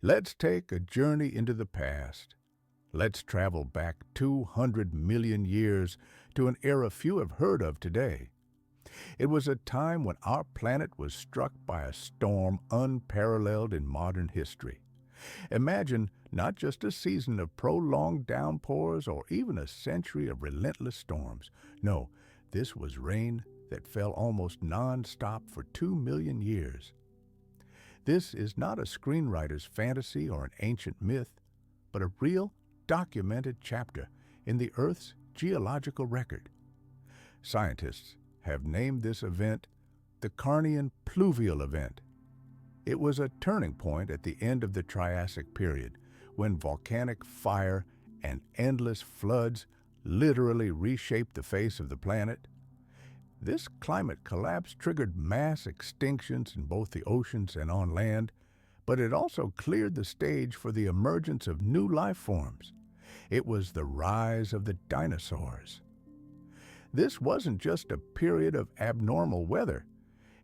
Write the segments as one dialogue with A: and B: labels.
A: Let's take a journey into the past. Let's travel back 200 million years to an era few have heard of today. It was a time when our planet was struck by a storm unparalleled in modern history. Imagine not just a season of prolonged downpours or even a century of relentless storms. No, this was rain that fell almost non-stop for 2 million years. This is not a screenwriter's fantasy or an ancient myth, but a real, documented chapter in the Earth's geological record. Scientists have named this event the Carnian Pluvial Event. It was a turning point at the end of the Triassic period, when volcanic fire and endless floods literally reshaped the face of the planet. This climate collapse triggered mass extinctions in both the oceans and on land, but it also cleared the stage for the emergence of new life forms. It was the rise of the dinosaurs. This wasn't just a period of abnormal weather.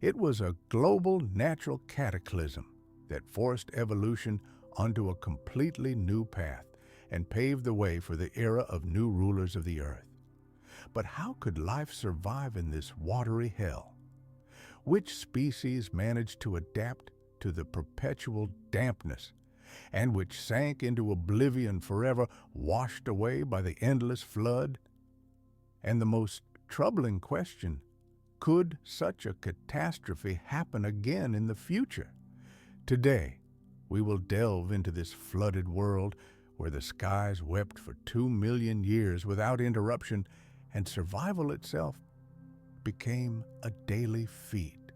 A: It was a global natural cataclysm that forced evolution onto a completely new path and paved the way for the era of new rulers of the Earth. But how could life survive in this watery hell? Which species managed to adapt to the perpetual dampness, and which sank into oblivion forever, washed away by the endless flood? And the most troubling question, could such a catastrophe happen again in the future? Today, we will delve into this flooded world where the skies wept for 2 million years without interruption, and survival itself became a daily feat.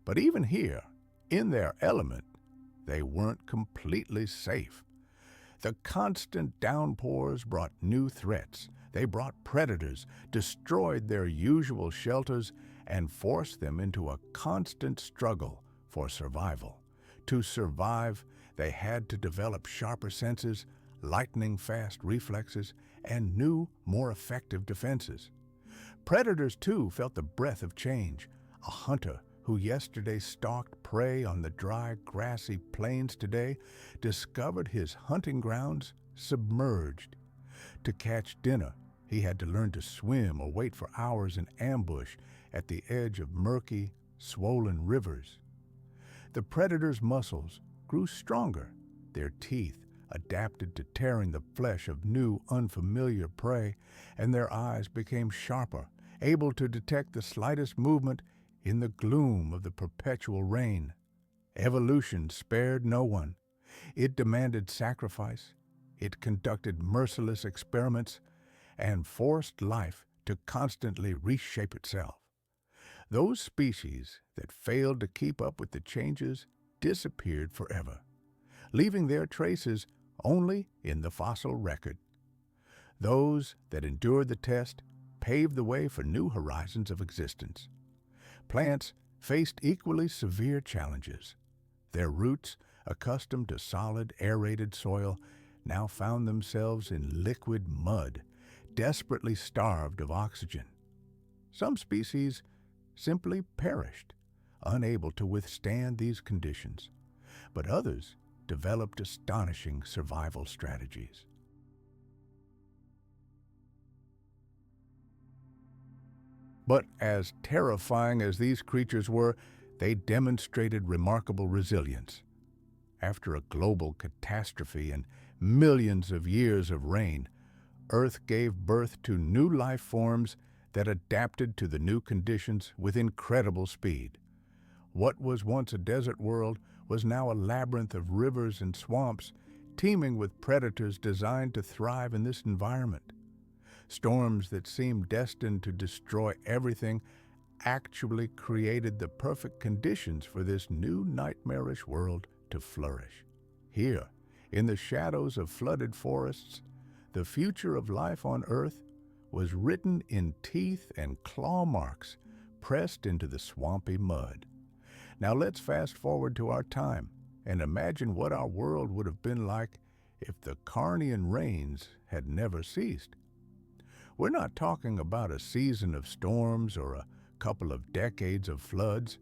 A: But even here, in their element, they weren't completely safe. The constant downpours brought new threats. They brought predators, destroyed their usual shelters, and forced them into a constant struggle for survival. To survive, they had to develop sharper senses, lightning-fast reflexes, and new, more effective defenses. Predators, too, felt the breath of change. A hunter who yesterday stalked prey on the dry, grassy plains today discovered his hunting grounds submerged. To catch dinner, he had to learn to swim or wait for hours in ambush at the edge of murky, swollen rivers. The predator's muscles grew stronger, their teeth adapted to tearing the flesh of new, unfamiliar prey, and their eyes became sharper, able to detect the slightest movement in the gloom of the perpetual rain. Evolution spared no one. It demanded sacrifice, it conducted merciless experiments, and forced life to constantly reshape itself. Those species that failed to keep up with the changes disappeared forever, leaving their traces only in the fossil record. Those that endured the test paved the way for new horizons of existence. Plants faced equally severe challenges. Their roots, accustomed to solid, aerated soil, now found themselves in liquid mud, desperately starved of oxygen. Some species simply perished, unable to withstand these conditions, but others developed astonishing survival strategies. But as terrifying as these creatures were, they demonstrated remarkable resilience. After a global catastrophe and millions of years of rain, Earth gave birth to new life forms that adapted to the new conditions with incredible speed. What was once a desert world was now a labyrinth of rivers and swamps, teeming with predators designed to thrive in this environment. Storms that seemed destined to destroy everything actually created the perfect conditions for this new nightmarish world to flourish. Here, in the shadows of flooded forests, the future of life on Earth was written in teeth and claw marks pressed into the swampy mud. Now let's fast forward to our time and imagine what our world would have been like if the Carnian rains had never ceased. We're not talking about a season of storms or a couple of decades of floods.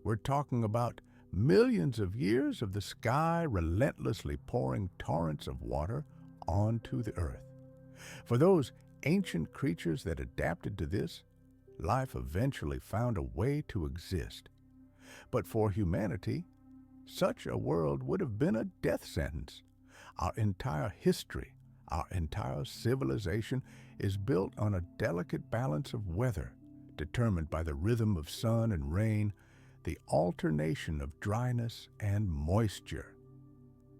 A: We're talking about millions of years of the sky relentlessly pouring torrents of water onto the earth. For those ancient creatures that adapted to this, life eventually found a way to exist. But for humanity, such a world would have been a death sentence. Our entire history, our entire civilization is built on a delicate balance of weather, determined by the rhythm of sun and rain, the alternation of dryness and moisture.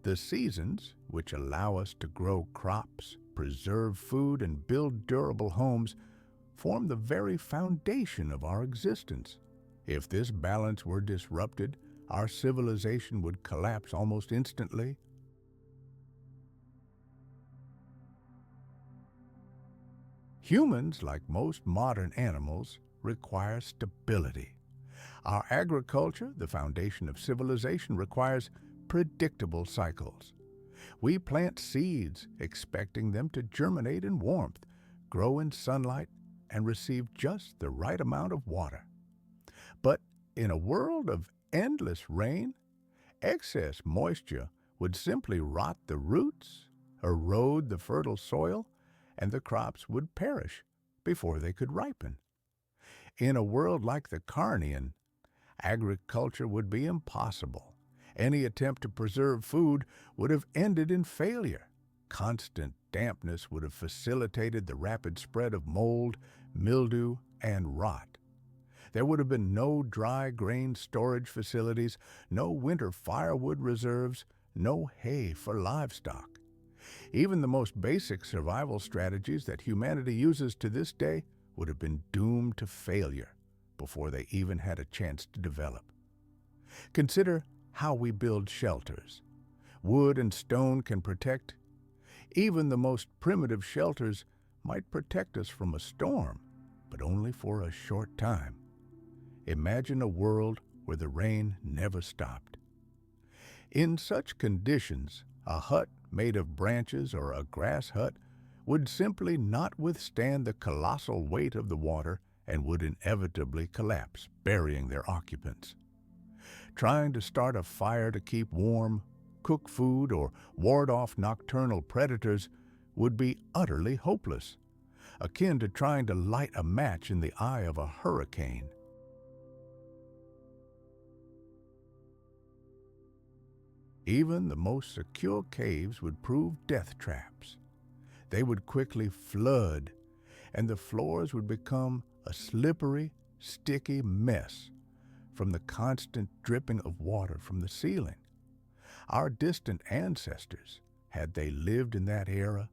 A: The seasons, which allow us to grow crops, preserve food, and build durable homes, form the very foundation of our existence. If this balance were disrupted, our civilization would collapse almost instantly. Humans, like most modern animals, require stability. Our agriculture, the foundation of civilization, requires predictable cycles. We plant seeds, expecting them to germinate in warmth, grow in sunlight, and receive just the right amount of water. But in a world of endless rain, excess moisture would simply rot the roots, erode the fertile soil, and the crops would perish before they could ripen. In a world like the Carnian, agriculture would be impossible. Any attempt to preserve food would have ended in failure. Constant dampness would have facilitated the rapid spread of mold, mildew, and rot. There would have been no dry grain storage facilities, no winter firewood reserves, no hay for livestock. Even the most basic survival strategies that humanity uses to this day would have been doomed to failure before they even had a chance to develop. Consider how we build shelters. Wood and stone can protect. Even the most primitive shelters might protect us from a storm, but only for a short time. Imagine a world where the rain never stopped. In such conditions, a hut made of branches or a grass hut would simply not withstand the colossal weight of the water and would inevitably collapse, burying their occupants. Trying to start a fire to keep warm, cook food, or ward off nocturnal predators would be utterly hopeless, akin to trying to light a match in the eye of a hurricane. Even the most secure caves would prove death traps. They would quickly flood, and the floors would become a slippery, sticky mess from the constant dripping of water from the ceiling. Our distant ancestors, had they lived in that era,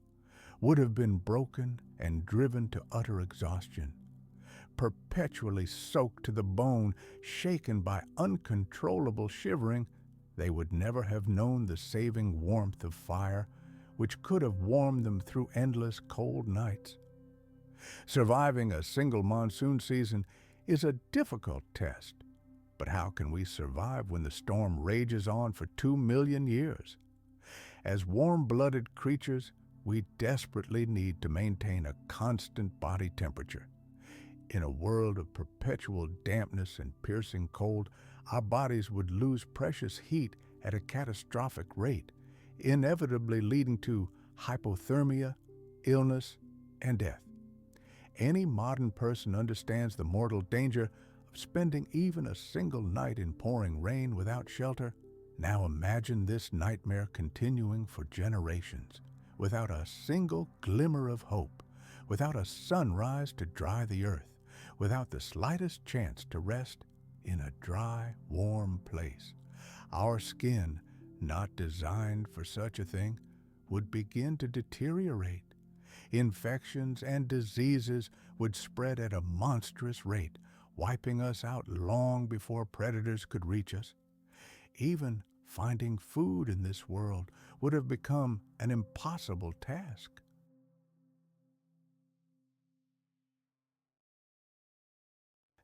A: would have been broken and driven to utter exhaustion, perpetually soaked to the bone, shaken by uncontrollable shivering. They would never have known the saving warmth of fire, which could have warmed them through endless cold nights. Surviving a single monsoon season is a difficult test, but how can we survive when the storm rages on for 2 million years? As warm-blooded creatures, we desperately need to maintain a constant body temperature. In a world of perpetual dampness and piercing cold, our bodies would lose precious heat at a catastrophic rate, inevitably leading to hypothermia, illness, and death. Any modern person understands the mortal danger of spending even a single night in pouring rain without shelter. Now imagine this nightmare continuing for generations, without a single glimmer of hope, without a sunrise to dry the earth, without the slightest chance to rest in a dry, warm place. Our skin, not designed for such a thing, would begin to deteriorate. Infections and diseases would spread at a monstrous rate, wiping us out long before predators could reach us. Even finding food in this world would have become an impossible task.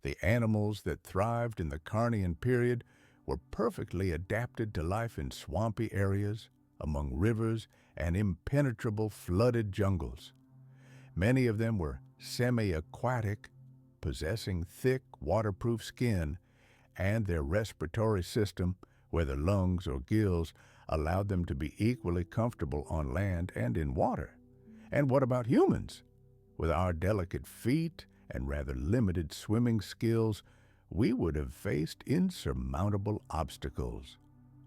A: The animals that thrived in the Carnian period were perfectly adapted to life in swampy areas, among rivers, and impenetrable flooded jungles. Many of them were semi-aquatic, possessing thick, waterproof skin, and their respiratory system, whether lungs or gills, allowed them to be equally comfortable on land and in water. And what about humans? With our delicate feet and rather limited swimming skills, we would have faced insurmountable obstacles.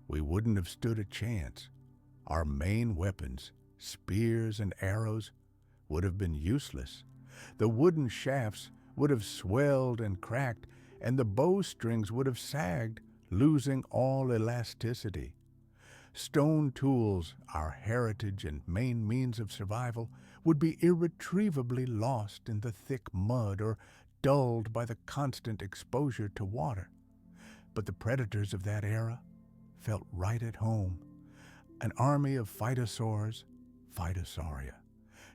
A: We wouldn't have stood a chance. Our main weapons, spears and arrows, would have been useless. The wooden shafts would have swelled and cracked, and the bowstrings would have sagged, losing all elasticity. Stone tools, our heritage and main means of survival, would be irretrievably lost in the thick mud or dulled by the constant exposure to water. But the predators of that era felt right at home. An army of phytosaurs, Phytosauria,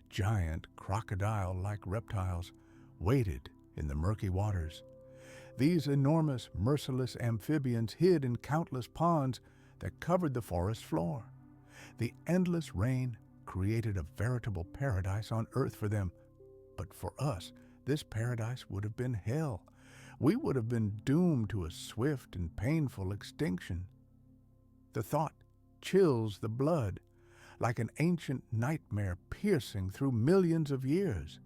A: giant crocodile-like reptiles, waited in the murky waters. These enormous, merciless amphibians hid in countless ponds that covered the forest floor. The endless rain created a veritable paradise on Earth for them. But for us, this paradise would have been hell. We would have been doomed to a swift and painful extinction. The thought chills the blood, like an ancient nightmare piercing through millions of years.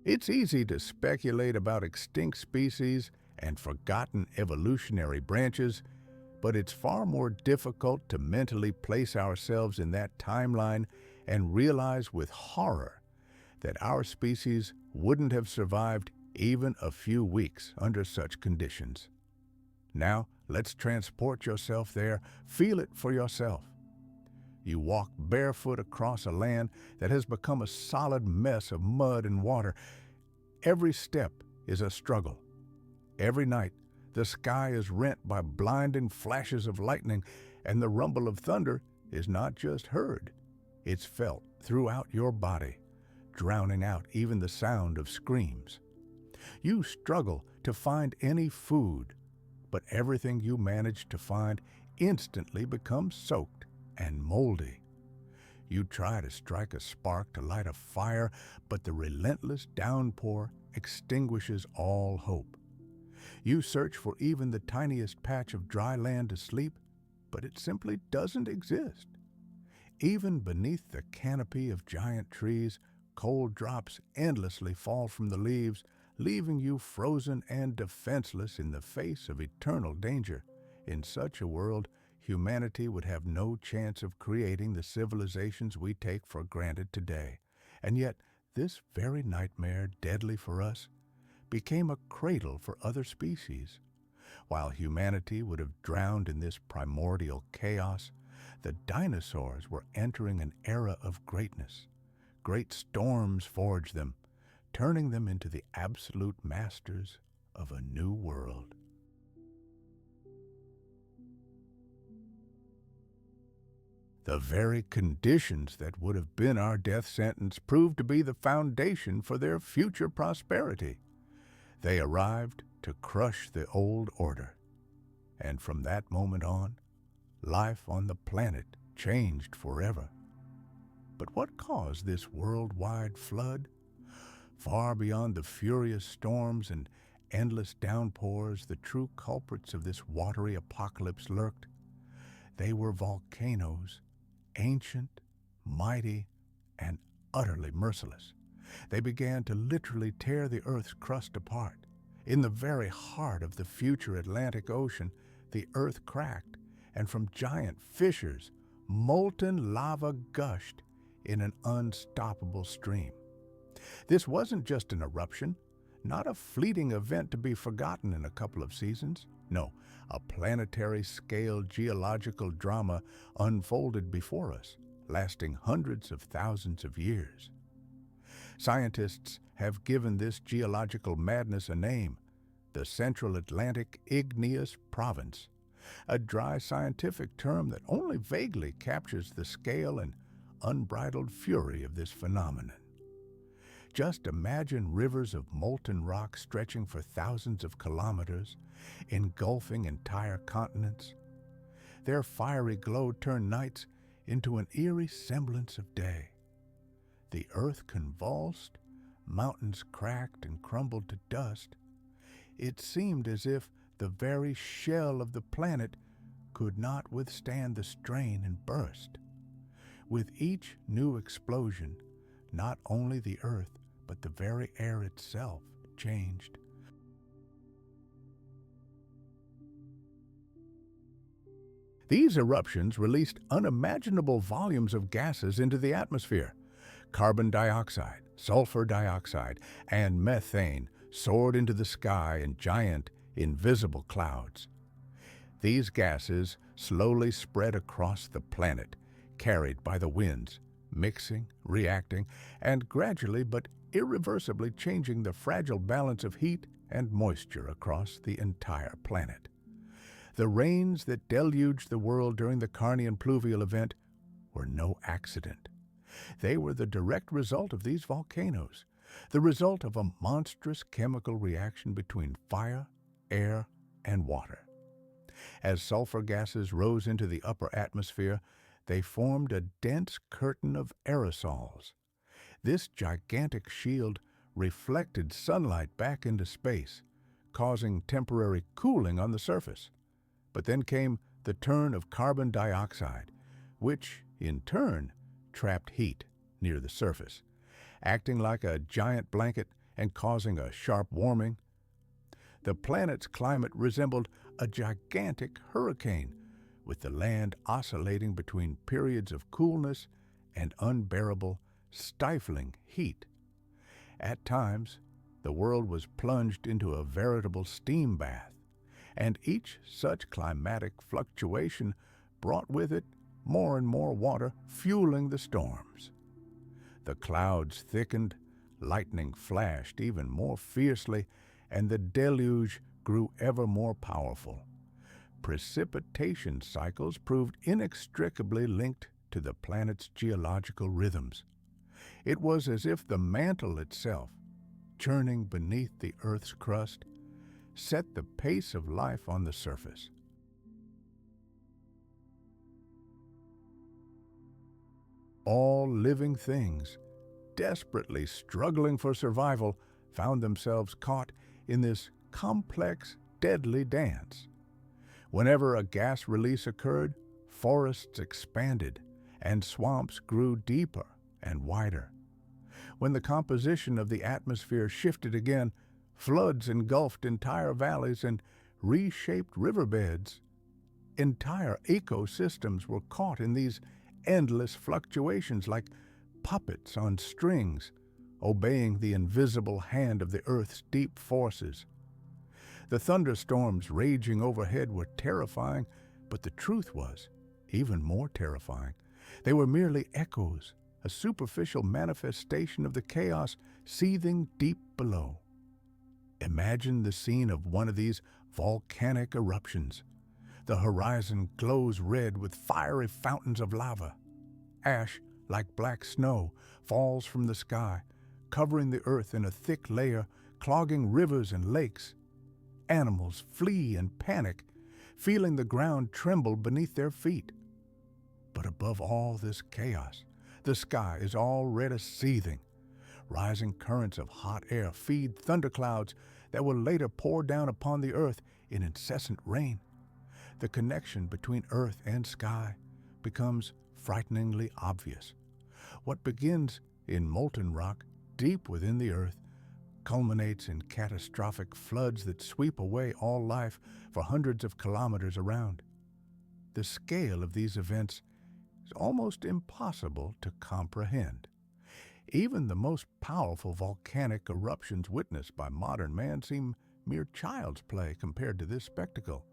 A: It's easy to speculate about extinct species and forgotten evolutionary branches, but it's far more difficult to mentally place ourselves in that timeline and realize with horror that our species wouldn't have survived even a few weeks under such conditions. Now, let's transport yourself there, feel it for yourself. You walk barefoot across a land that has become a solid mess of mud and water. Every step is a struggle. Every night, the sky is rent by blinding flashes of lightning, and the rumble of thunder is not just heard, it's felt throughout your body, drowning out even the sound of screams. You struggle to find any food, but everything you manage to find instantly becomes soaked and moldy. You try to strike a spark to light a fire, but the relentless downpour extinguishes all hope. You search for even the tiniest patch of dry land to sleep, but it simply doesn't exist. Even beneath the canopy of giant trees, cold drops endlessly fall from the leaves, leaving you frozen and defenseless in the face of eternal danger. In such a world, humanity would have no chance of creating the civilizations we take for granted today. And yet, this very nightmare, deadly for us, became a cradle for other species. While humanity would have drowned in this primordial chaos, the dinosaurs were entering an era of greatness. Great storms forged them, turning them into the absolute masters of a new world. The very conditions that would have been our death sentence proved to be the foundation for their future prosperity. They arrived to crush the old order. And from that moment on, life on the planet changed forever. But what caused this worldwide flood? Far beyond the furious storms and endless downpours, the true culprits of this watery apocalypse lurked. They were volcanoes, ancient, mighty, and utterly merciless. They began to literally tear the Earth's crust apart. In the very heart of the future Atlantic Ocean, the Earth cracked, and from giant fissures, molten lava gushed in an unstoppable stream. This wasn't just an eruption, not a fleeting event to be forgotten in a couple of seasons. No, a planetary-scale geological drama unfolded before us, lasting hundreds of thousands of years. Scientists have given this geological madness a name, the Central Atlantic Igneous Province, a dry scientific term that only vaguely captures the scale and unbridled fury of this phenomenon. Just imagine rivers of molten rock stretching for thousands of kilometers, engulfing entire continents. Their fiery glow turned nights into an eerie semblance of day. The earth convulsed, mountains cracked and crumbled to dust. It seemed as if the very shell of the planet could not withstand the strain and burst. With each new explosion, not only the earth, but the very air itself changed. These eruptions released unimaginable volumes of gases into the atmosphere. Carbon dioxide, sulfur dioxide, and methane soared into the sky in giant, invisible clouds. These gases slowly spread across the planet, carried by the winds, mixing, reacting, and gradually but irreversibly changing the fragile balance of heat and moisture across the entire planet. The rains that deluged the world during the Carnian Pluvial Event were no accident. They were the direct result of these volcanoes, the result of a monstrous chemical reaction between fire, air, and water. As sulfur gases rose into the upper atmosphere, they formed a dense curtain of aerosols. This gigantic shield reflected sunlight back into space, causing temporary cooling on the surface. But then came the turn of carbon dioxide, which, in turn, trapped heat near the surface, acting like a giant blanket and causing a sharp warming. The planet's climate resembled a gigantic hurricane, with the land oscillating between periods of coolness and unbearable, stifling heat. At times, the world was plunged into a veritable steam bath, and each such climatic fluctuation brought with it more and more water fueling the storms. The clouds thickened, lightning flashed even more fiercely, and the deluge grew ever more powerful. Precipitation cycles proved inextricably linked to the planet's geological rhythms. It was as if the mantle itself, churning beneath the Earth's crust, set the pace of life on the surface. All living things, desperately struggling for survival, found themselves caught in this complex, deadly dance. Whenever a gas release occurred, forests expanded and swamps grew deeper and wider. When the composition of the atmosphere shifted again, floods engulfed entire valleys and reshaped riverbeds. Entire ecosystems were caught in these endless fluctuations like puppets on strings, obeying the invisible hand of the Earth's deep forces. The thunderstorms raging overhead were terrifying, but the truth was even more terrifying. They were merely echoes, a superficial manifestation of the chaos seething deep below. Imagine the scene of one of these volcanic eruptions. The horizon glows red with fiery fountains of lava. Ash, like black snow, falls from the sky, covering the earth in a thick layer, clogging rivers and lakes. Animals flee in panic, feeling the ground tremble beneath their feet. But above all this chaos, the sky is already seething. Rising currents of hot air feed thunderclouds that will later pour down upon the earth in incessant rain. The connection between earth and sky becomes frighteningly obvious. What begins in molten rock deep within the earth culminates in catastrophic floods that sweep away all life for hundreds of kilometers around. The scale of these events is almost impossible to comprehend. Even the most powerful volcanic eruptions witnessed by modern man seem mere child's play compared to this spectacle.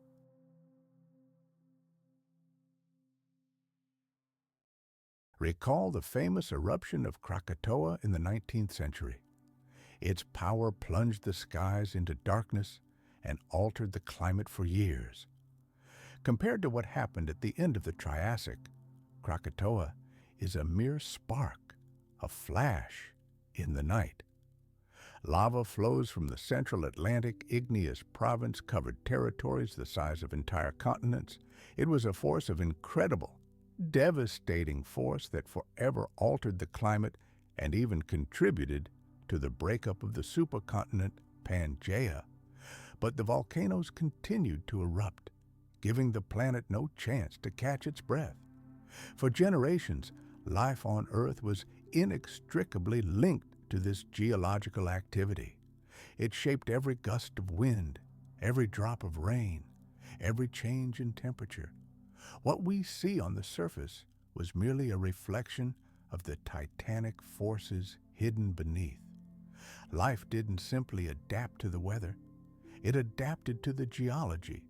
A: Recall the famous eruption of Krakatoa in the 19th century. Its power plunged the skies into darkness and altered the climate for years. Compared to what happened at the end of the Triassic, Krakatoa is a mere spark, a flash in the night. Lava flows from the central Atlantic igneous province covered territories the size of entire continents. It was a force of incredible, devastating force that forever altered the climate and even contributed to the breakup of the supercontinent Pangea. But the volcanoes continued to erupt, giving the planet no chance to catch its breath. For generations, life on Earth was inextricably linked to this geological activity. It shaped every gust of wind, every drop of rain, every change in temperature. What we see on the surface was merely a reflection of the titanic forces hidden beneath. Life didn't simply adapt to the weather. It adapted to the geology,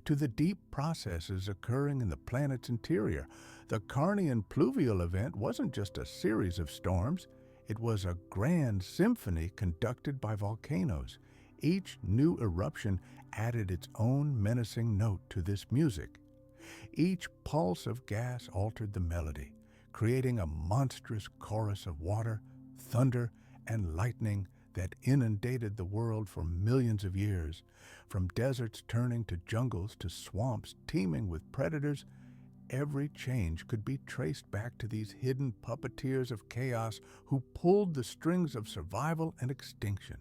A: to the deep processes occurring in the planet's interior. The Carnian Pluvial Event wasn't just a series of storms. It was a grand symphony conducted by volcanoes. Each new eruption added its own menacing note to this music. Each pulse of gas altered the melody, creating a monstrous chorus of water, thunder, and lightning that inundated the world for millions of years. From deserts turning to jungles to swamps teeming with predators, every change could be traced back to these hidden puppeteers of chaos who pulled the strings of survival and extinction.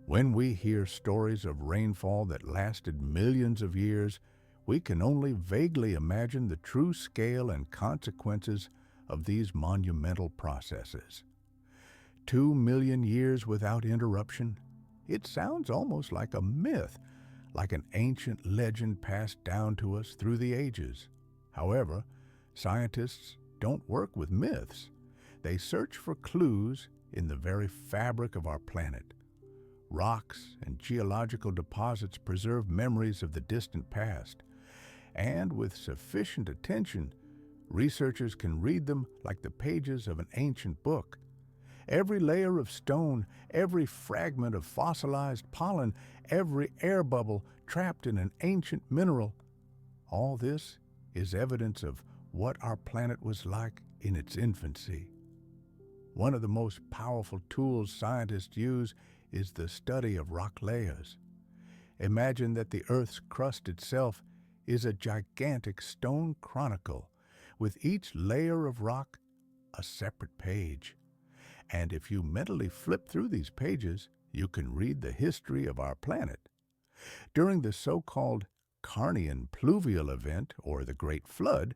A: When we hear stories of rainfall that lasted millions of years, we can only vaguely imagine the true scale and consequences of these monumental processes. 2 million years without interruption? It sounds almost like a myth, like an ancient legend passed down to us through the ages. However, scientists don't work with myths. They search for clues in the very fabric of our planet. Rocks and geological deposits preserve memories of the distant past, and with sufficient attention, researchers can read them like the pages of an ancient book. Every layer of stone, every fragment of fossilized pollen, every air bubble trapped in an ancient mineral, all this is evidence of what our planet was like in its infancy. One of the most powerful tools scientists use is the study of rock layers. Imagine that the Earth's crust itself is a gigantic stone chronicle, with each layer of rock a separate page. And if you mentally flip through these pages, you can read the history of our planet. During the so-called Carnian Pluvial Event, or the Great Flood,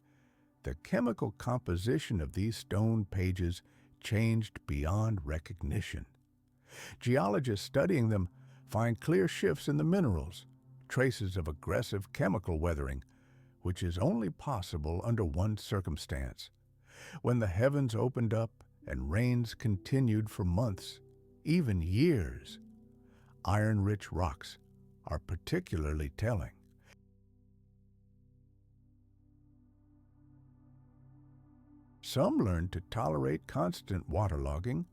A: the chemical composition of these stone pages changed beyond recognition. Geologists studying them find clear shifts in the minerals, traces of aggressive chemical weathering, which is only possible under one circumstance: when the heavens opened up and rains continued for months, even years. Iron-rich rocks are particularly telling. Some learned to tolerate constant waterlogging,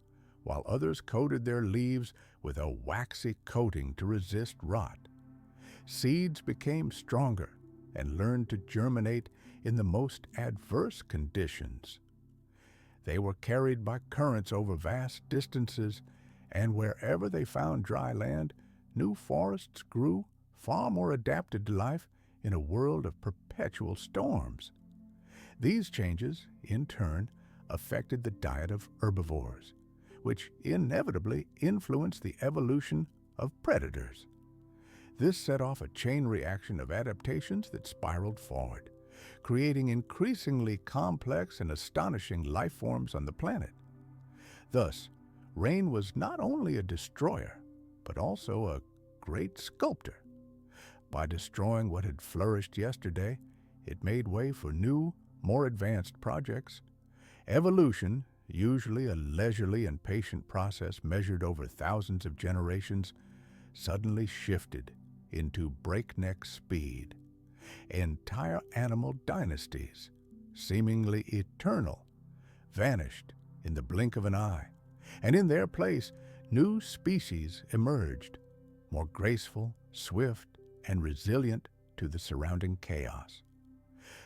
A: while others coated their leaves with a waxy coating to resist rot. Seeds became stronger and learned to germinate in the most adverse conditions. They were carried by currents over vast distances, and wherever they found dry land, new forests grew far more adapted to life in a world of perpetual storms. These changes, in turn, affected the diet of herbivores, which inevitably influenced the evolution of predators. This set off a chain reaction of adaptations that spiraled forward, creating increasingly complex and astonishing life forms on the planet. Thus, rain was not only a destroyer, but also a great sculptor. By destroying what had flourished yesterday, it made way for new, more advanced projects. Evolution, usually a leisurely and patient process measured over thousands of generations, suddenly shifted into breakneck speed. Entire animal dynasties, seemingly eternal, vanished in the blink of an eye, and in their place, new species emerged, more graceful, swift, and resilient to the surrounding chaos.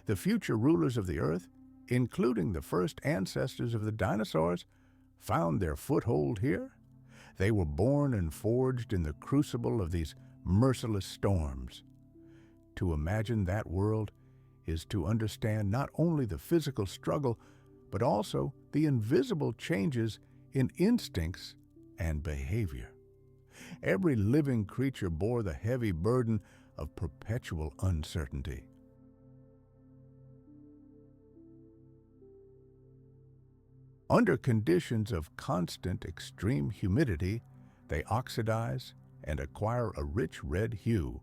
A: The future rulers of the Earth, including the first ancestors of the dinosaurs, found their foothold here. They were born and forged in the crucible of these merciless storms. To imagine that world is to understand not only the physical struggle, but also the invisible changes in instincts and behavior. Every living creature bore the heavy burden of perpetual uncertainty. Under conditions of constant extreme humidity, they oxidize and acquire a rich red hue,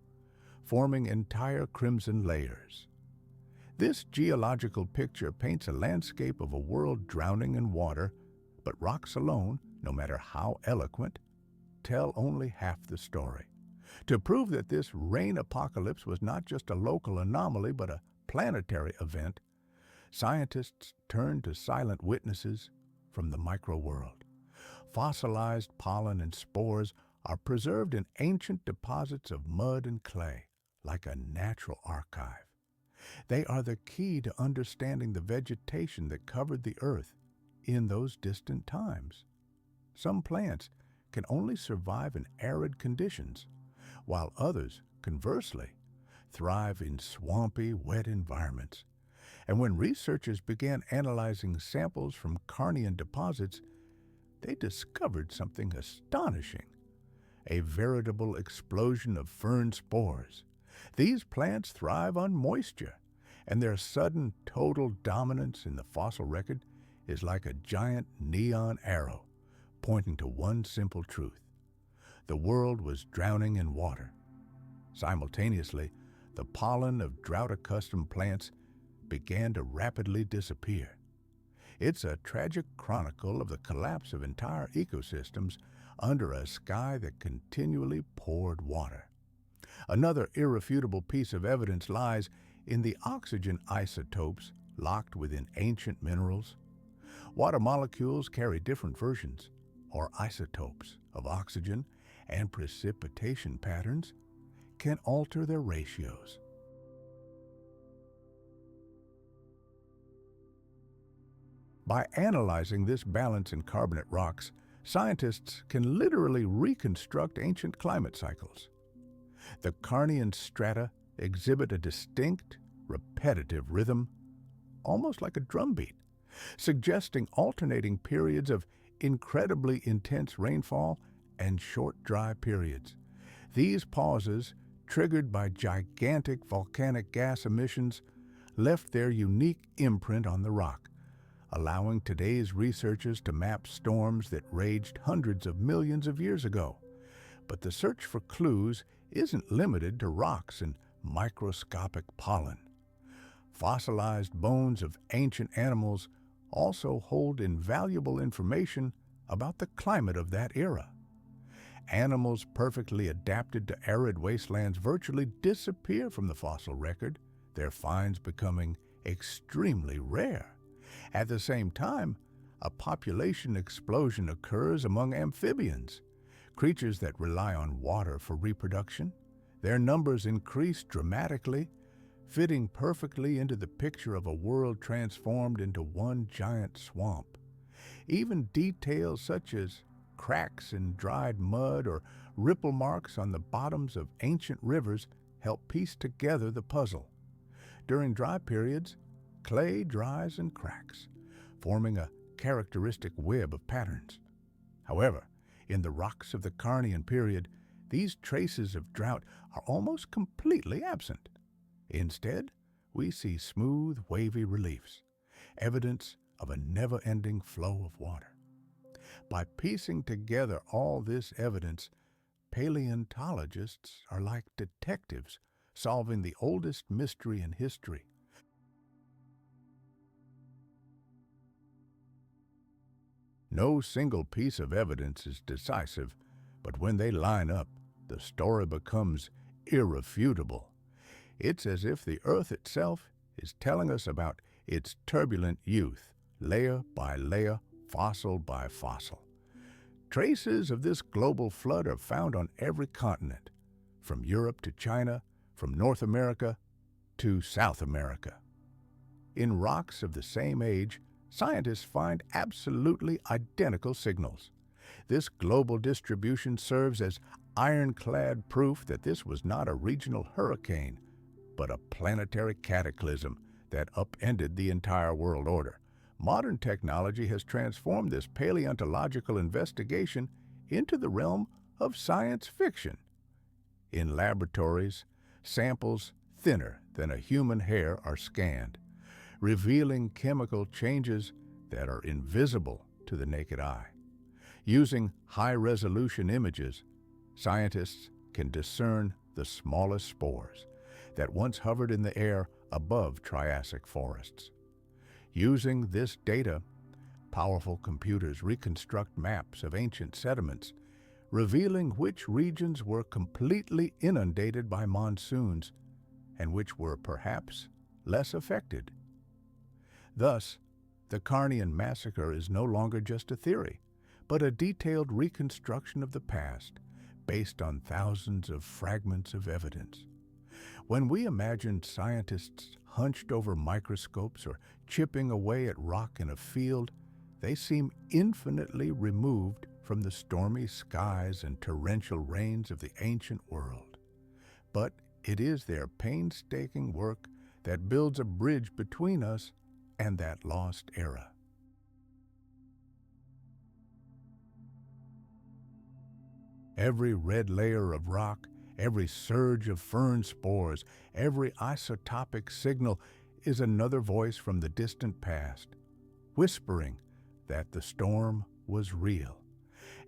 A: forming entire crimson layers. This geological picture paints a landscape of a world drowning in water, but rocks alone, no matter how eloquent, tell only half the story. To prove that this rain apocalypse was not just a local anomaly but a planetary event, scientists turned to silent witnesses from the microworld. Fossilized pollen and spores are preserved in ancient deposits of mud and clay, like a natural archive. They are the key to understanding the vegetation that covered the earth in those distant times. Some plants can only survive in arid conditions, while others, conversely, thrive in swampy, wet environments. And when researchers began analyzing samples from Carnian deposits, they discovered something astonishing: a veritable explosion of fern spores. These plants thrive on moisture, and their sudden total dominance in the fossil record is like a giant neon arrow pointing to one simple truth: the world was drowning in water. Simultaneously, the pollen of drought-accustomed plants began to rapidly disappear. It's a tragic chronicle of the collapse of entire ecosystems under a sky that continually poured water. Another irrefutable piece of evidence lies in the oxygen isotopes locked within ancient minerals. Water molecules carry different versions, or isotopes, of oxygen, and precipitation patterns can alter their ratios. By analyzing this balance in carbonate rocks, scientists can literally reconstruct ancient climate cycles. The Carnian strata exhibit a distinct, repetitive rhythm, almost like a drumbeat, suggesting alternating periods of incredibly intense rainfall and short dry periods. These pauses, triggered by gigantic volcanic gas emissions, left their unique imprint on the rock, allowing today's researchers to map storms that raged hundreds of millions of years ago. But the search for clues isn't limited to rocks and microscopic pollen. Fossilized bones of ancient animals also hold invaluable information about the climate of that era. Animals perfectly adapted to arid wastelands virtually disappear from the fossil record, their finds becoming extremely rare. At the same time, a population explosion occurs among amphibians, creatures that rely on water for reproduction. Their numbers increase dramatically, fitting perfectly into the picture of a world transformed into one giant swamp. Even details such as cracks in dried mud or ripple marks on the bottoms of ancient rivers help piece together the puzzle. During dry periods, clay dries and cracks, forming a characteristic web of patterns. However, in the rocks of the Carnian period, these traces of drought are almost completely absent. Instead, we see smooth, wavy reliefs, evidence of a never-ending flow of water. By piecing together all this evidence, paleontologists are like detectives solving the oldest mystery in history. No single piece of evidence is decisive, but when they line up, the story becomes irrefutable. It's as if the Earth itself is telling us about its turbulent youth, layer by layer, fossil by fossil. Traces of this global flood are found on every continent, from Europe to China, from North America to South America. In rocks of the same age, scientists find absolutely identical signals. This global distribution serves as ironclad proof that this was not a regional hurricane, but a planetary cataclysm that upended the entire world order. Modern technology has transformed this paleontological investigation into the realm of science fiction. In laboratories, samples thinner than a human hair are scanned, revealing chemical changes that are invisible to the naked eye. Using high-resolution images, scientists can discern the smallest spores that once hovered in the air above Triassic forests. Using this data, powerful computers reconstruct maps of ancient sediments, revealing which regions were completely inundated by monsoons and which were perhaps less affected. Thus, the Carnian massacre is no longer just a theory, but a detailed reconstruction of the past based on thousands of fragments of evidence. When we imagine scientists hunched over microscopes or chipping away at rock in a field, they seem infinitely removed from the stormy skies and torrential rains of the ancient world. But it is their painstaking work that builds a bridge between us and that lost era. Every red layer of rock, every surge of fern spores, every isotopic signal is another voice from the distant past, whispering that the storm was real.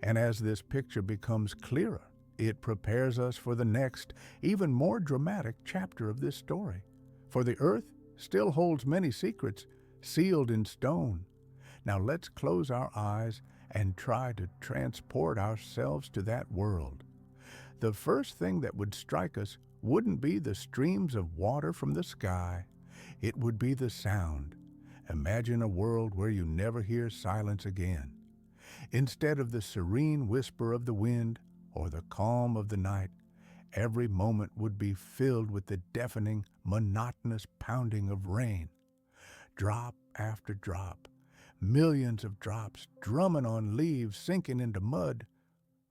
A: And as this picture becomes clearer, it prepares us for the next, even more dramatic chapter of this story. For the Earth still holds many secrets, sealed in stone. Now let's close our eyes and try to transport ourselves to that world. The first thing that would strike us wouldn't be the streams of water from the sky. It would be the sound. Imagine a world where you never hear silence again. Instead of the serene whisper of the wind or the calm of the night, every moment would be filled with the deafening, monotonous pounding of rain. Drop after drop, millions of drops drumming on leaves, sinking into mud,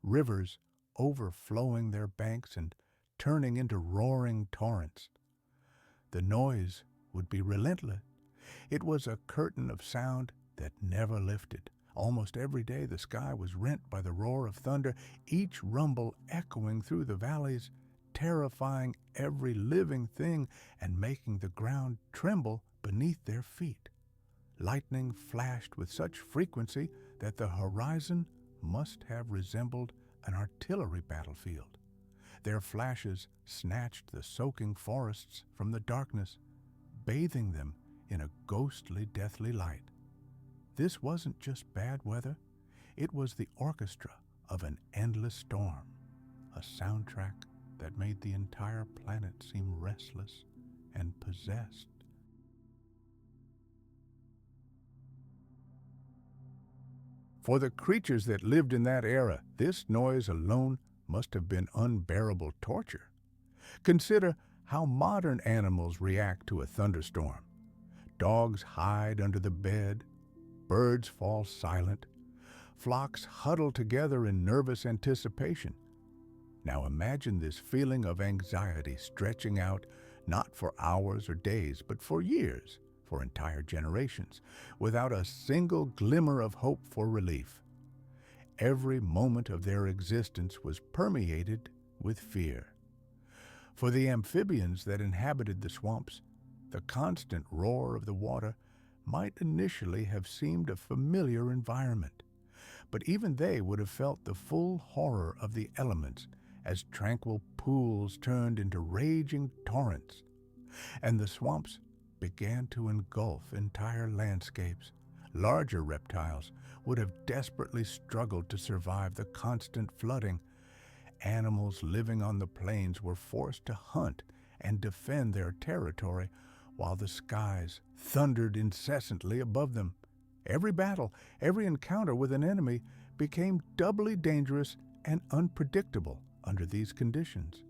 A: rivers overflowing their banks and turning into roaring torrents. The noise would be relentless. It was a curtain of sound that never lifted. Almost every day the sky was rent by the roar of thunder, each rumble echoing through the valleys, terrifying every living thing and making the ground tremble beneath their feet. Lightning flashed with such frequency that the horizon must have resembled an artillery battlefield. Their flashes snatched the soaking forests from the darkness, bathing them in a ghostly, deathly light. This wasn't just bad weather, it was the orchestra of an endless storm, a soundtrack that made the entire planet seem restless and possessed. For the creatures that lived in that era, this noise alone must have been unbearable torture. Consider how modern animals react to a thunderstorm. Dogs hide under the bed, birds fall silent, flocks huddle together in nervous anticipation. Now imagine this feeling of anxiety stretching out not for hours or days, but for years, for entire generations, without a single glimmer of hope for relief. Every moment of their existence was permeated with fear. For the amphibians that inhabited the swamps, the constant roar of the water might initially have seemed a familiar environment, but even they would have felt the full horror of the elements as tranquil pools turned into raging torrents, and the swamps began to engulf entire landscapes. Larger reptiles would have desperately struggled to survive the constant flooding. Animals living on the plains were forced to hunt and defend their territory while the skies thundered incessantly above them. Every battle, every encounter with an enemy became doubly dangerous and unpredictable under these conditions.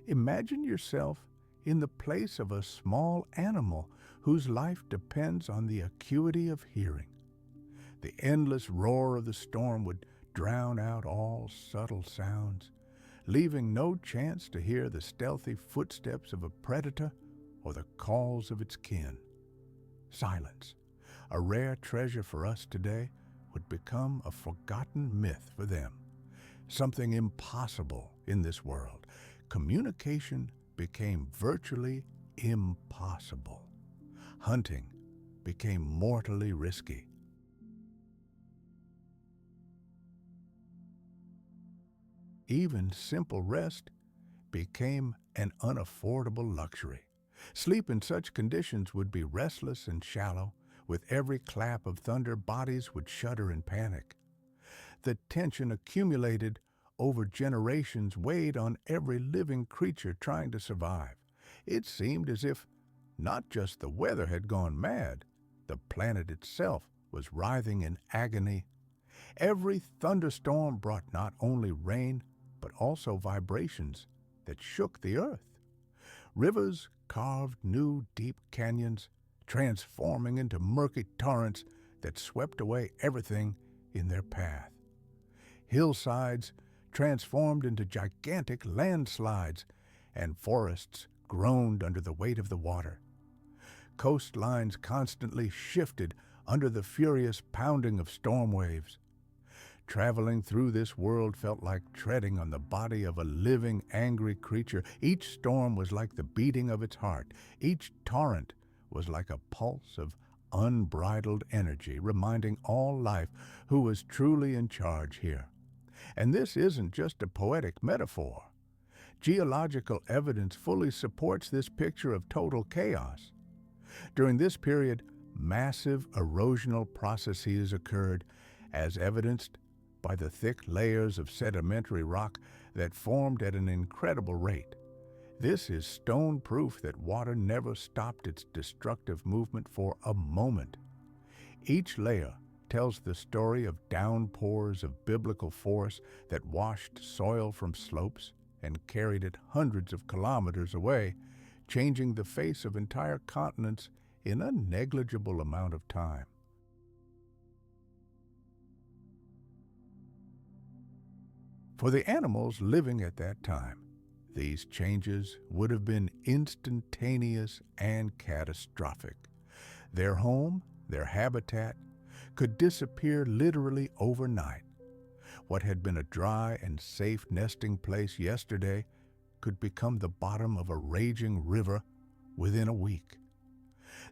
A: Imagine yourself in the place of a small animal whose life depends on the acuity of hearing. The endless roar of the storm would drown out all subtle sounds, leaving no chance to hear the stealthy footsteps of a predator or the calls of its kin. Silence, a rare treasure for us today, would become a forgotten myth for them, something impossible in this world. Communication became virtually impossible. Hunting became mortally risky. Even simple rest became an unaffordable luxury. Sleep in such conditions would be restless and shallow. With every clap of thunder, bodies would shudder in panic. The tension accumulated over generations weighed on every living creature trying to survive. It seemed as if not just the weather had gone mad, the planet itself was writhing in agony. Every thunderstorm brought not only rain, but also vibrations that shook the earth. Rivers carved new deep canyons, transforming into murky torrents that swept away everything in their path. Hillsides transformed into gigantic landslides, and forests groaned under the weight of the water. Coastlines constantly shifted under the furious pounding of storm waves. Traveling through this world felt like treading on the body of a living, angry creature. Each storm was like the beating of its heart. Each torrent was like a pulse of unbridled energy, reminding all life who was truly in charge here. And this isn't just a poetic metaphor. Geological evidence fully supports this picture of total chaos. During this period, massive erosional processes occurred, as evidenced by the thick layers of sedimentary rock that formed at an incredible rate. This is stone proof that water never stopped its destructive movement for a moment. Each layer tells the story of downpours of biblical force that washed soil from slopes and carried it hundreds of kilometers away, changing the face of entire continents in a negligible amount of time. For the animals living at that time, these changes would have been instantaneous and catastrophic. Their home, their habitat, could disappear literally overnight. What had been a dry and safe nesting place yesterday could become the bottom of a raging river within a week.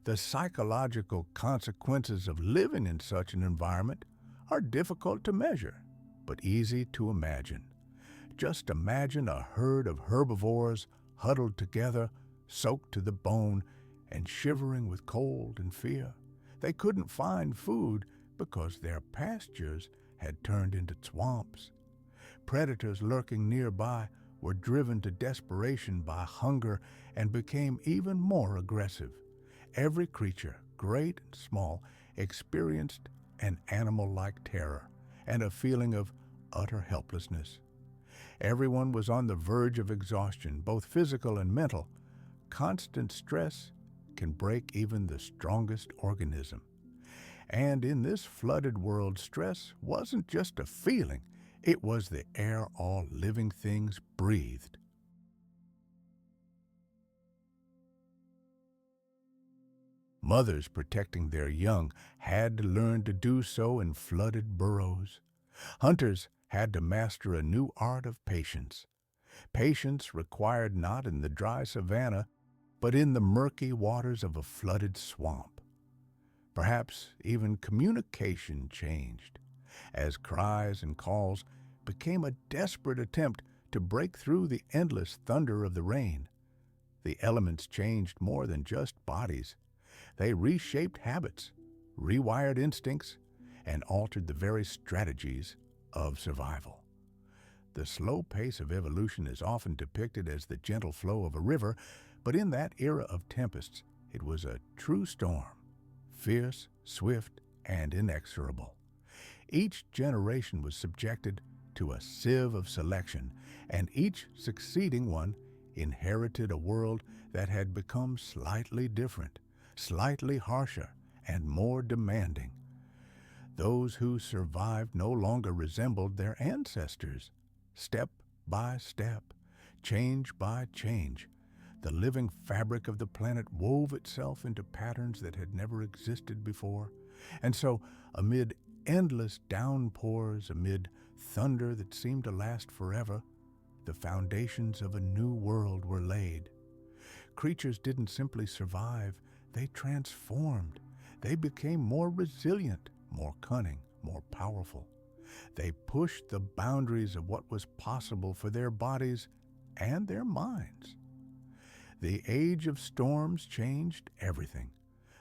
A: The psychological consequences of living in such an environment are difficult to measure, but easy to imagine. Just imagine a herd of herbivores huddled together, soaked to the bone, and shivering with cold and fear. They couldn't find food because their pastures had turned into swamps. Predators lurking nearby were driven to desperation by hunger and became even more aggressive. Every creature, great and small, experienced an animal-like terror and a feeling of utter helplessness. Everyone was on the verge of exhaustion, both physical and mental. Constant stress can break even the strongest organism. And in this flooded world, stress wasn't just a feeling, it was the air all living things breathed. Mothers protecting their young had to learn to do so in flooded burrows. Hunters had to master a new art of patience. Patience required not in the dry savanna, but in the murky waters of a flooded swamp. Perhaps even communication changed, as cries and calls became a desperate attempt to break through the endless thunder of the rain. The elements changed more than just bodies. They reshaped habits, rewired instincts, and altered the very strategies of survival. The slow pace of evolution is often depicted as the gentle flow of a river, but in that era of tempests, it was a true storm, fierce, swift, and inexorable. Each generation was subjected to a sieve of selection, and each succeeding one inherited a world that had become slightly different, slightly harsher, and more demanding. Those who survived no longer resembled their ancestors. Step by step, change by change, the living fabric of the planet wove itself into patterns that had never existed before. And so, amid endless downpours, amid thunder that seemed to last forever, the foundations of a new world were laid. Creatures didn't simply survive, they transformed. They became more resilient, more cunning, more powerful. They pushed the boundaries of what was possible for their bodies and their minds. The age of storms changed everything.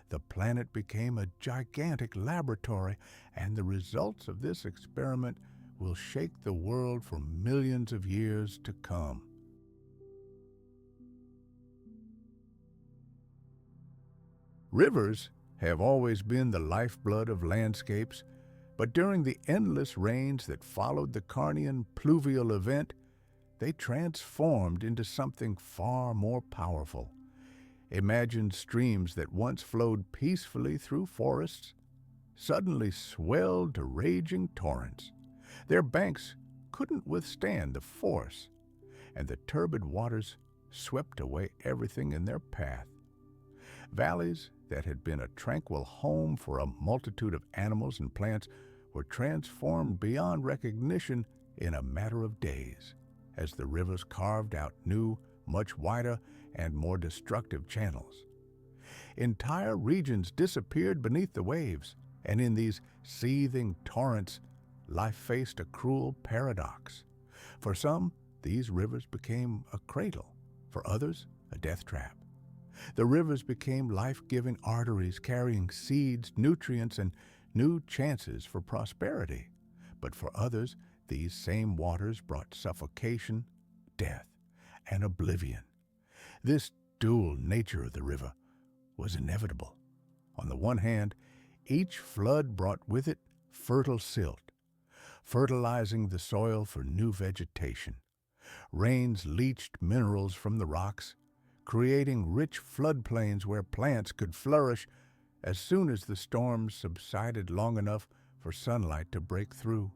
A: The planet became a gigantic laboratory, and the results of this experiment will shake the world for millions of years to come. Rivers have always been the lifeblood of landscapes, but during the endless rains that followed the Carnian Pluvial Event, they transformed into something far more powerful. Imagine streams that once flowed peacefully through forests suddenly swelled to raging torrents. Their banks couldn't withstand the force, and the turbid waters swept away everything in their path. Valleys that had been a tranquil home for a multitude of animals and plants were transformed beyond recognition in a matter of days, as the rivers carved out new, much wider, and more destructive channels. Entire regions disappeared beneath the waves, and in these seething torrents, life faced a cruel paradox. For some, these rivers became a cradle. For others, a death trap. The rivers became life-giving arteries carrying seeds, nutrients, and new chances for prosperity. But for others, these same waters brought suffocation, death, and oblivion. This dual nature of the river was inevitable. On the one hand, each flood brought with it fertile silt, fertilizing the soil for new vegetation. Rains leached minerals from the rocks, creating rich floodplains where plants could flourish as soon as the storms subsided long enough for sunlight to break through.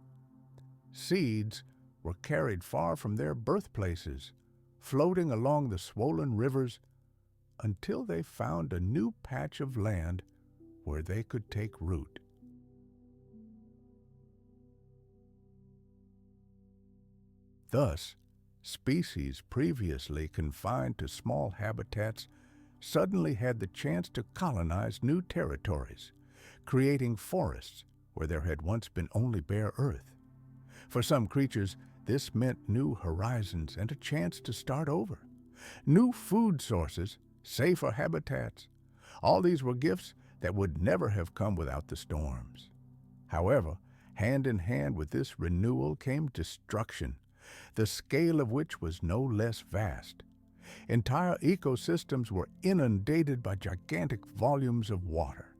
A: Seeds were carried far from their birthplaces, floating along the swollen rivers until they found a new patch of land where they could take root. Thus, species previously confined to small habitats suddenly had the chance to colonize new territories, creating forests where there had once been only bare earth. For some creatures, this meant new horizons and a chance to start over. New food sources, safer habitats. All these were gifts that would never have come without the storms. However, hand in hand with this renewal came destruction, the scale of which was no less vast. Entire ecosystems were inundated by gigantic volumes of water.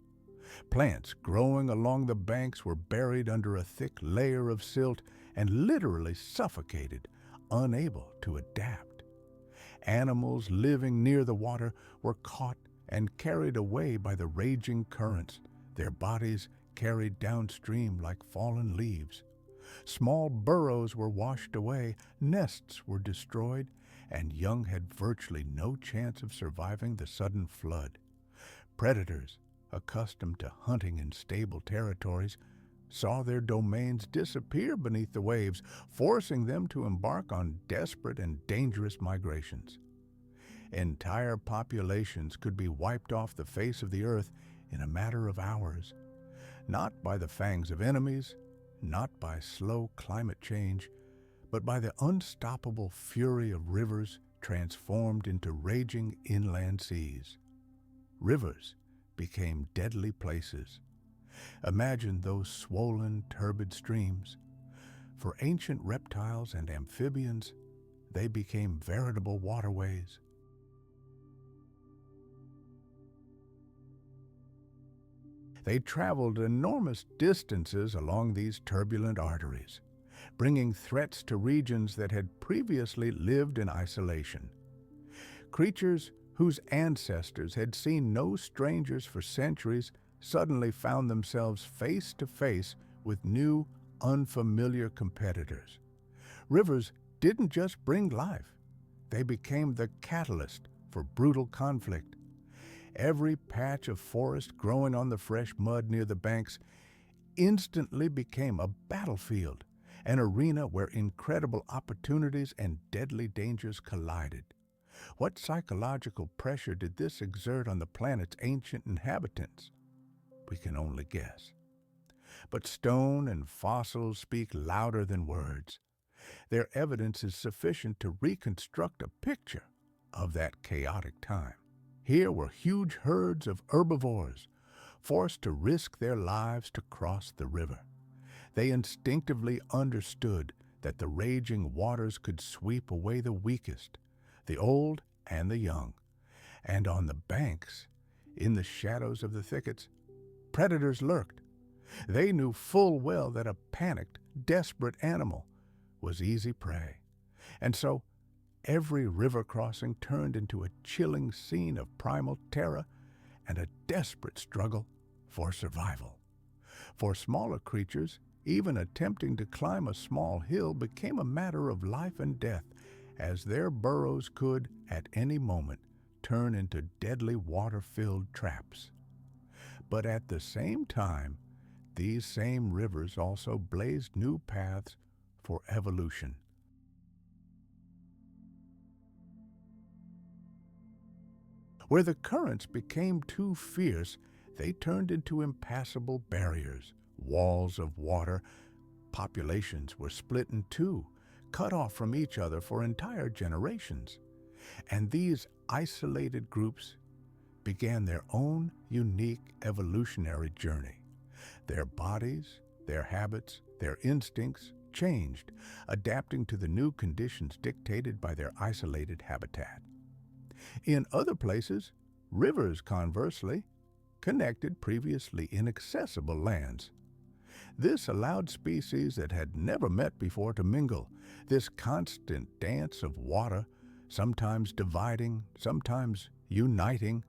A: Plants growing along the banks were buried under a thick layer of silt and literally suffocated, unable to adapt. Animals living near the water were caught and carried away by the raging currents, their bodies carried downstream like fallen leaves. Small burrows were washed away, nests were destroyed, and young had virtually no chance of surviving the sudden flood. Predators, accustomed to hunting in stable territories, saw their domains disappear beneath the waves, forcing them to embark on desperate and dangerous migrations. Entire populations could be wiped off the face of the earth in a matter of hours, not by the fangs of enemies, not by slow climate change, but by the unstoppable fury of rivers transformed into raging inland seas. Rivers became deadly places. Imagine those swollen, turbid streams. For ancient reptiles and amphibians, they became veritable waterways. They traveled enormous distances along these turbulent arteries, bringing threats to regions that had previously lived in isolation. Creatures whose ancestors had seen no strangers for centuries suddenly found themselves face to face with new, unfamiliar competitors. Rivers didn't just bring life. They became the catalyst for brutal conflict. Every patch of forest growing on the fresh mud near the banks instantly became a battlefield, an arena where incredible opportunities and deadly dangers collided. What psychological pressure did this exert on the planet's ancient inhabitants? We can only guess. But stone and fossils speak louder than words. Their evidence is sufficient to reconstruct a picture of that chaotic time. Here were huge herds of herbivores, forced to risk their lives to cross the river. They instinctively understood that the raging waters could sweep away the weakest, the old and the young. And on the banks, in the shadows of the thickets, predators lurked. They knew full well that a panicked, desperate animal was easy prey. And so, every river crossing turned into a chilling scene of primal terror and a desperate struggle for survival. For smaller creatures, even attempting to climb a small hill became a matter of life and death, as their burrows could, at any moment, turn into deadly water-filled traps. But at the same time, these same rivers also blazed new paths for evolution. Where the currents became too fierce, they turned into impassable barriers, walls of water. Populations were split in two, cut off from each other for entire generations. And these isolated groups began their own unique evolutionary journey. Their bodies, their habits, their instincts changed, adapting to the new conditions dictated by their isolated habitat. In other places, rivers, conversely, connected previously inaccessible lands. This allowed species that had never met before to mingle. This constant dance of water, sometimes dividing, sometimes uniting,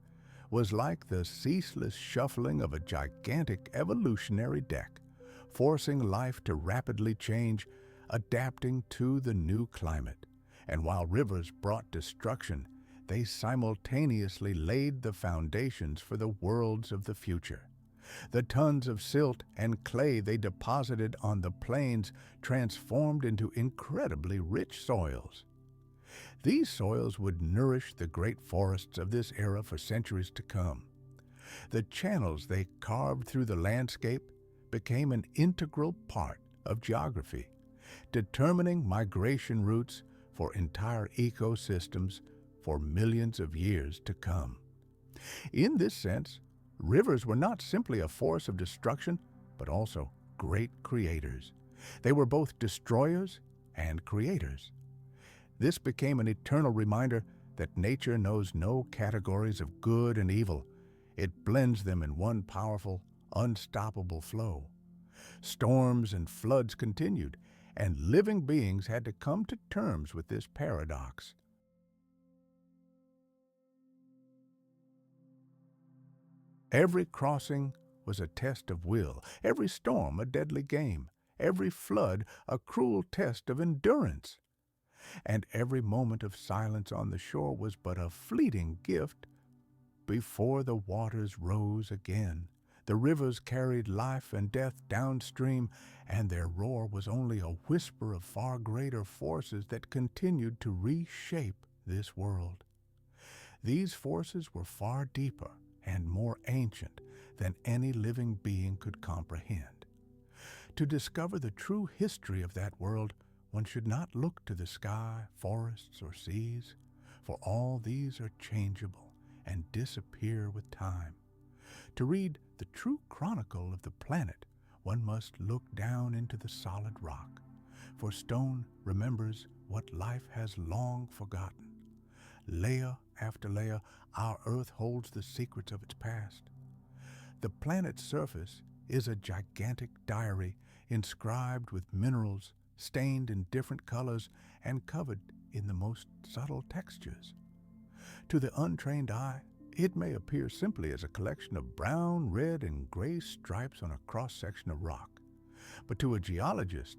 A: was like the ceaseless shuffling of a gigantic evolutionary deck, forcing life to rapidly change, adapting to the new climate. And while rivers brought destruction, they simultaneously laid the foundations for the worlds of the future. The tons of silt and clay they deposited on the plains transformed into incredibly rich soils. These soils would nourish the great forests of this era for centuries to come. The channels they carved through the landscape became an integral part of geography, determining migration routes for entire ecosystems for millions of years to come. In this sense, rivers were not simply a force of destruction, but also great creators. They were both destroyers and creators. This became an eternal reminder that nature knows no categories of good and evil. It blends them in one powerful, unstoppable flow. Storms and floods continued, and living beings had to come to terms with this paradox. Every crossing was a test of will, every storm a deadly game, every flood a cruel test of endurance. And every moment of silence on the shore was but a fleeting gift before the waters rose again. The rivers carried life and death downstream, and their roar was only a whisper of far greater forces that continued to reshape this world. These forces were far deeper and more ancient than any living being could comprehend. To discover the true history of that world, one should not look to the sky, forests, or seas, for all these are changeable and disappear with time. To read the true chronicle of the planet, one must look down into the solid rock, for stone remembers what life has long forgotten. Layer after layer, our Earth holds the secrets of its past. The planet's surface is a gigantic diary inscribed with minerals, stained in different colors and covered in the most subtle textures. To the untrained eye, it may appear simply as a collection of brown, red, and gray stripes on a cross-section of rock. But to a geologist,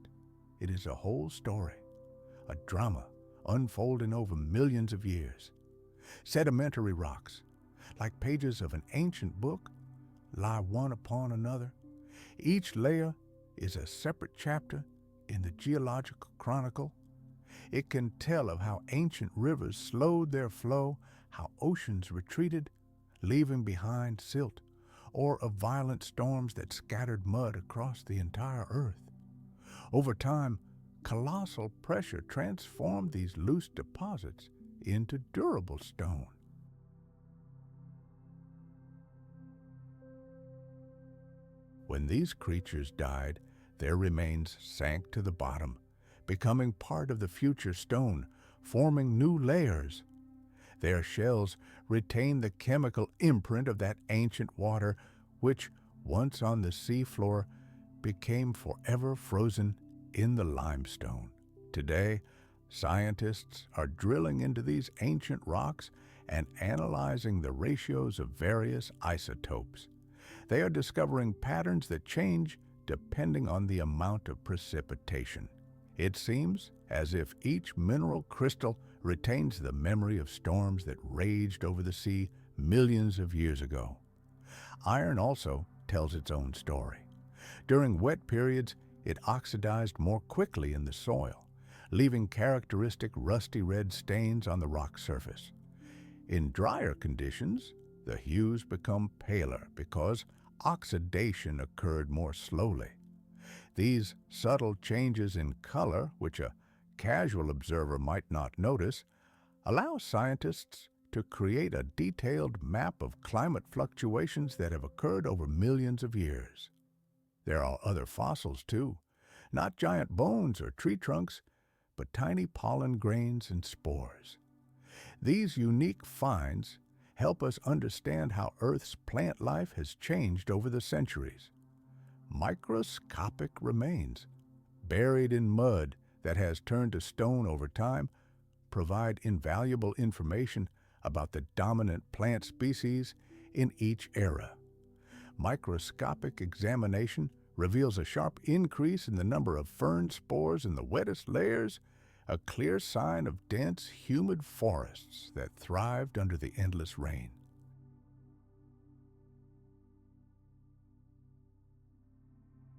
A: it is a whole story, a drama unfolding over millions of years. Sedimentary rocks, like pages of an ancient book, lie one upon another. Each layer is a separate chapter in the geological chronicle. It can tell of how ancient rivers slowed their flow, how oceans retreated, leaving behind silt, or of violent storms that scattered mud across the entire earth. Over time, colossal pressure transformed these loose deposits into durable stone. When these creatures died, their remains sank to the bottom, becoming part of the future stone, forming new layers. Their shells retain the chemical imprint of that ancient water, which, once on the seafloor, became forever frozen in the limestone. Today, scientists are drilling into these ancient rocks and analyzing the ratios of various isotopes. They are discovering patterns that change depending on the amount of precipitation. It seems as if each mineral crystal retains the memory of storms that raged over the sea millions of years ago. Iron also tells its own story. During wet periods, it oxidized more quickly in the soil, leaving characteristic rusty red stains on the rock surface. In drier conditions, the hues become paler because oxidation occurred more slowly. These subtle changes in color, which a casual observer might not notice, allow scientists to create a detailed map of climate fluctuations that have occurred over millions of years. There are other fossils too, not giant bones or tree trunks, but tiny pollen grains and spores. These unique finds help us understand how Earth's plant life has changed over the centuries. Microscopic remains, buried in mud that has turned to stone over time, provide invaluable information about the dominant plant species in each era. Microscopic examination reveals a sharp increase in the number of fern spores in the wettest layers, a clear sign of dense, humid forests that thrived under the endless rain.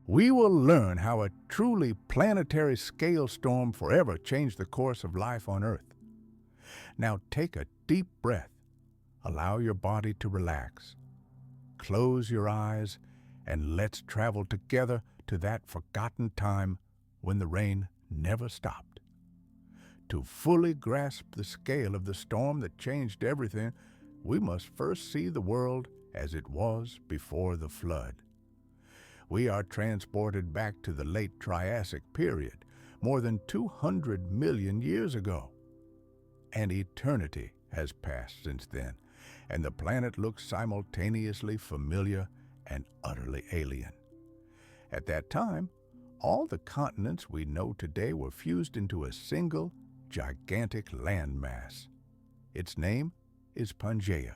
A: We will learn how a truly planetary-scale storm forever changed the course of life on Earth. Now take a deep breath. Allow your body to relax. Close your eyes and let's travel together to that forgotten time when the rain never stopped. To fully grasp the scale of the storm that changed everything, we must first see the world as it was before the flood. We are transported back to the late Triassic period, more than 200 million years ago. An eternity has passed since then, and the planet looks simultaneously familiar and utterly alien. At that time, all the continents we know today were fused into a single, gigantic landmass. Its name is Pangea.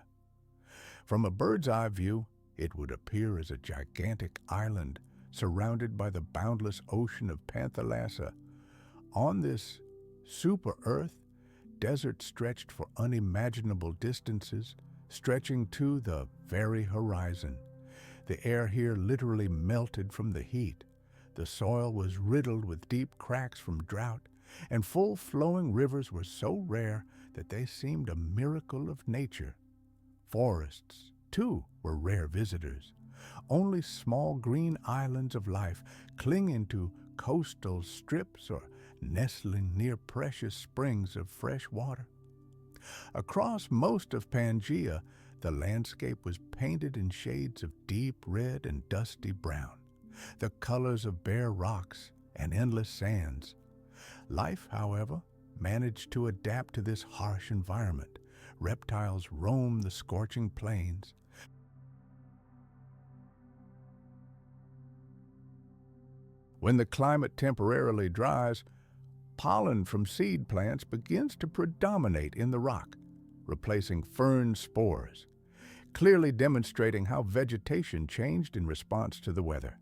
A: From a bird's-eye view, it would appear as a gigantic island surrounded by the boundless ocean of Panthalassa. On this super-Earth, deserts stretched for unimaginable distances, stretching to the very horizon. The air here literally melted from the heat. The soil was riddled with deep cracks from drought, and full-flowing rivers were so rare that they seemed a miracle of nature. Forests, too, were rare visitors. Only small green islands of life clinging to coastal strips or nestling near precious springs of fresh water. Across most of Pangea, the landscape was painted in shades of deep red and dusty brown, the colors of bare rocks and endless sands. Life, however, managed to adapt to this harsh environment. Reptiles roam the scorching plains. When the climate temporarily dries, pollen from seed plants begins to predominate in the rock, replacing fern spores, clearly demonstrating how vegetation changed in response to the weather.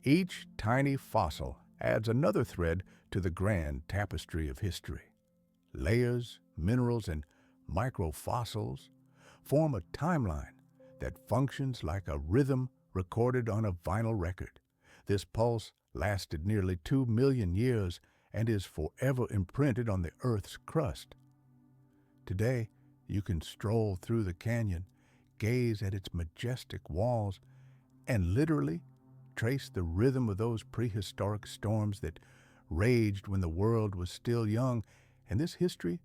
A: Each tiny fossil adds another thread to the grand tapestry of history. Layers, minerals, and microfossils form a timeline that functions like a rhythm recorded on a vinyl record. This pulse lasted nearly 2 million years and is forever imprinted on the Earth's crust. Today, you can stroll through the canyon, gaze at its majestic walls, and literally trace the rhythm of those prehistoric storms that raged when the world was still young, and this history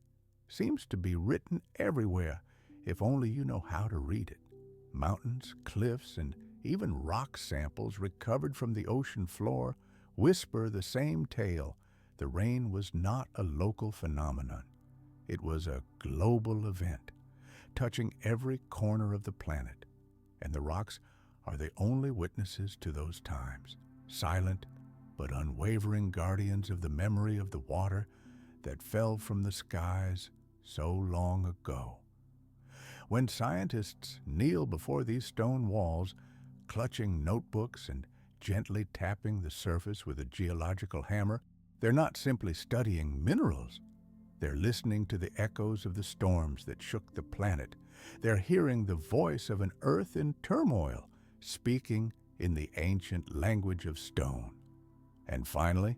A: seems to be written everywhere, if only you know how to read it. Mountains, cliffs, and even rock samples recovered from the ocean floor whisper the same tale. The rain was not a local phenomenon. It was a global event, touching every corner of the planet, and the rocks are the only witnesses to those times, silent but unwavering guardians of the memory of the water that fell from the skies so long ago. When scientists kneel before these stone walls, clutching notebooks and gently tapping the surface with a geological hammer, they're not simply studying minerals. They're listening to the echoes of the storms that shook the planet. They're hearing the voice of an earth in turmoil, speaking in the ancient language of stone. And finally,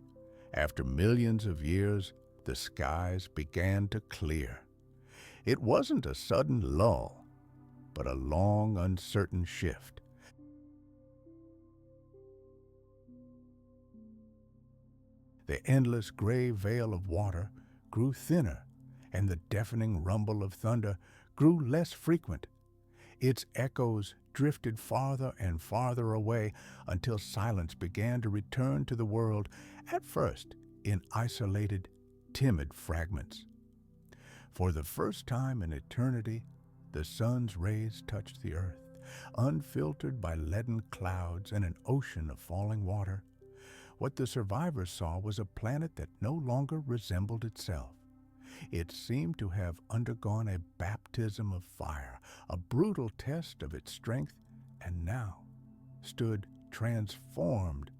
A: after millions of years, the skies began to clear. It wasn't a sudden lull, but a long, uncertain shift. The endless gray veil of water grew thinner, and the deafening rumble of thunder grew less frequent. Its echoes drifted farther and farther away until silence began to return to the world, at first in isolated, timid fragments. For the first time in eternity, the sun's rays touched the earth, unfiltered by leaden clouds and an ocean of falling water. What the survivors saw was a planet that no longer resembled itself. It seemed to have undergone a baptism of fire, a brutal test of its strength, and now stood transformed.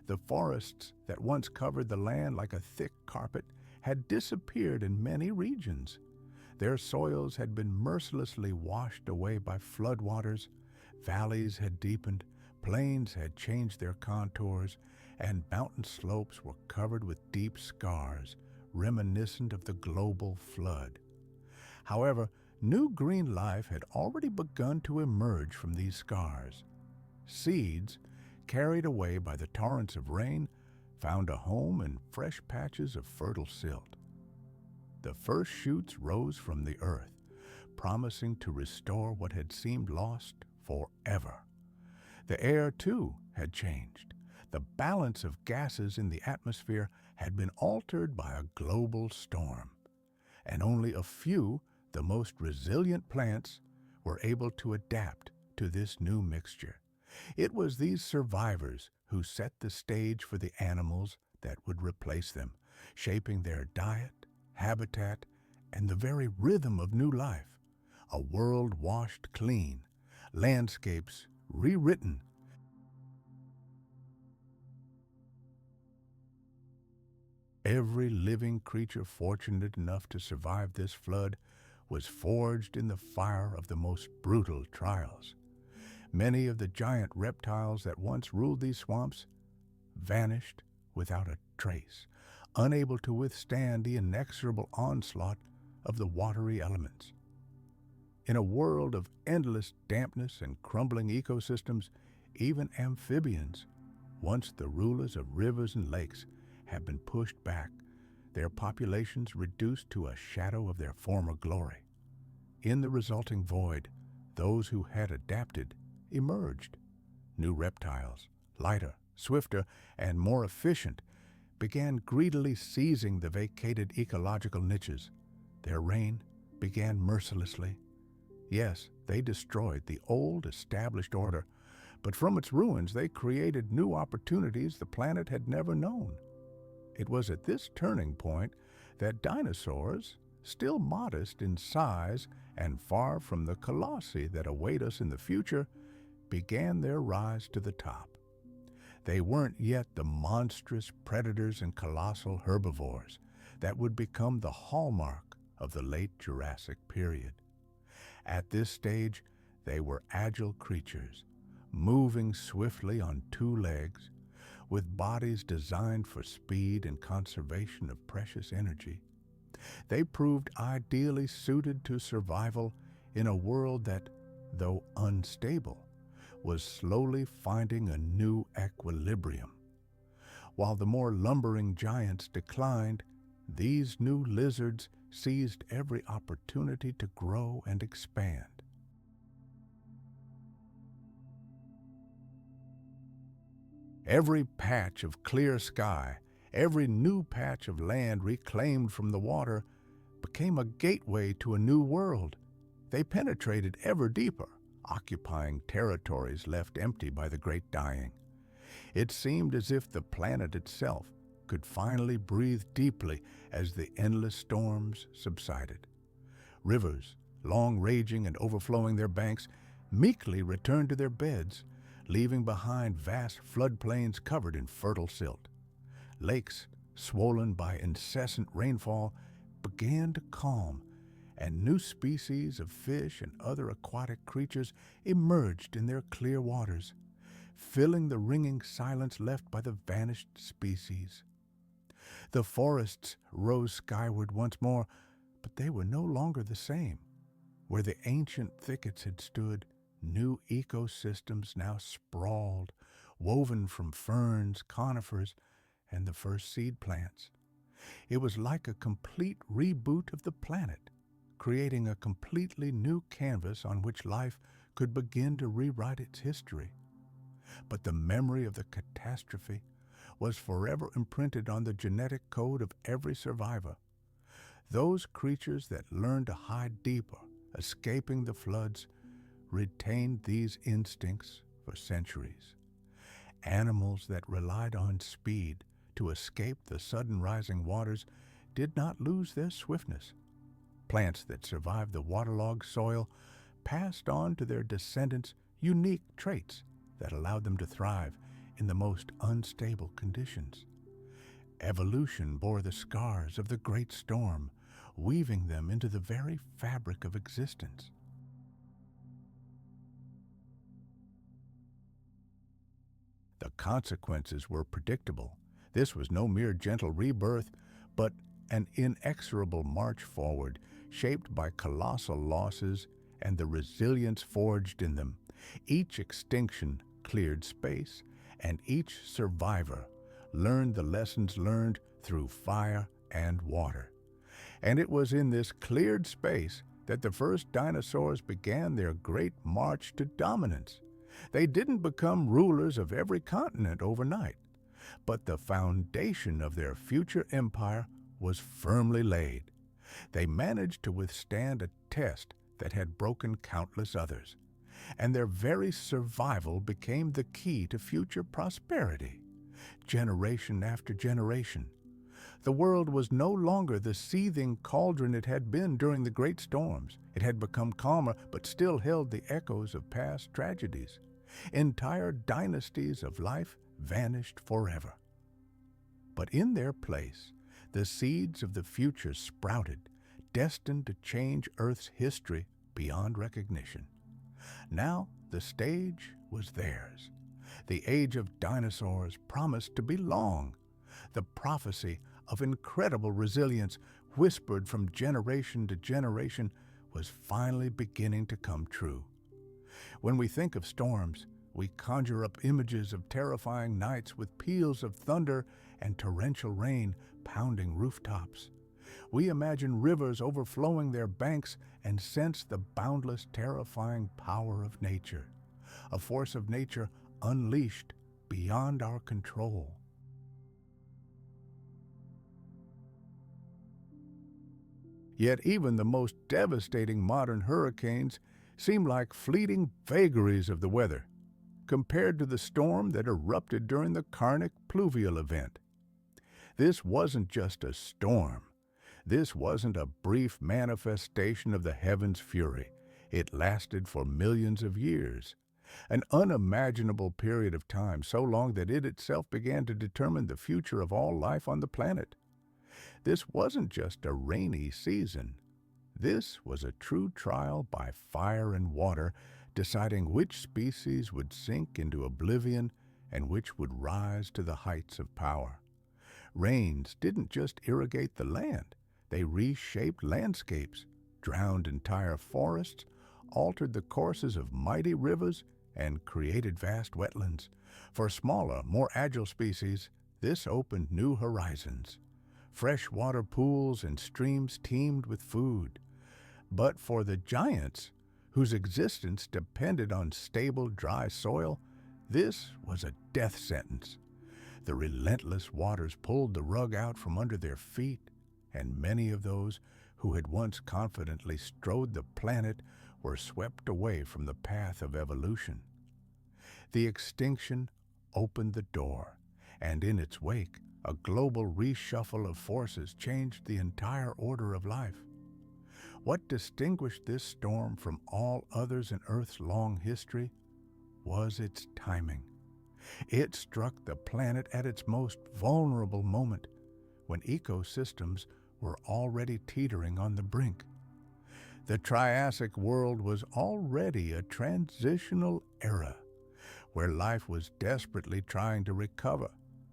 A: The forests that once covered the land like a thick carpet had disappeared in many regions. Their soils had been mercilessly washed away by floodwaters, valleys had deepened, plains had changed their contours, and mountain slopes were covered with deep scars, reminiscent of the global flood. However, new green life had already begun to emerge from these scars. Seeds, carried away by the torrents of rain, found a home in fresh patches of fertile silt. The first shoots rose from the earth, promising to restore what had seemed lost forever. The air, too, had changed. The balance of gases in the atmosphere had been altered by a global storm, and only a few, the most resilient plants, were able to adapt to this new mixture. It was these survivors who set the stage for the animals that would replace them, shaping their diet, habitat, and the very rhythm of new life. A world washed clean, landscapes rewritten. Every living creature fortunate enough to survive this flood was forged in the fire of the most brutal trials. Many of the giant reptiles that once ruled these swamps vanished without a trace, unable to withstand the inexorable onslaught of the watery elements. In a world of endless dampness and crumbling ecosystems, even amphibians, once the rulers of rivers and lakes, have been pushed back, their populations reduced to a shadow of their former glory. In the resulting void, those who had adapted emerged. New reptiles, lighter, swifter, and more efficient, began greedily seizing the vacated ecological niches. Their reign began mercilessly. Yes, they destroyed the old established order, but from its ruins they created new opportunities the planet had never known. It was at this turning point that dinosaurs, still modest in size and far from the colossi that await us in the future, began their rise to the top. They weren't yet the monstrous predators and colossal herbivores that would become the hallmark of the late Jurassic period. At this stage, they were agile creatures, moving swiftly on two legs, with bodies designed for speed and conservation of precious energy. They proved ideally suited to survival in a world that, though unstable, was slowly finding a new equilibrium. While the more lumbering giants declined, these new lizards seized every opportunity to grow and expand. Every patch of clear sky, every new patch of land reclaimed from the water, became a gateway to a new world. They penetrated ever deeper, occupying territories left empty by the great dying. It seemed as if the planet itself could finally breathe deeply as the endless storms subsided. Rivers, long raging and overflowing their banks, meekly returned to their beds, leaving behind vast floodplains covered in fertile silt. Lakes, swollen by incessant rainfall, began to calm, and new species of fish and other aquatic creatures emerged in their clear waters, filling the ringing silence left by the vanished species. The forests rose skyward once more, but they were no longer the same. Where the ancient thickets had stood, new ecosystems now sprawled, woven from ferns, conifers, and the first seed plants. It was like a complete reboot of the planet, creating a completely new canvas on which life could begin to rewrite its history. But the memory of the catastrophe was forever imprinted on the genetic code of every survivor. Those creatures that learned to hide deeper, escaping the floods, retained these instincts for centuries. Animals that relied on speed to escape the sudden rising waters did not lose their swiftness. Plants that survived the waterlogged soil passed on to their descendants unique traits that allowed them to thrive in the most unstable conditions. Evolution bore the scars of the great storm, weaving them into the very fabric of existence. The consequences were predictable. This was no mere gentle rebirth, but an inexorable march forward, shaped by colossal losses and the resilience forged in them. Each extinction cleared space, and each survivor learned the lessons learned through fire and water. And it was in this cleared space that the first dinosaurs began their great march to dominance. They didn't become rulers of every continent overnight, but the foundation of their future empire was firmly laid. They managed to withstand a test that had broken countless others, and their very survival became the key to future prosperity. Generation after generation, the world was no longer the seething cauldron it had been during the great storms. It had become calmer, but still held the echoes of past tragedies. Entire dynasties of life vanished forever. But in their place, the seeds of the future sprouted, destined to change Earth's history beyond recognition. Now the stage was theirs. The age of dinosaurs promised to be long. The prophecy of incredible resilience, whispered from generation to generation, was finally beginning to come true. When we think of storms, we conjure up images of terrifying nights with peals of thunder and torrential rain pounding rooftops. We imagine rivers overflowing their banks and sense the boundless, terrifying power of nature, a force of nature unleashed beyond our control. Yet even the most devastating modern hurricanes seem like fleeting vagaries of the weather, compared to the storm that erupted during the Carnian Pluvial Event. This wasn't just a storm. This wasn't a brief manifestation of the heavens' fury. It lasted for millions of years. An unimaginable period of time, so long that it itself began to determine the future of all life on the planet. This wasn't just a rainy season. This was a true trial by fire and water, deciding which species would sink into oblivion and which would rise to the heights of power. Rains didn't just irrigate the land, they reshaped landscapes, drowned entire forests, altered the courses of mighty rivers, and created vast wetlands. For smaller, more agile species, this opened new horizons. Freshwater pools and streams teemed with food. But for the giants, whose existence depended on stable, dry soil, this was a death sentence. The relentless waters pulled the rug out from under their feet, and many of those who had once confidently strode the planet were swept away from the path of evolution. The extinction opened the door, and in its wake, a global reshuffle of forces changed the entire order of life. What distinguished this storm from all others in Earth's long history was its timing. It struck the planet at its most vulnerable moment, when ecosystems were already teetering on the brink. The Triassic world was already a transitional era, where life was desperately trying to recover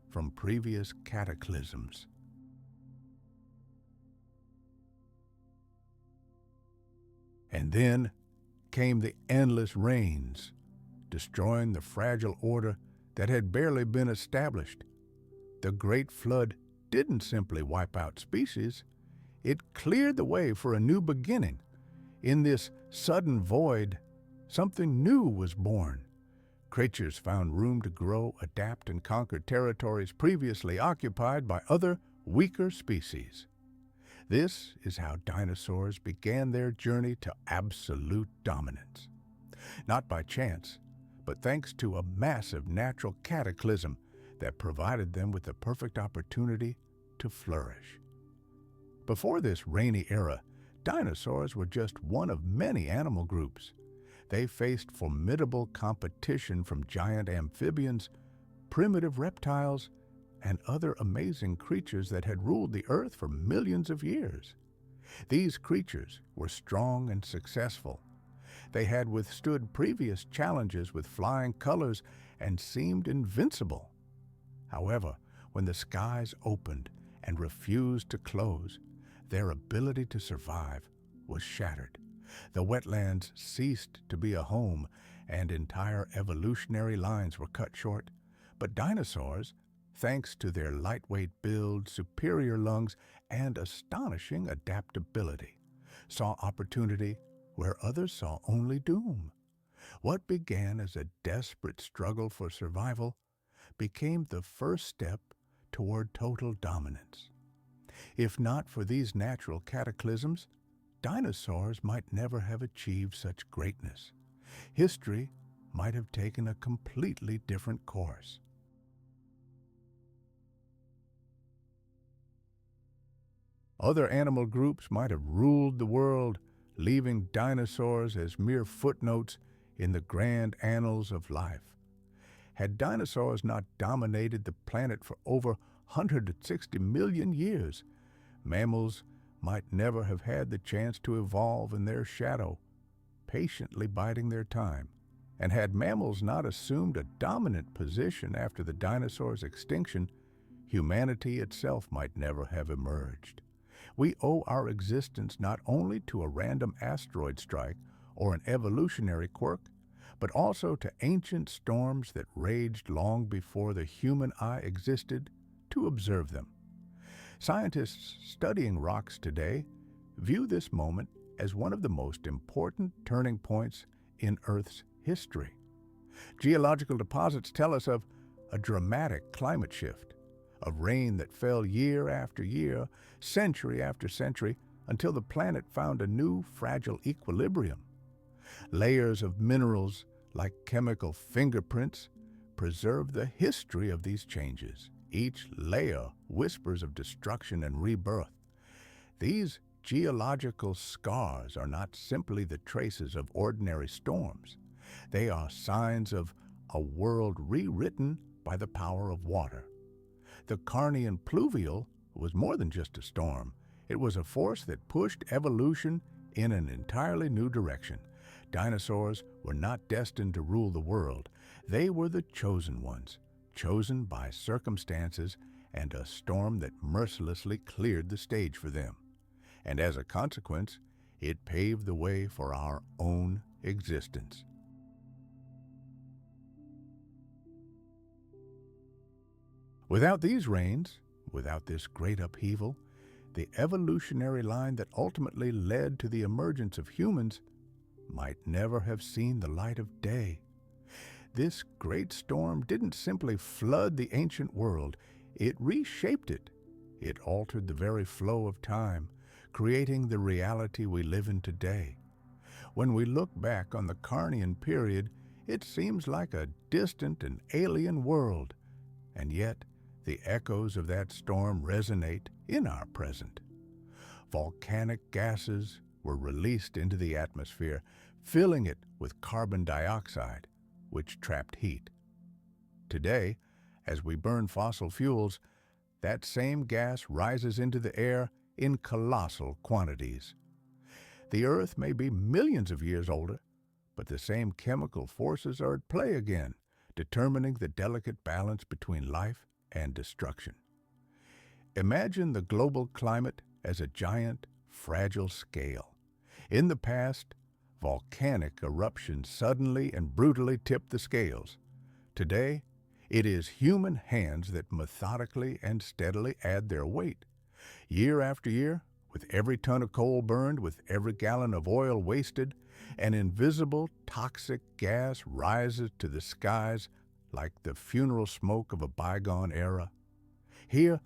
A: from previous cataclysms. And then came the endless rains, destroying the fragile order that had barely been established. The Great Flood didn't simply wipe out species, it cleared the way for a new beginning. In this sudden void, something new was born. Creatures found room to grow, adapt, and conquer territories previously occupied by other, weaker species. This is how dinosaurs began their journey to absolute dominance. Not by chance, but thanks to a massive natural cataclysm that provided them with the perfect opportunity to flourish. Before this rainy era, dinosaurs were just one of many animal groups. They faced formidable competition from giant amphibians, primitive reptiles, and other amazing creatures that had ruled the earth for millions of years. These creatures were strong and successful. They had withstood previous challenges with flying colors and seemed invincible. However, when the skies opened and refused to close, their ability to survive was shattered. The wetlands ceased to be a home, and entire evolutionary lines were cut short. But dinosaurs, thanks to their lightweight build, superior lungs, and astonishing adaptability, saw opportunity where others saw only doom. What began as a desperate struggle for survival became the first step toward total dominance. If not for these natural cataclysms, dinosaurs might never have achieved such greatness. History might have taken a completely different course. Other animal groups might have ruled the world, leaving dinosaurs as mere footnotes in the grand annals of life. Had dinosaurs not dominated the planet for over 160 million years, mammals might never have had the chance to evolve in their shadow, patiently biding their time. And had mammals not assumed a dominant position after the dinosaurs' extinction, humanity itself might never have emerged. We owe our existence not only to a random asteroid strike or an evolutionary quirk, but also to ancient storms that raged long before the human eye existed to observe them. Scientists studying rocks today view this moment as one of the most important turning points in Earth's history. Geological deposits tell us of a dramatic climate shift, of rain that fell year after year, century after century, until the planet found a new fragile equilibrium. Layers of minerals, like chemical fingerprints, preserve the history of these changes. Each layer whispers of destruction and rebirth. These geological scars are not simply the traces of ordinary storms. They are signs of a world rewritten by the power of water. The Carnian Pluvial was more than just a storm. It was a force that pushed evolution in an entirely new direction. Dinosaurs were not destined to rule the world. They were the chosen ones, chosen by circumstances and a storm that mercilessly cleared the stage for them. And as a consequence, it paved the way for our own existence. Without these rains, without this great upheaval, the evolutionary line that ultimately led to the emergence of humans might never have seen the light of day. This great storm didn't simply flood the ancient world, it reshaped it. It altered the very flow of time, creating the reality we live in today. When we look back on the Carnian period, it seems like a distant and alien world, and yet the echoes of that storm resonate in our present. Volcanic gases were released into the atmosphere, filling it with carbon dioxide, which trapped heat. Today, as we burn fossil fuels, that same gas rises into the air in colossal quantities. The Earth may be millions of years older, but the same chemical forces are at play again, determining the delicate balance between life and destruction. Imagine the global climate as a giant, fragile scale. In the past, volcanic eruptions suddenly and brutally tipped the scales. Today, it is human hands that methodically and steadily add their weight. Year after year, with every ton of coal burned, with every gallon of oil wasted, an invisible toxic gas rises to the skies like the funeral smoke of a bygone era. Here,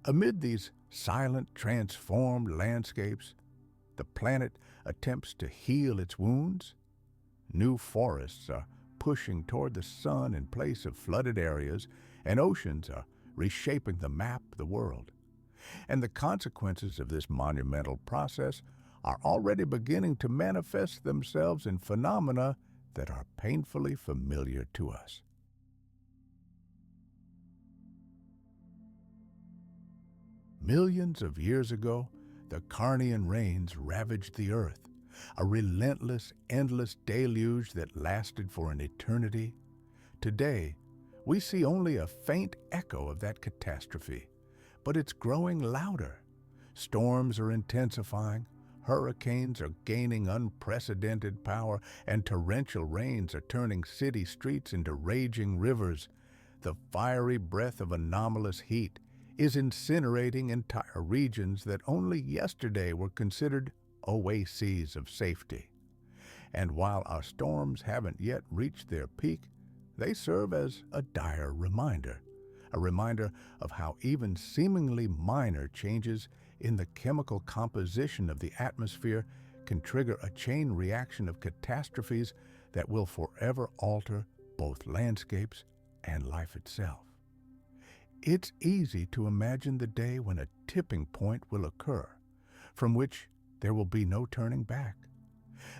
A: amid these silent, transformed landscapes, the planet attempts to heal its wounds. New forests are pushing toward the sun in place of flooded areas, and oceans are reshaping the map of the world. And the consequences of this monumental process are already beginning to manifest themselves in phenomena that are painfully familiar to us. Millions of years ago, the Carnian rains ravaged the earth, a relentless, endless deluge that lasted for an eternity. Today, we see only a faint echo of that catastrophe, but it's growing louder. Storms are intensifying, hurricanes are gaining unprecedented power, and torrential rains are turning city streets into raging rivers. The fiery breath of anomalous heat is incinerating entire regions that only yesterday were considered oases of safety. And while our storms haven't yet reached their peak, they serve as a dire reminder, a reminder of how even seemingly minor changes in the chemical composition of the atmosphere can trigger a chain reaction of catastrophes that will forever alter both landscapes and life itself. It's easy to imagine the day when a tipping point will occur, from which there will be no turning back.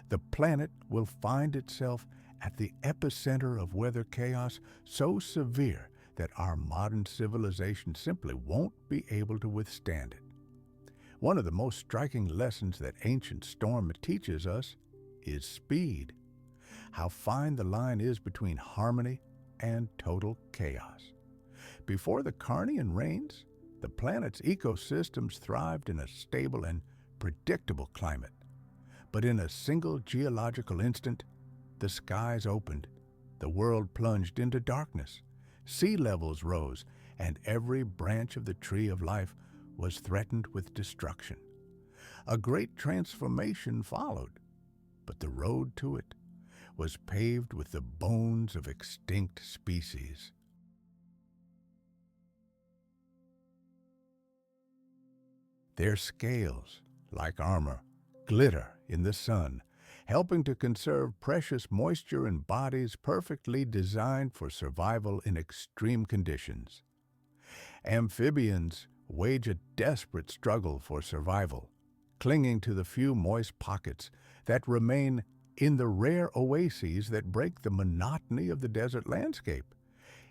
A: The planet will find itself at the epicenter of weather chaos so severe that our modern civilization simply won't be able to withstand it. One of the most striking lessons that ancient storm teaches us is speed, how fine the line is between harmony and total chaos. Before the Carnian rains, the planet's ecosystems thrived in a stable and predictable climate. But in a single geological instant, the skies opened, the world plunged into darkness, sea levels rose, and every branch of the tree of life was threatened with destruction. A great transformation followed, but the road to it was paved with the bones of extinct species. Their scales, like armor, glitter in the sun, helping to conserve precious moisture in bodies perfectly designed for survival in extreme conditions. Amphibians wage a desperate struggle for survival, clinging to the few moist pockets that remain in the rare oases that break the monotony of the desert landscape.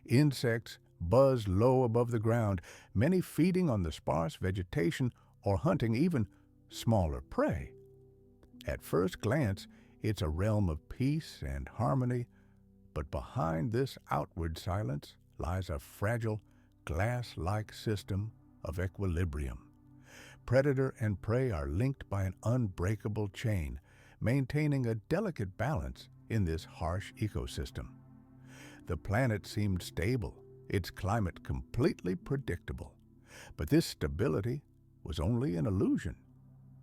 A: Insects buzz low above the ground, many feeding on the sparse vegetation or hunting even smaller prey. At first glance, it's a realm of peace and harmony, but behind this outward silence lies a fragile, glass-like system of equilibrium. Predator and prey are linked by an unbreakable chain, maintaining a delicate balance in this harsh ecosystem. The planet seemed stable, its climate completely predictable. But this stability was only an illusion.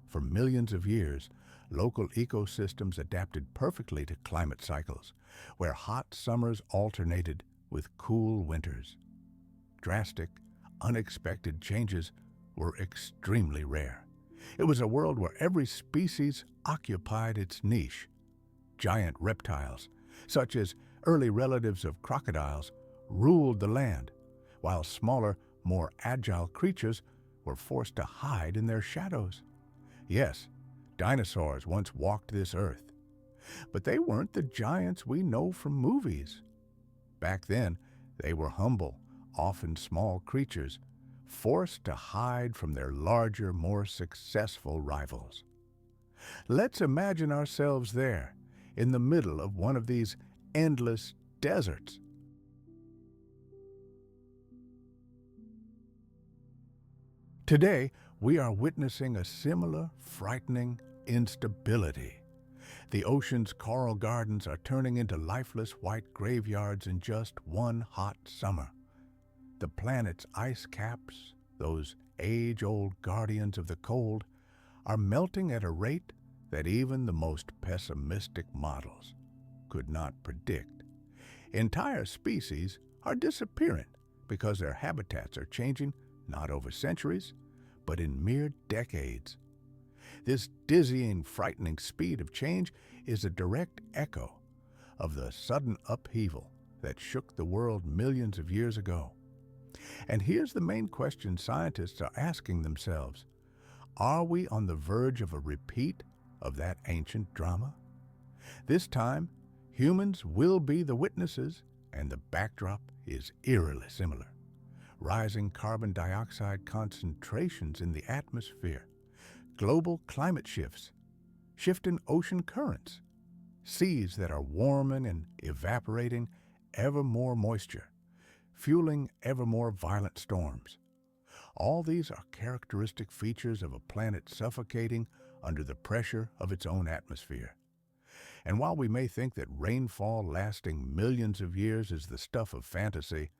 A: For millions of years, local ecosystems adapted perfectly to climate cycles, where hot summers alternated with cool winters. Drastic, unexpected changes were extremely rare. It was a world where every species occupied its niche. Giant reptiles, such as early relatives of crocodiles, ruled the land, while smaller, more agile creatures were forced to hide in their shadows. Yes, dinosaurs once walked this earth, but they weren't the giants we know from movies. Back then, they were humble, often small creatures, forced to hide from their larger, more successful rivals. Let's imagine ourselves there, in the middle of one of these endless deserts. Today, we are witnessing a similar, frightening instability. The ocean's coral gardens are turning into lifeless white graveyards in just one hot summer. The planet's ice caps, those age-old guardians of the cold, are melting at a rate that even the most pessimistic models could not predict. Entire species are disappearing because their habitats are changing not over centuries, but in mere decades. This dizzying, frightening speed of change is a direct echo of the sudden upheaval that shook the world millions of years ago. And here's the main question scientists are asking themselves. Are we on the verge of a repeat of that ancient drama? This time, humans will be the witnesses, and the backdrop is eerily similar. Rising carbon dioxide concentrations in the atmosphere, global climate shifts, shifting ocean currents, seas that are warming and evaporating ever more moisture, fueling ever more violent storms. All these are characteristic features of a planet suffocating under the pressure of its own atmosphere. And while we may think that rainfall lasting millions of years is the stuff of fantasy,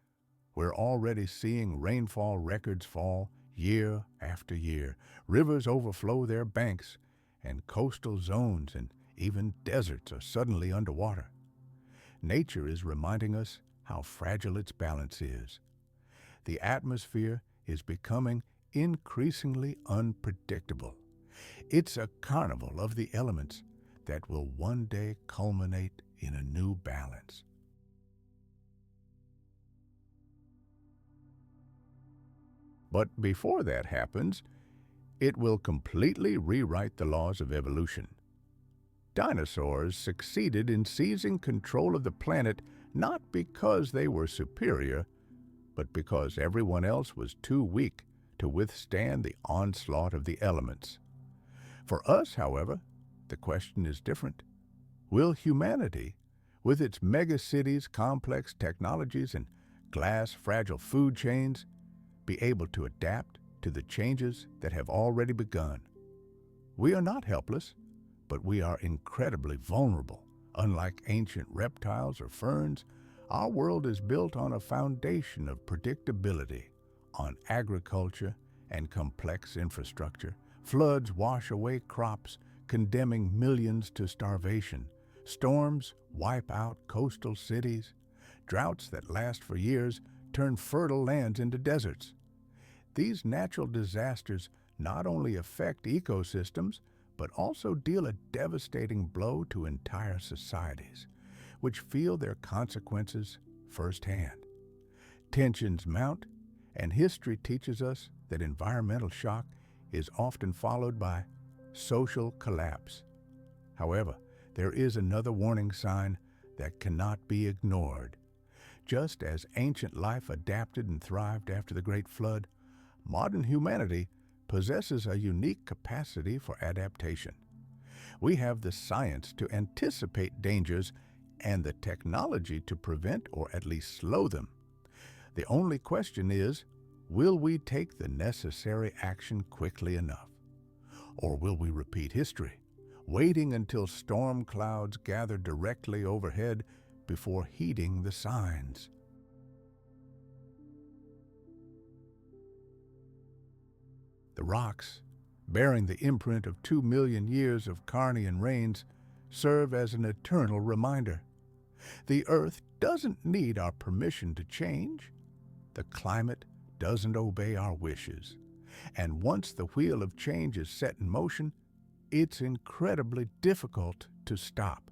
A: we're already seeing rainfall records fall year after year. Rivers overflow their banks, and coastal zones and even deserts are suddenly underwater. Nature is reminding us how fragile its balance is. The atmosphere is becoming increasingly unpredictable. It's a carnival of the elements that will one day culminate in a new balance. But before that happens, it will completely rewrite the laws of evolution. Dinosaurs succeeded in seizing control of the planet not because they were superior, but because everyone else was too weak to withstand the onslaught of the elements. For us, however, the question is different. Will humanity, with its megacities, complex technologies, and glass-fragile food chains, be able to adapt to the changes that have already begun? We are not helpless, but we are incredibly vulnerable. Unlike ancient reptiles or ferns, our world is built on a foundation of predictability, on agriculture and complex infrastructure. Floods wash away crops, condemning millions to starvation. Storms wipe out coastal cities. Droughts that last for years turn fertile lands into deserts. These natural disasters not only affect ecosystems, but also deal a devastating blow to entire societies, which feel their consequences firsthand. Tensions mount, and history teaches us that environmental shock is often followed by social collapse. However, there is another warning sign that cannot be ignored. Just as ancient life adapted and thrived after the Great Flood, modern humanity possesses a unique capacity for adaptation. We have the science to anticipate dangers and the technology to prevent or at least slow them. The only question is, will we take the necessary action quickly enough? Or will we repeat history, waiting until storm clouds gather directly overhead before heeding the signs? The rocks, bearing the imprint of 2 million years of Carnian rains, serve as an eternal reminder. The Earth doesn't need our permission to change. The climate doesn't obey our wishes. And once the wheel of change is set in motion, it's incredibly difficult to stop.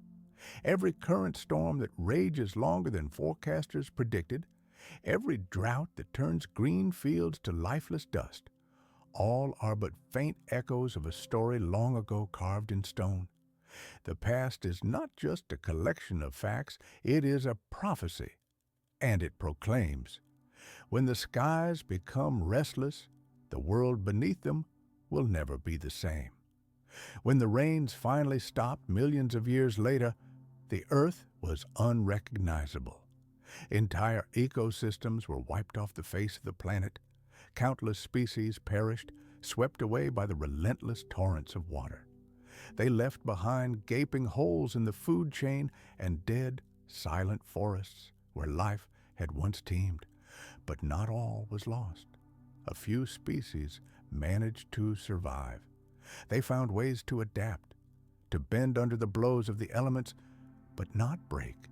A: Every current storm that rages longer than forecasters predicted, every drought that turns green fields to lifeless dust, all are but faint echoes of a story long ago carved in stone. The past is not just a collection of facts, it is a prophecy, and it proclaims, when the skies become restless, the world beneath them will never be the same. When the rains finally stopped millions of years later, the Earth was unrecognizable. Entire ecosystems were wiped off the face of the planet. Countless species perished, swept away by the relentless torrents of water. They left behind gaping holes in the food chain and dead, silent forests where life had once teemed. But not all was lost. A few species managed to survive. They found ways to adapt, to bend under the blows of the elements, but not break.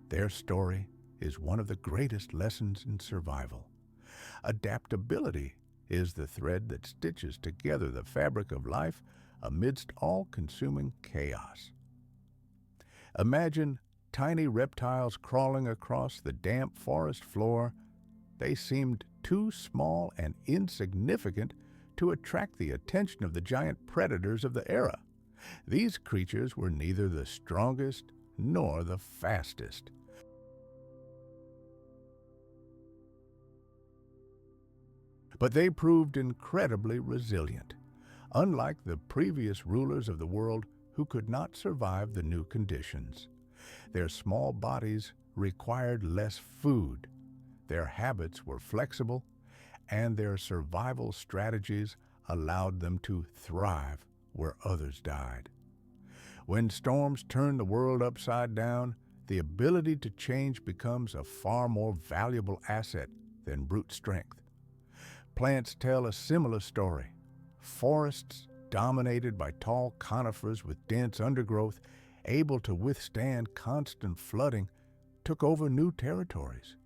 A: Their story is one of the greatest lessons in survival. Adaptability is the thread that stitches together the fabric of life amidst all-consuming chaos. Imagine tiny reptiles crawling across the damp forest floor. They seemed too small and insignificant to attract the attention of the giant predators of the era. These creatures were neither the strongest nor the fastest. But they proved incredibly resilient, unlike the previous rulers of the world who could not survive the new conditions. Their small bodies required less food, their habits were flexible, and their survival strategies allowed them to thrive where others died. When storms turn the world upside down, the ability to change becomes a far more valuable asset than brute strength. Plants tell a similar story. Forests dominated by tall conifers with dense undergrowth, able to withstand constant flooding, took over new territories.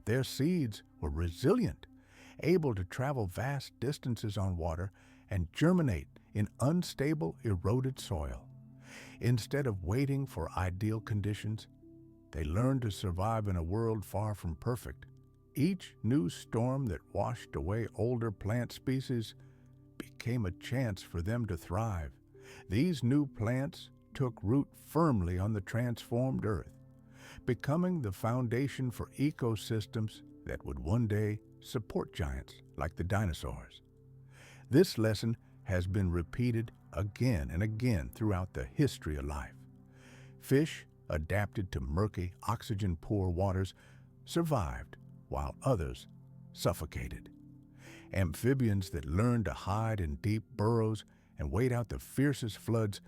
A: Their seeds were resilient, able to travel vast distances on water and germinate in unstable, eroded soil. Instead of waiting for ideal conditions, they learned to survive in a world far from perfect. Each new storm that washed away older plant species became a chance for them to thrive. These new plants took root firmly on the transformed earth, becoming the foundation for ecosystems that would one day support giants like the dinosaurs. This lesson has been repeated again and again throughout the history of life. Fish adapted to murky, oxygen-poor waters survived while others suffocated. Amphibians that learned to hide in deep burrows and wait out the fiercest floods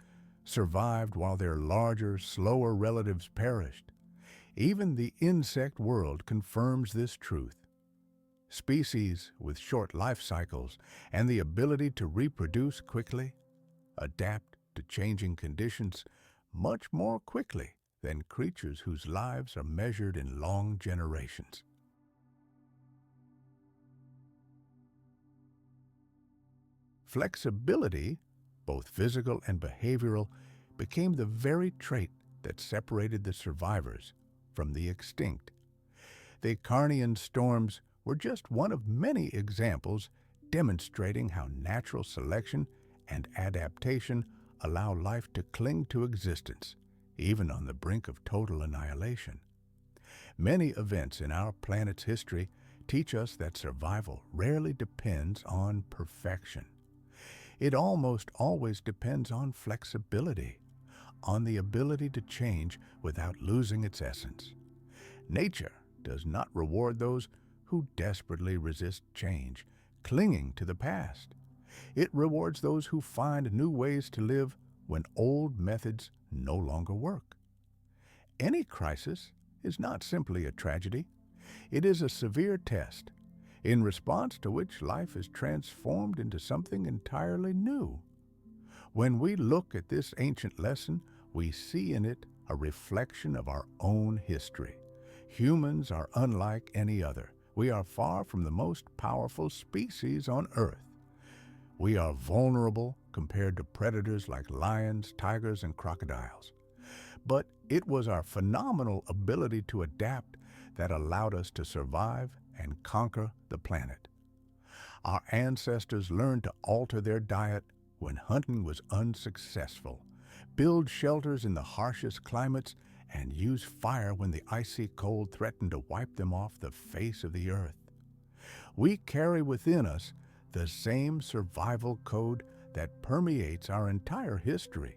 A: survived while their larger, slower relatives perished. Even the insect world confirms this truth. Species with short life cycles and the ability to reproduce quickly adapt to changing conditions much more quickly than creatures whose lives are measured in long generations. Flexibility, both physical and behavioral, became the very trait that separated the survivors from the extinct. The Carnian storms were just one of many examples demonstrating how natural selection and adaptation allow life to cling to existence, even on the brink of total annihilation. Many events in our planet's history teach us that survival rarely depends on perfection. It almost always depends on flexibility, on the ability to change without losing its essence. Nature does not reward those who desperately resist change, clinging to the past. It rewards those who find new ways to live when old methods no longer work. Any crisis is not simply a tragedy. It is a severe test, in response to which life is transformed into something entirely new. When we look at this ancient lesson, we see in it a reflection of our own history. Humans are unlike any other. We are far from the most powerful species on Earth. We are vulnerable compared to predators like lions, tigers, and crocodiles. But it was our phenomenal ability to adapt that allowed us to survive and conquer the planet. Our ancestors learned to alter their diet when hunting was unsuccessful, build shelters in the harshest climates, and use fire when the icy cold threatened to wipe them off the face of the earth. We carry within us the same survival code that permeates our entire history,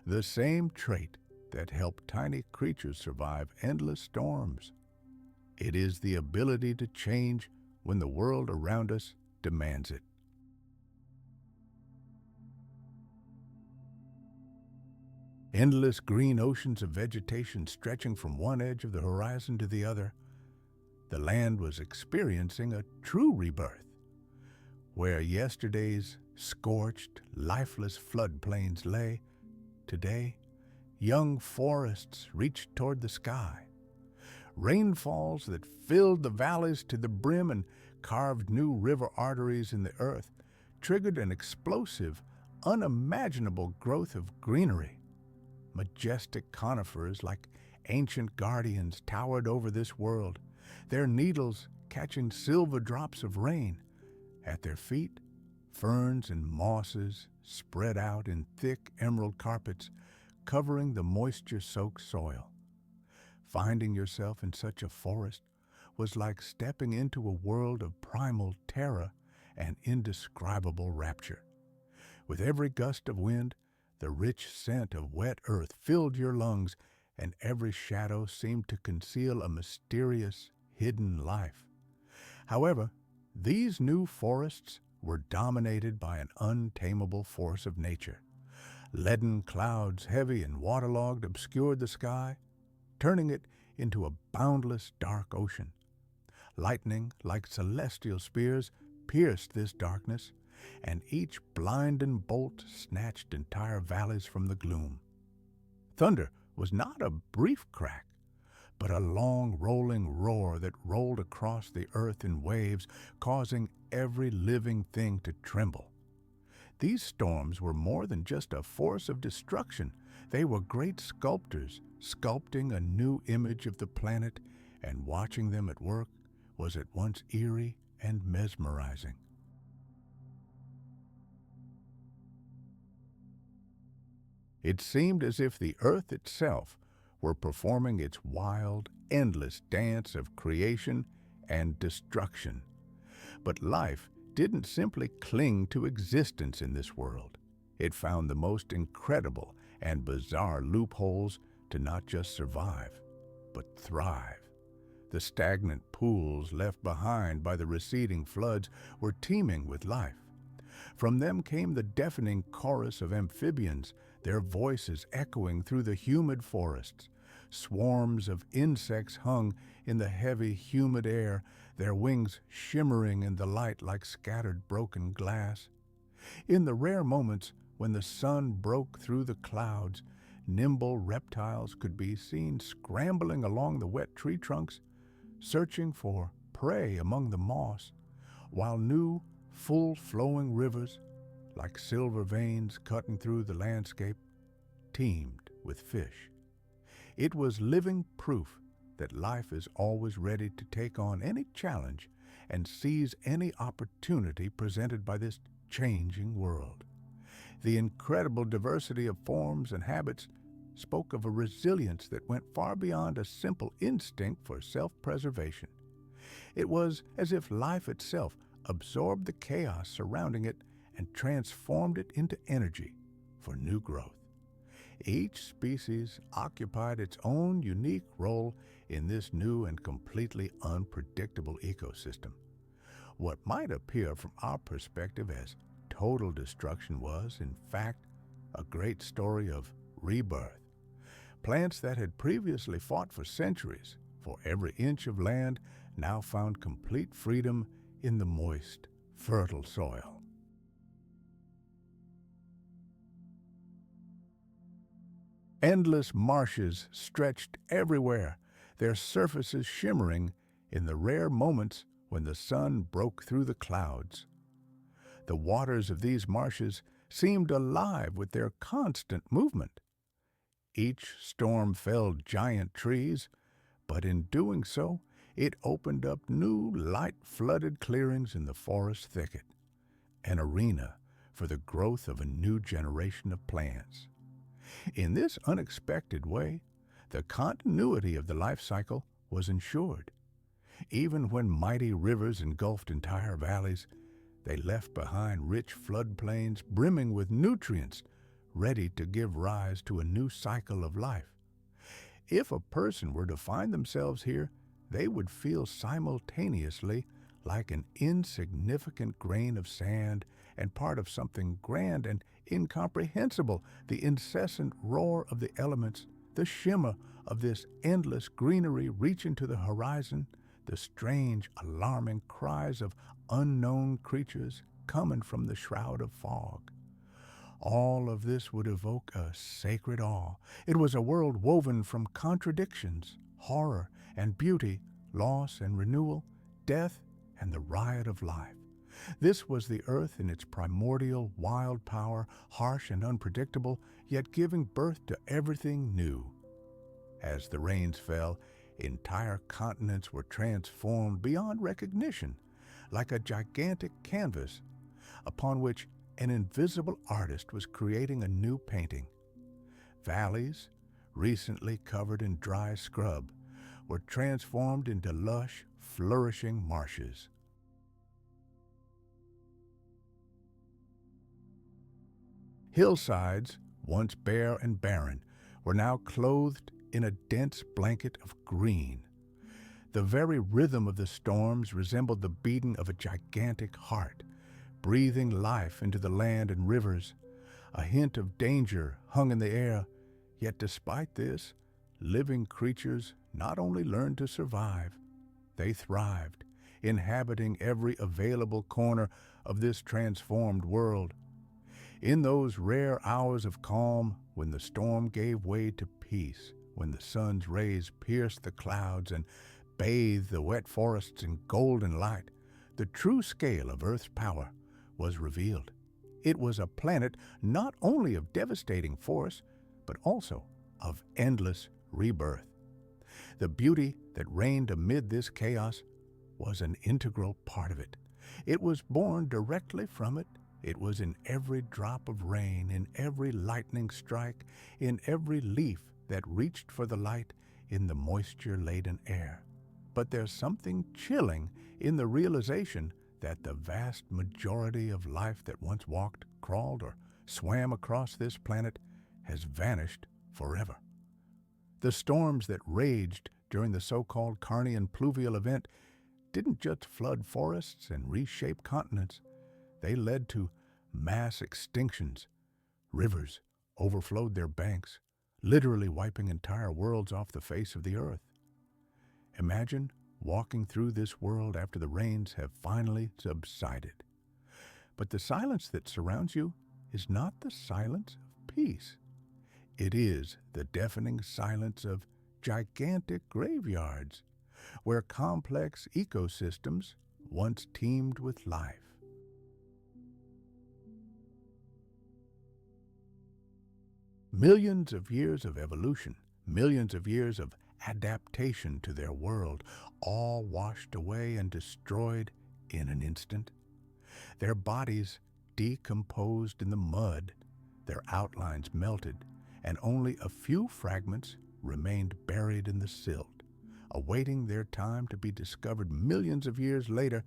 A: the same trait that helped tiny creatures survive endless storms. It is the ability to change when the world around us demands it. Endless green oceans of vegetation stretching from one edge of the horizon to the other, the land was experiencing a true rebirth. Where yesterday's scorched, lifeless floodplains lay, today, young forests reached toward the sky. Rainfalls that filled the valleys to the brim and carved new river arteries in the earth triggered an explosive, unimaginable growth of greenery. Majestic conifers like ancient guardians towered over this world, their needles catching silver drops of rain. At their feet, ferns and mosses spread out in thick emerald carpets, covering the moisture-soaked soil. Finding yourself in such a forest was like stepping into a world of primal terror and indescribable rapture. With every gust of wind, the rich scent of wet earth filled your lungs, and every shadow seemed to conceal a mysterious, hidden life. However, these new forests were dominated by an untamable force of nature. Leaden clouds, heavy and waterlogged, obscured the sky, turning it into a boundless dark ocean. Lightning, like celestial spears, pierced this darkness, and each blinding bolt snatched entire valleys from the gloom. Thunder was not a brief crack, but a long rolling roar that rolled across the earth in waves, causing every living thing to tremble. These storms were more than just a force of destruction. They were great sculptors, sculpting a new image of the planet, and watching them at work was at once eerie and mesmerizing. It seemed as if the earth itself were performing its wild, endless dance of creation and destruction. But life didn't simply cling to existence in this world. It found the most incredible and bizarre loopholes to not just survive, but thrive. The stagnant pools left behind by the receding floods were teeming with life. From them came the deafening chorus of amphibians, their voices echoing through the humid forests. Swarms of insects hung in the heavy, humid air, their wings shimmering in the light like scattered broken glass. In the rare moments when the sun broke through the clouds, nimble reptiles could be seen scrambling along the wet tree trunks, searching for prey among the moss, while new, full-flowing rivers, like silver veins cutting through the landscape, teemed with fish. It was living proof that life is always ready to take on any challenge and seize any opportunity presented by this changing world. The incredible diversity of forms and habits spoke of a resilience that went far beyond a simple instinct for self-preservation. It was as if life itself absorbed the chaos surrounding it and transformed it into energy for new growth. Each species occupied its own unique role in this new and completely unpredictable ecosystem. What might appear from our perspective as total destruction was, in fact, a great story of rebirth. Plants that had previously fought for centuries for every inch of land now found complete freedom in the moist, fertile soil. Endless marshes stretched everywhere, their surfaces shimmering in the rare moments when the sun broke through the clouds. The waters of these marshes seemed alive with their constant movement. Each storm felled giant trees, but in doing so, it opened up new light-flooded clearings in the forest thicket, an arena for the growth of a new generation of plants. In this unexpected way, the continuity of the life cycle was ensured. Even when mighty rivers engulfed entire valleys, they left behind rich floodplains brimming with nutrients, ready to give rise to a new cycle of life. If a person were to find themselves here, they would feel simultaneously like an insignificant grain of sand and part of something grand and incomprehensible, the incessant roar of the elements, the shimmer of this endless greenery reaching to the horizon, the strange, alarming cries of unknown creatures coming from the shroud of fog. All of this would evoke a sacred awe. It was a world woven from contradictions, horror and beauty, loss and renewal, death and the riot of life. This was the earth in its primordial, wild power, harsh and unpredictable, yet giving birth to everything new. As the rains fell, entire continents were transformed beyond recognition, like a gigantic canvas upon which an invisible artist was creating a new painting. Valleys, recently covered in dry scrub, were transformed into lush, flourishing marshes. Hillsides, once bare and barren, were now clothed in a dense blanket of green. The very rhythm of the storms resembled the beating of a gigantic heart, breathing life into the land and rivers. A hint of danger hung in the air, yet despite this, living creatures not only learned to survive, they thrived, inhabiting every available corner of this transformed world. In those rare hours of calm, when the storm gave way to peace, when the sun's rays pierced the clouds and bathed the wet forests in golden light, the true scale of Earth's power was revealed. It was a planet not only of devastating force, but also of endless rebirth. The beauty that reigned amid this chaos was an integral part of it. It was born directly from it. It was in every drop of rain, in every lightning strike, in every leaf that reached for the light in the moisture-laden air. But there's something chilling in the realization that the vast majority of life that once walked, crawled, or swam across this planet has vanished forever. The storms that raged during the so-called Carnian Pluvial Event didn't just flood forests and reshape continents. They led to mass extinctions. Rivers overflowed their banks, literally wiping entire worlds off the face of the earth. Imagine walking through this world after the rains have finally subsided. But the silence that surrounds you is not the silence of peace. It is the deafening silence of gigantic graveyards, where complex ecosystems once teemed with life. Millions of years of evolution, millions of years of adaptation to their world, all washed away and destroyed in an instant. Their bodies decomposed in the mud, their outlines melted, and only a few fragments remained buried in the silt, awaiting their time to be discovered millions of years later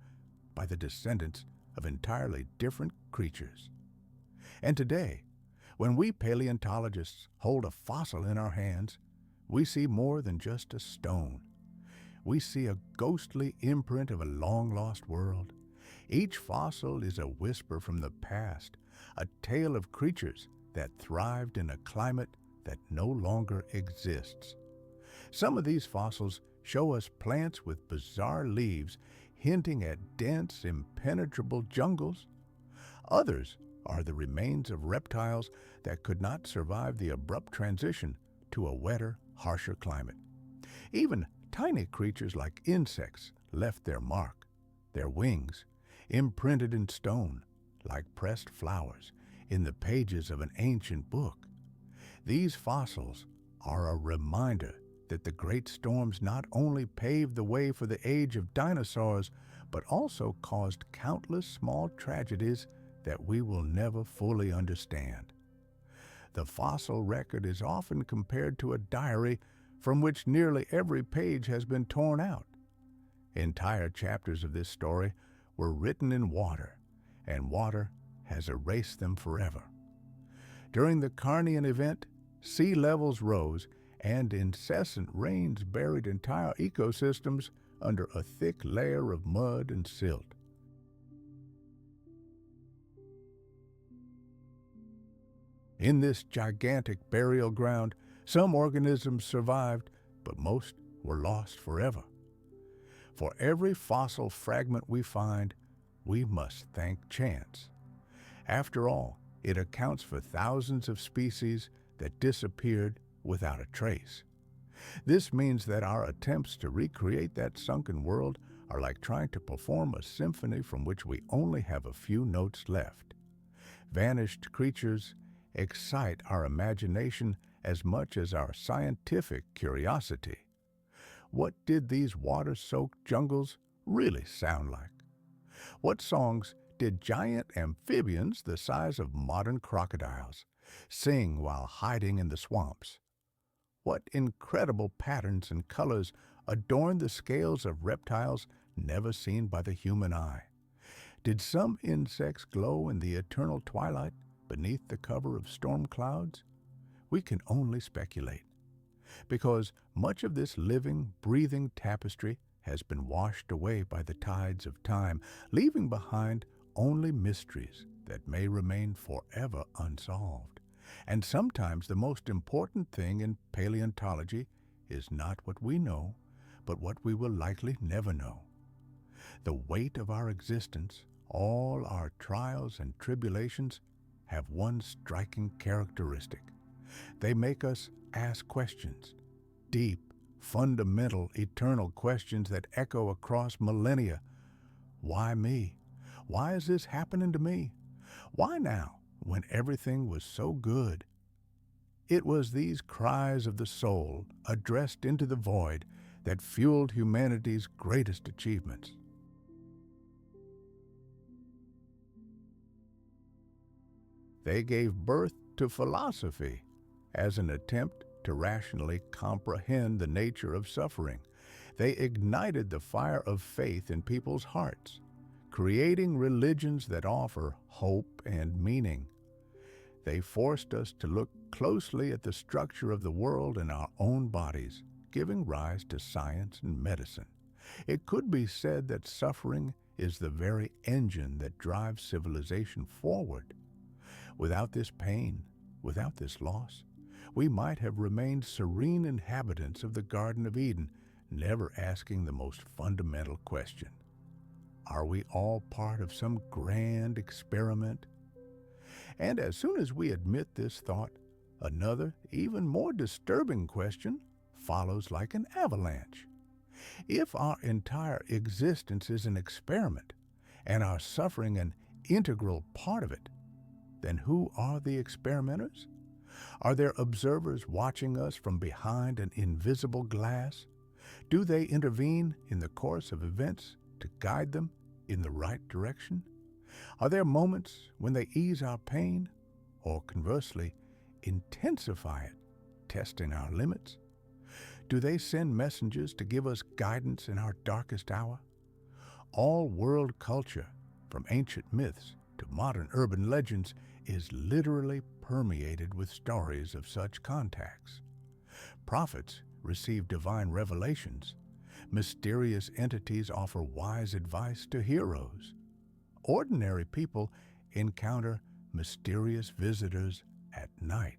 A: by the descendants of entirely different creatures. And today, when we paleontologists hold a fossil in our hands, we see more than just a stone. We see a ghostly imprint of a long-lost world. Each fossil is a whisper from the past, a tale of creatures that thrived in a climate that no longer exists. Some of these fossils show us plants with bizarre leaves hinting at dense, impenetrable jungles. Others are the remains of reptiles that could not survive the abrupt transition to a wetter, harsher climate. Even tiny creatures like insects left their mark, their wings imprinted in stone like pressed flowers in the pages of an ancient book. These fossils are a reminder that the great storms not only paved the way for the age of dinosaurs, but also caused countless small tragedies that we will never fully understand. The fossil record is often compared to a diary from which nearly every page has been torn out. Entire chapters of this story were written in water, and water has erased them forever. During the Carnian event, sea levels rose and incessant rains buried entire ecosystems under a thick layer of mud and silt. In this gigantic burial ground, some organisms survived, but most were lost forever. For every fossil fragment we find, we must thank chance. After all, it accounts for thousands of species that disappeared without a trace. This means that our attempts to recreate that sunken world are like trying to perform a symphony from which we only have a few notes left. Vanished creatures excite our imagination as much as our scientific curiosity. What did these water-soaked jungles really sound like? What songs did giant amphibians the size of modern crocodiles sing while hiding in the swamps? What incredible patterns and colors adorn the scales of reptiles never seen by the human eye? Did some insects glow in the eternal twilight beneath the cover of storm clouds? We can only speculate, because much of this living, breathing tapestry has been washed away by the tides of time, leaving behind only mysteries that may remain forever unsolved. And sometimes the most important thing in paleontology is not what we know, but what we will likely never know. The weight of our existence, all our trials and tribulations, have one striking characteristic. They make us ask questions, deep, fundamental, eternal questions that echo across millennia. Why me? Why is this happening to me? Why now, when everything was so good? It was these cries of the soul, addressed into the void, that fueled humanity's greatest achievements. They gave birth to philosophy as an attempt to rationally comprehend the nature of suffering. They ignited the fire of faith in people's hearts, creating religions that offer hope and meaning. They forced us to look closely at the structure of the world and our own bodies, giving rise to science and medicine. It could be said that suffering is the very engine that drives civilization forward. Without this pain, without this loss, we might have remained serene inhabitants of the Garden of Eden, never asking the most fundamental question: are we all part of some grand experiment? And as soon as we admit this thought, another, even more disturbing question follows like an avalanche. If our entire existence is an experiment, and our suffering an integral part of it, then who are the experimenters? Are there observers watching us from behind an invisible glass? Do they intervene in the course of events to guide them in the right direction? Are there moments when they ease our pain, or conversely, intensify it, testing our limits? Do they send messengers to give us guidance in our darkest hour? All world culture, from ancient myths to modern urban legends, is literally permeated with stories of such contacts. Prophets receive divine revelations. Mysterious entities offer wise advice to heroes. Ordinary people encounter mysterious visitors at night.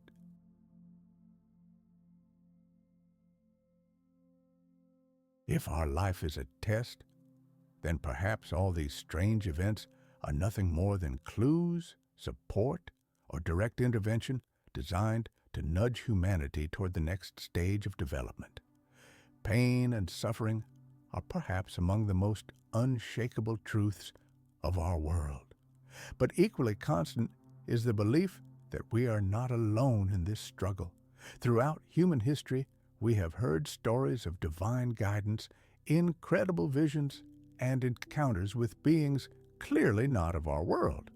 A: If our life is a test, then perhaps all these strange events are nothing more than clues, support, or direct intervention designed to nudge humanity toward the next stage of development. Pain and suffering are perhaps among the most unshakable truths of our world. But equally constant is the belief that we are not alone in this struggle. Throughout human history, we have heard stories of divine guidance, incredible visions, and encounters with beings clearly not of our world.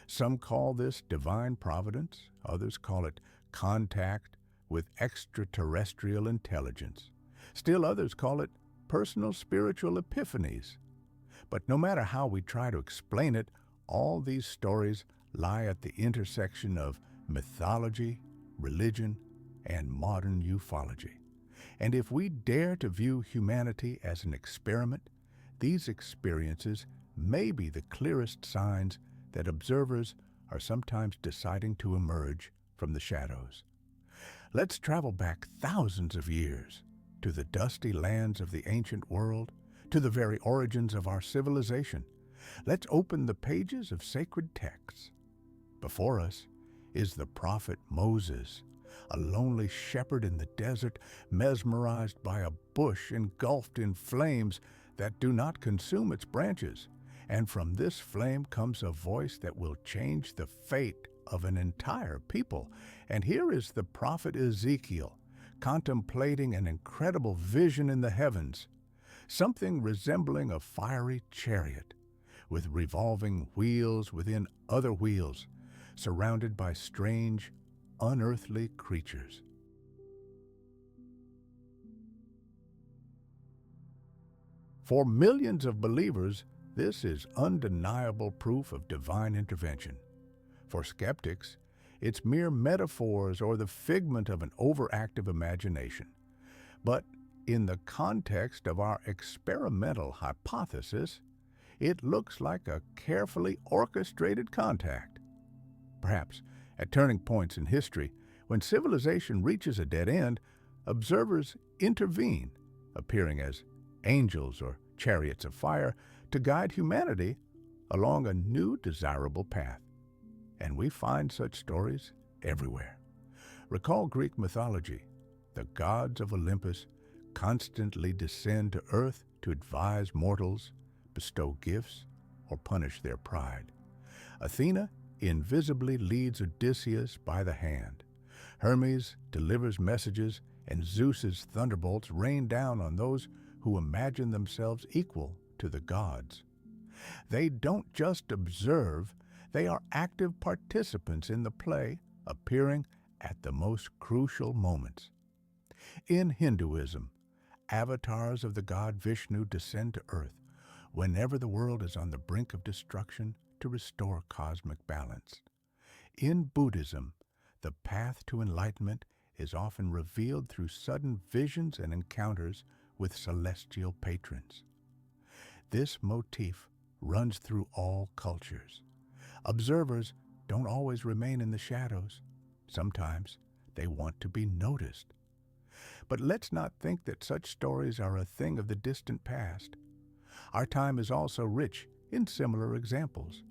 A: Some call this divine providence, others call it contact with extraterrestrial intelligence. Still others call it personal spiritual epiphanies. But no matter how we try to explain it, all these stories lie at the intersection of mythology, religion, and modern ufology. And if we dare to view humanity as an experiment, these experiences may be the clearest signs that observers are sometimes deciding to emerge from the shadows. Let's travel back thousands of years to the dusty lands of the ancient world, to the very origins of our civilization. Let's open the pages of sacred texts. Before us is the prophet Moses, a lonely shepherd in the desert, mesmerized by a bush engulfed in flames that do not consume its branches. And from this flame comes a voice that will change the fate of an entire people. And here is the prophet Ezekiel, contemplating an incredible vision in the heavens, something resembling a fiery chariot, with revolving wheels within other wheels, surrounded by strange, unearthly creatures. For millions of believers, this is undeniable proof of divine intervention. For skeptics, it's mere metaphors or the figment of an overactive imagination. But in the context of our experimental hypothesis, it looks like a carefully orchestrated contact. Perhaps at turning points in history, when civilization reaches a dead end, observers intervene, appearing as angels or chariots of fire, to guide humanity along a new desirable path. And we find such stories everywhere. Recall Greek mythology. The gods of Olympus constantly descend to earth to advise mortals, bestow gifts, or punish their pride. Athena invisibly leads Odysseus by the hand. Hermes delivers messages, and Zeus's thunderbolts rain down on those who imagine themselves equal to the gods. They don't just observe, they are active participants in the play, appearing at the most crucial moments. In Hinduism, avatars of the god Vishnu descend to earth whenever the world is on the brink of destruction to restore cosmic balance. In Buddhism, the path to enlightenment is often revealed through sudden visions and encounters with celestial patrons. This motif runs through all cultures. Observers don't always remain in the shadows. Sometimes they want to be noticed. But let's not think that such stories are a thing of the distant past. Our time is also rich in similar examples.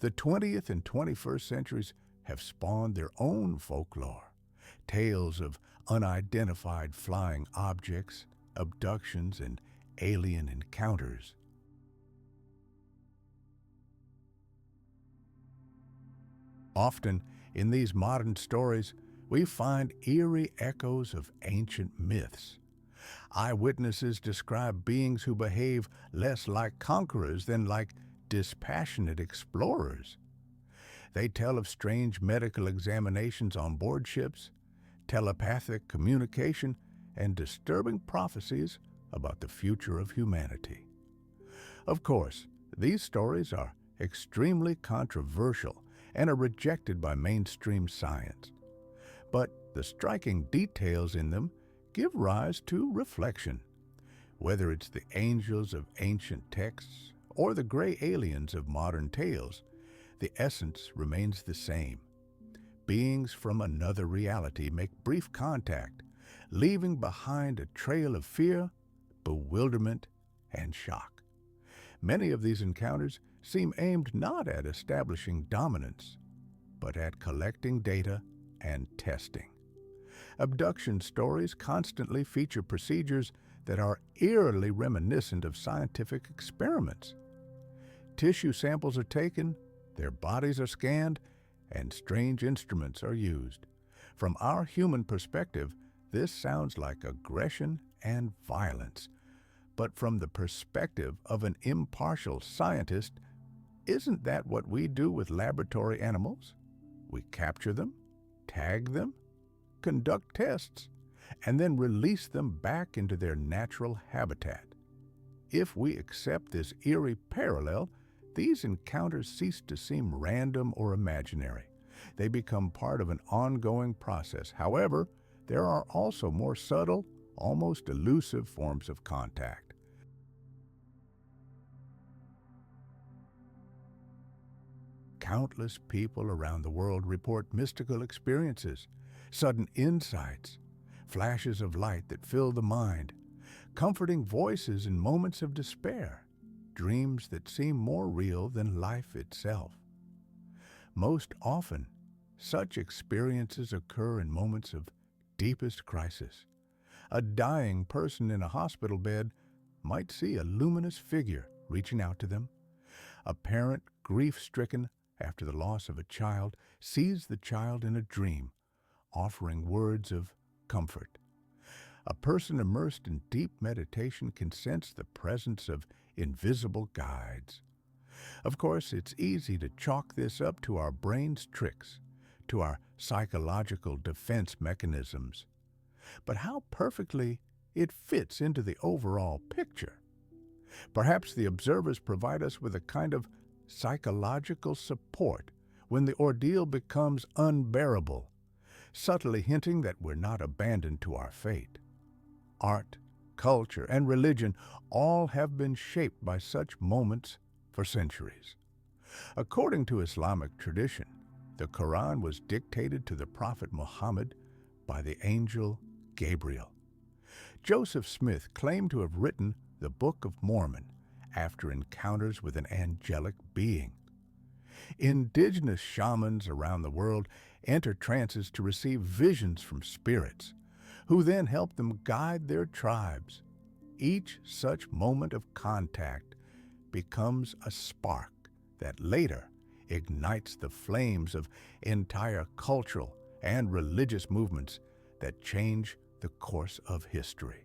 A: The 20th and 21st centuries have spawned their own folklore, tales of unidentified flying objects, abductions, and alien encounters. Often, in these modern stories, we find eerie echoes of ancient myths. Eyewitnesses describe beings who behave less like conquerors than like dispassionate explorers. They tell of strange medical examinations on board ships, telepathic communication, and disturbing prophecies about the future of humanity. Of course, these stories are extremely controversial and are rejected by mainstream science. But the striking details in them give rise to reflection. Whether it's the angels of ancient texts or the gray aliens of modern tales, the essence remains the same. Beings from another reality make brief contact, leaving behind a trail of fear, bewilderment, and shock. Many of these encounters seem aimed not at establishing dominance, but at collecting data and testing. Abduction stories constantly feature procedures that are eerily reminiscent of scientific experiments. Tissue samples are taken, their bodies are scanned, and strange instruments are used. From our human perspective, this sounds like aggression and violence. But from the perspective of an impartial scientist, isn't that what we do with laboratory animals? We capture them, tag them, conduct tests, and then release them back into their natural habitat. If we accept this eerie parallel, these encounters cease to seem random or imaginary. They become part of an ongoing process. However, there are also more subtle, almost elusive forms of contact. Countless people around the world report mystical experiences, sudden insights, flashes of light that fill the mind, comforting voices in moments of despair, dreams that seem more real than life itself. Most often, such experiences occur in moments of deepest crisis. A dying person in a hospital bed might see a luminous figure reaching out to them. A parent, grief-stricken after the loss of a child, sees the child in a dream, offering words of comfort. A person immersed in deep meditation can sense the presence of invisible guides. Of course, it's easy to chalk this up to our brain's tricks, to our psychological defense mechanisms. But how perfectly it fits into the overall picture. Perhaps the observers provide us with a kind of psychological support when the ordeal becomes unbearable, subtly hinting that we're not abandoned to our fate. Art, culture, and religion all have been shaped by such moments for centuries. According to Islamic tradition, the Quran was dictated to the Prophet Muhammad by the angel Gabriel. Joseph Smith claimed to have written the Book of Mormon after encounters with an angelic being. Indigenous shamans around the world enter trances to receive visions from spirits, who then help them guide their tribes. Each such moment of contact becomes a spark that later ignites the flames of entire cultural and religious movements that change the course of history.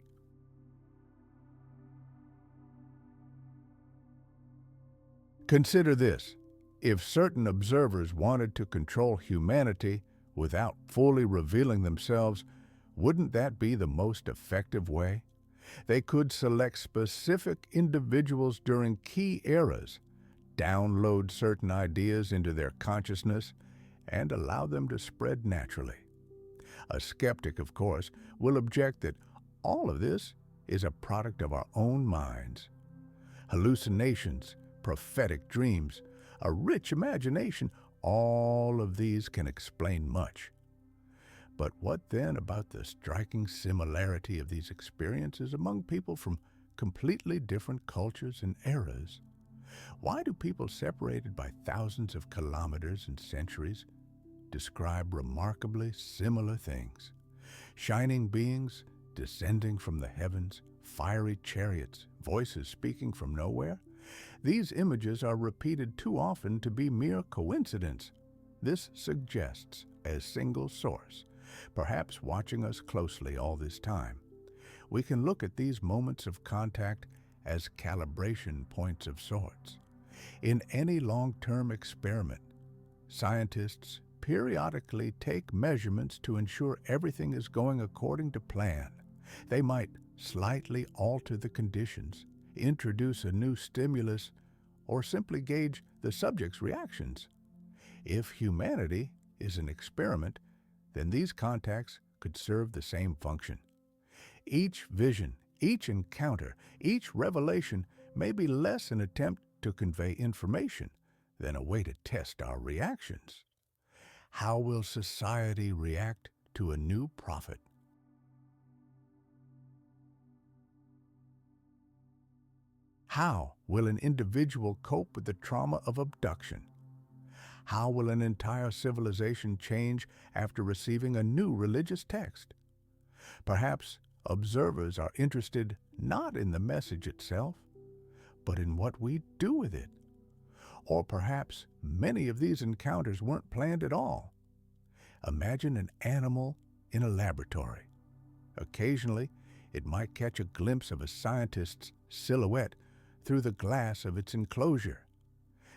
A: Consider this. If certain observers wanted to control humanity without fully revealing themselves, wouldn't that be the most effective way? They could select specific individuals during key eras, download certain ideas into their consciousness, and allow them to spread naturally. A skeptic, of course, will object that all of this is a product of our own minds. Hallucinations, prophetic dreams, a rich imagination, all of these can explain much. But what then about the striking similarity of these experiences among people from completely different cultures and eras? Why do people separated by thousands of kilometers and centuries describe remarkably similar things? Shining beings descending from the heavens, fiery chariots, voices speaking from nowhere? These images are repeated too often to be mere coincidence. This suggests a single source, perhaps watching us closely all this time. We can look at these moments of contact as calibration points of sorts. In any long-term experiment, Scientists periodically take measurements to ensure everything is going according to plan. They might slightly alter the conditions, introduce a new stimulus, or simply gauge the subject's reactions. If humanity is an experiment, then these contacts could serve the same function. Each vision, each encounter, each revelation may be less an attempt to convey information than a way to test our reactions. How will society react to a new prophet? How will an individual cope with the trauma of abduction? How will an entire civilization change after receiving a new religious text? Perhaps observers are interested not in the message itself, but in what we do with it. Or perhaps many of these encounters weren't planned at all. Imagine an animal in a laboratory. Occasionally, it might catch a glimpse of a scientist's silhouette through the glass of its enclosure.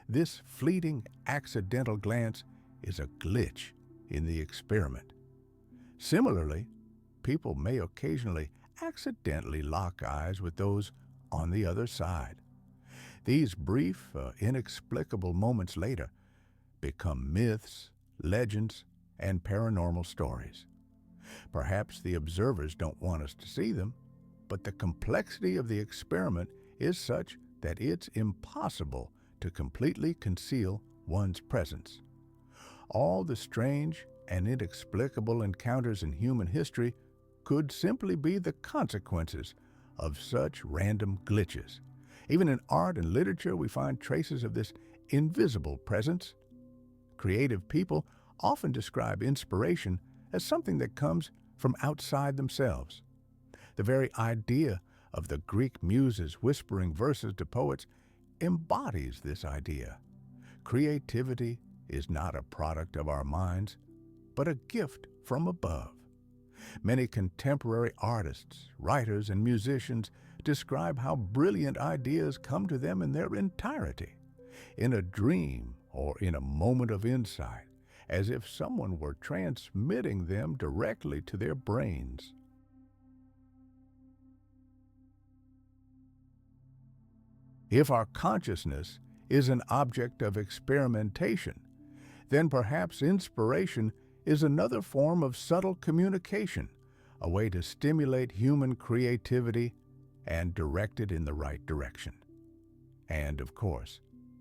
A: This fleeting, accidental glance is a glitch in the experiment. Similarly, people may occasionally accidentally lock eyes with those on the other side. These brief, inexplicable moments later become myths, legends, and paranormal stories. Perhaps the observers don't want us to see them, but the complexity of the experiment is such that it's impossible to completely conceal one's presence. All the strange and inexplicable encounters in human history could simply be the consequences of such random glitches. Even in art and literature, we find traces of this invisible presence. Creative people often describe inspiration as something that comes from outside themselves. The very idea of the Greek muses whispering verses to poets embodies this idea. Creativity is not a product of our minds, but a gift from above. Many contemporary artists, writers, and musicians describe how brilliant ideas come to them in their entirety, in a dream or in a moment of insight, as if someone were transmitting them directly to their brains. If our consciousness is an object of experimentation, then perhaps inspiration is another form of subtle communication, a way to stimulate human creativity and direct it in the right direction. And, of course,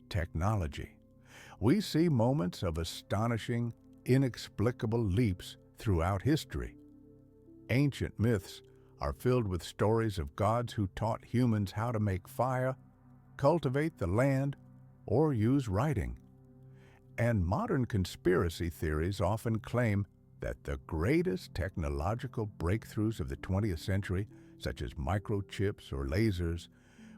A: technology. We see moments of astonishing, inexplicable leaps throughout history. Ancient myths are filled with stories of gods who taught humans how to make fire, cultivate the land, or use writing. And modern conspiracy theories often claim that the greatest technological breakthroughs of the 20th century, such as microchips or lasers,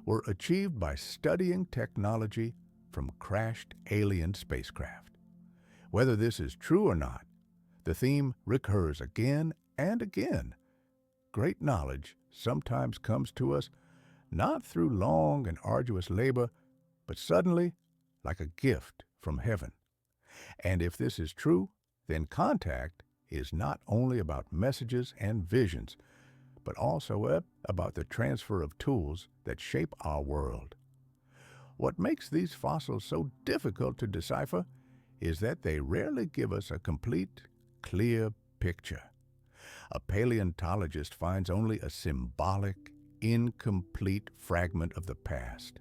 A: were achieved by studying technology from crashed alien spacecraft. Whether this is true or not, the theme recurs again and again. Great knowledge sometimes comes to us not through long and arduous labor, but suddenly, like a gift from heaven. And if this is true, then contact is not only about messages and visions, but also about the transfer of tools that shape our world. What makes these fossils so difficult to decipher is that they rarely give us a complete, clear picture. A paleontologist finds only a symbolic, incomplete fragment of the past.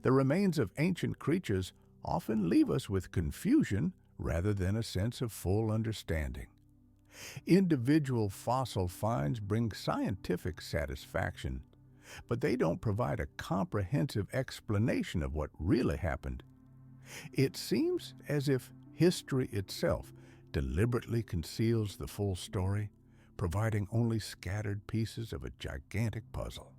A: The remains of ancient creatures often leave us with confusion rather than a sense of full understanding. Individual fossil finds bring scientific satisfaction, but they don't provide a comprehensive explanation of what really happened. It seems as if history itself deliberately conceals the full story, providing only scattered pieces of a gigantic puzzle.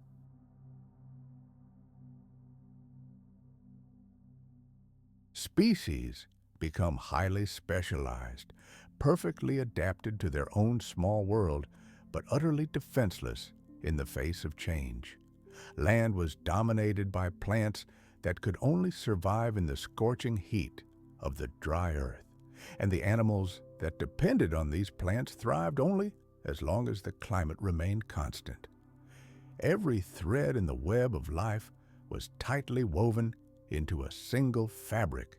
A: Species become highly specialized, perfectly adapted to their own small world, but utterly defenseless in the face of change. Land was dominated by plants that could only survive in the scorching heat of the dry earth, and the animals that depended on these plants thrived only as long as the climate remained constant. Every thread in the web of life was tightly woven into a single fabric,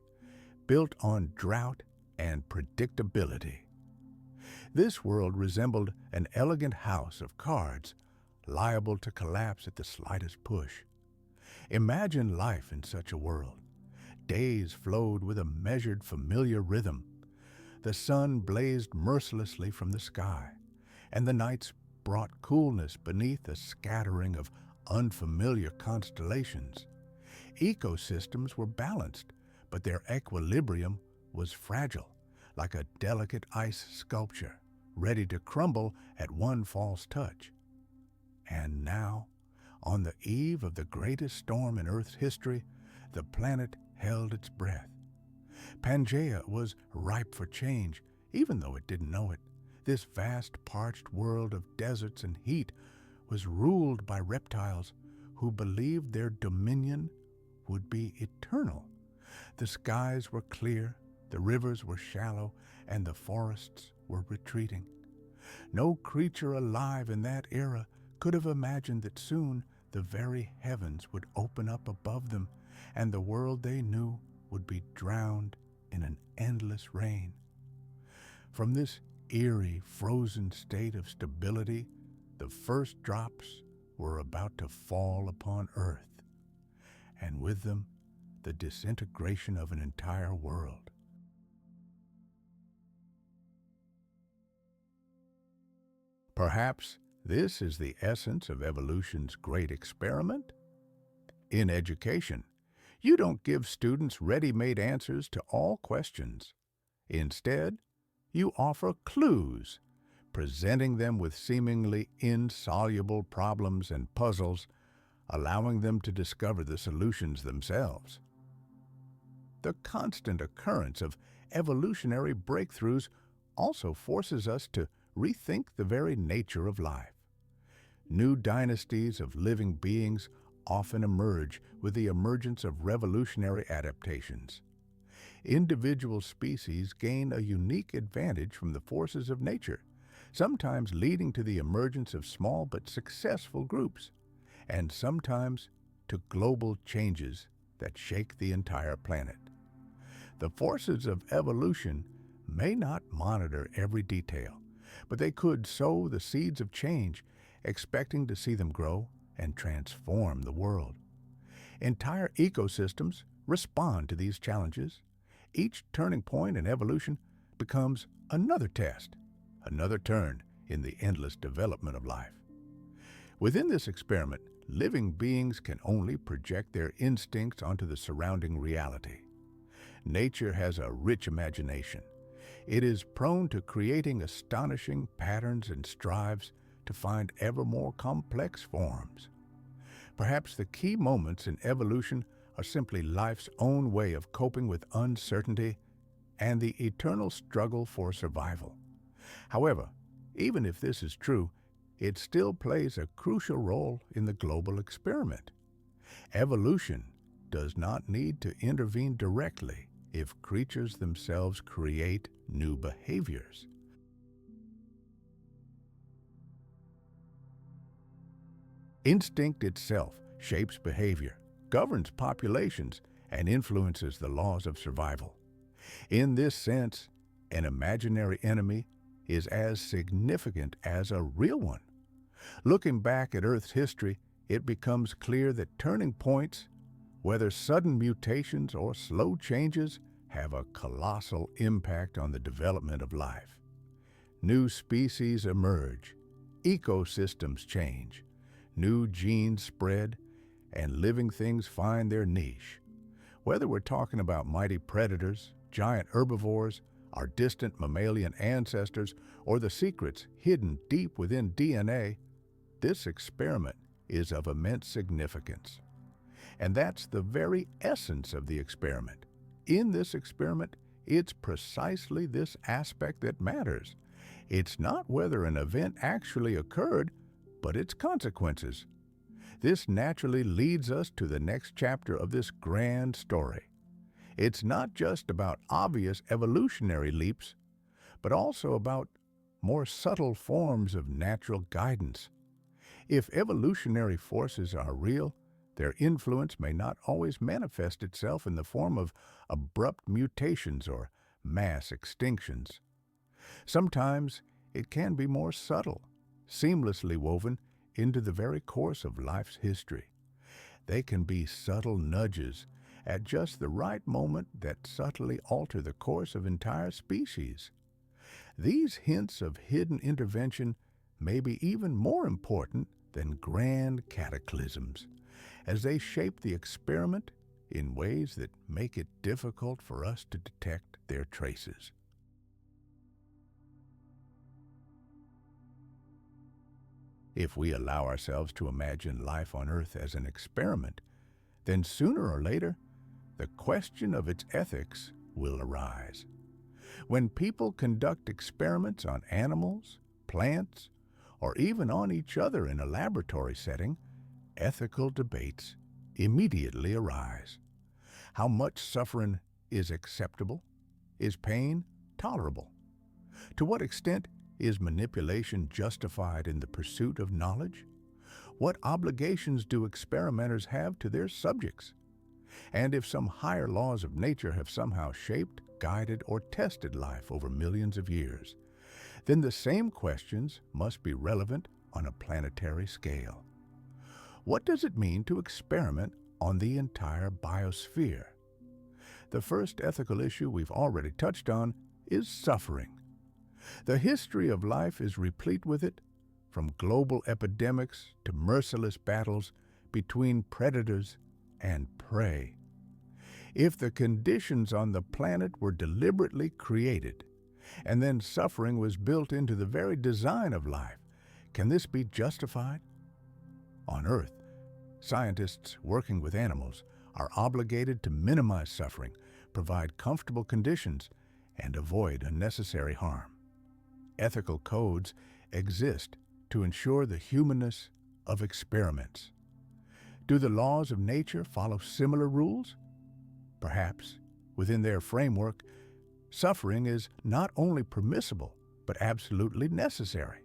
A: built on drought and predictability. This world resembled an elegant house of cards, liable to collapse at the slightest push. Imagine life in such a world. Days flowed with a measured, familiar rhythm. The sun blazed mercilessly from the sky, and the nights brought coolness beneath a scattering of unfamiliar constellations. Ecosystems were balanced, but their equilibrium was fragile, like a delicate ice sculpture, ready to crumble at one false touch. And now, on the eve of the greatest storm in Earth's history, the planet held its breath. Pangea was ripe for change, even though it didn't know it. This vast, parched world of deserts and heat was ruled by reptiles who believed their dominion would be eternal. The skies were clear, the rivers were shallow, and the forests were retreating. No creature alive in that era could have imagined that soon the very heavens would open up above them, and the world they knew would be drowned in an endless rain. From this eerie, frozen state of stability, the first drops were about to fall upon Earth, and with them, the disintegration of an entire world. Perhaps this is the essence of evolution's great experiment. In education, you don't give students ready-made answers to all questions. Instead, you offer clues, presenting them with seemingly insoluble problems and puzzles, allowing them to discover the solutions themselves. The constant occurrence of evolutionary breakthroughs also forces us to rethink the very nature of life. New dynasties of living beings often emerge with the emergence of revolutionary adaptations. Individual species gain a unique advantage from the forces of nature, sometimes leading to the emergence of small but successful groups, and sometimes to global changes that shake the entire planet. The forces of evolution may not monitor every detail, but they could sow the seeds of change, expecting to see them grow and transform the world. Entire ecosystems respond to these challenges. Each turning point in evolution becomes another test, another turn in the endless development of life. Within this experiment, living beings can only project their instincts onto the surrounding reality. Nature has a rich imagination. It is prone to creating astonishing patterns and strives to find ever more complex forms. Perhaps the key moments in evolution are simply life's own way of coping with uncertainty and the eternal struggle for survival. However, even if this is true, it still plays a crucial role in the global experiment. Evolution does not need to intervene directly if creatures themselves create new behaviors. Instinct itself shapes behavior, governs populations, and influences the laws of survival. In this sense, an imaginary enemy is as significant as a real one. Looking back at Earth's history, it becomes clear that turning points, whether sudden mutations or slow changes, have a colossal impact on the development of life. New species emerge, ecosystems change, new genes spread, and living things find their niche. Whether we're talking about mighty predators, giant herbivores, our distant mammalian ancestors, or the secrets hidden deep within DNA, this experiment is of immense significance. And that's the very essence of the experiment. In this experiment, it's precisely this aspect that matters. It's not whether an event actually occurred, but its consequences. This naturally leads us to the next chapter of this grand story. It's not just about obvious evolutionary leaps, but also about more subtle forms of natural guidance. If evolutionary forces are real, their influence may not always manifest itself in the form of abrupt mutations or mass extinctions. Sometimes it can be more subtle, seamlessly woven into the very course of life's history. They can be subtle nudges at just the right moment that subtly alter the course of entire species. These hints of hidden intervention may be even more important than grand cataclysms, as they shape the experiment in ways that make it difficult for us to detect their traces. If we allow ourselves to imagine life on Earth as an experiment, then sooner or later, the question of its ethics will arise. When people conduct experiments on animals, plants, or even on each other in a laboratory setting, ethical debates immediately arise. How much suffering is acceptable? Is pain tolerable? To what extent is manipulation justified in the pursuit of knowledge? What obligations do experimenters have to their subjects? And if some higher laws of nature have somehow shaped, guided, or tested life over millions of years, then the same questions must be relevant on a planetary scale. What does it mean to experiment on the entire biosphere? The first ethical issue we've already touched on is suffering. The history of life is replete with it, from global epidemics to merciless battles between predators and prey. If the conditions on the planet were deliberately created, and then suffering was built into the very design of life, can this be justified? On Earth, scientists working with animals are obligated to minimize suffering, provide comfortable conditions, and avoid unnecessary harm. Ethical codes exist to ensure the humanness of experiments. Do the laws of nature follow similar rules? Perhaps, within their framework, suffering is not only permissible, but absolutely necessary.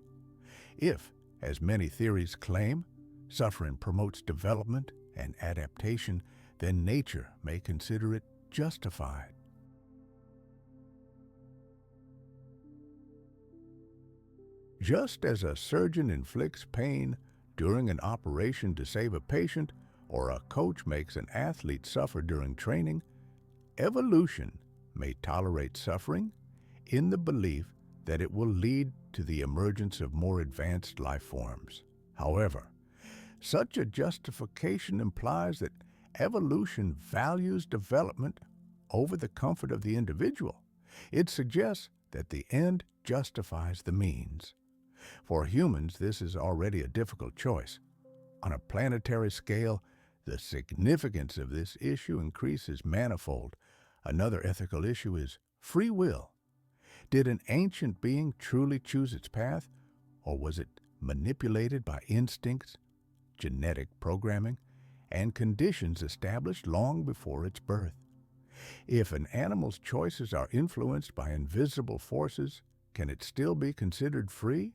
A: If, as many theories claim, suffering promotes development and adaptation, then nature may consider it justified. Just as a surgeon inflicts pain during an operation to save a patient, or a coach makes an athlete suffer during training, evolution may tolerate suffering in the belief that it will lead to the emergence of more advanced life forms. However, such a justification implies that evolution values development over the comfort of the individual. It suggests that the end justifies the means. For humans, this is already a difficult choice. On a planetary scale, the significance of this issue increases manifold. Another ethical issue is free will. Did an ancient being truly choose its path, or was it manipulated by instincts, genetic programming, and conditions established long before its birth? If an animal's choices are influenced by invisible forces, can it still be considered free?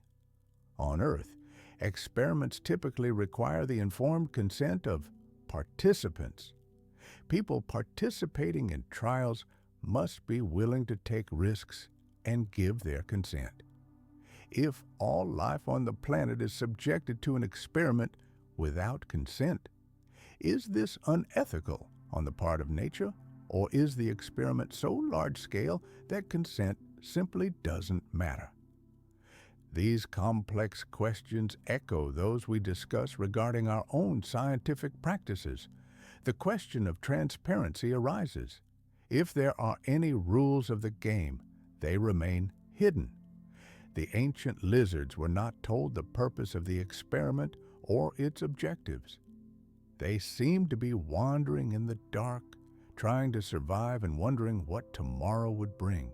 A: On Earth, experiments typically require the informed consent of participants. People participating in trials must be willing to take risks and give their consent. If all life on the planet is subjected to an experiment without consent, is this unethical on the part of nature, or is the experiment so large-scale that consent simply doesn't matter? These complex questions echo those we discuss regarding our own scientific practices. The question of transparency arises. If there are any rules of the game, they remain hidden. The ancient lizards were not told the purpose of the experiment or its objectives. They seemed to be wandering in the dark, trying to survive and wondering what tomorrow would bring.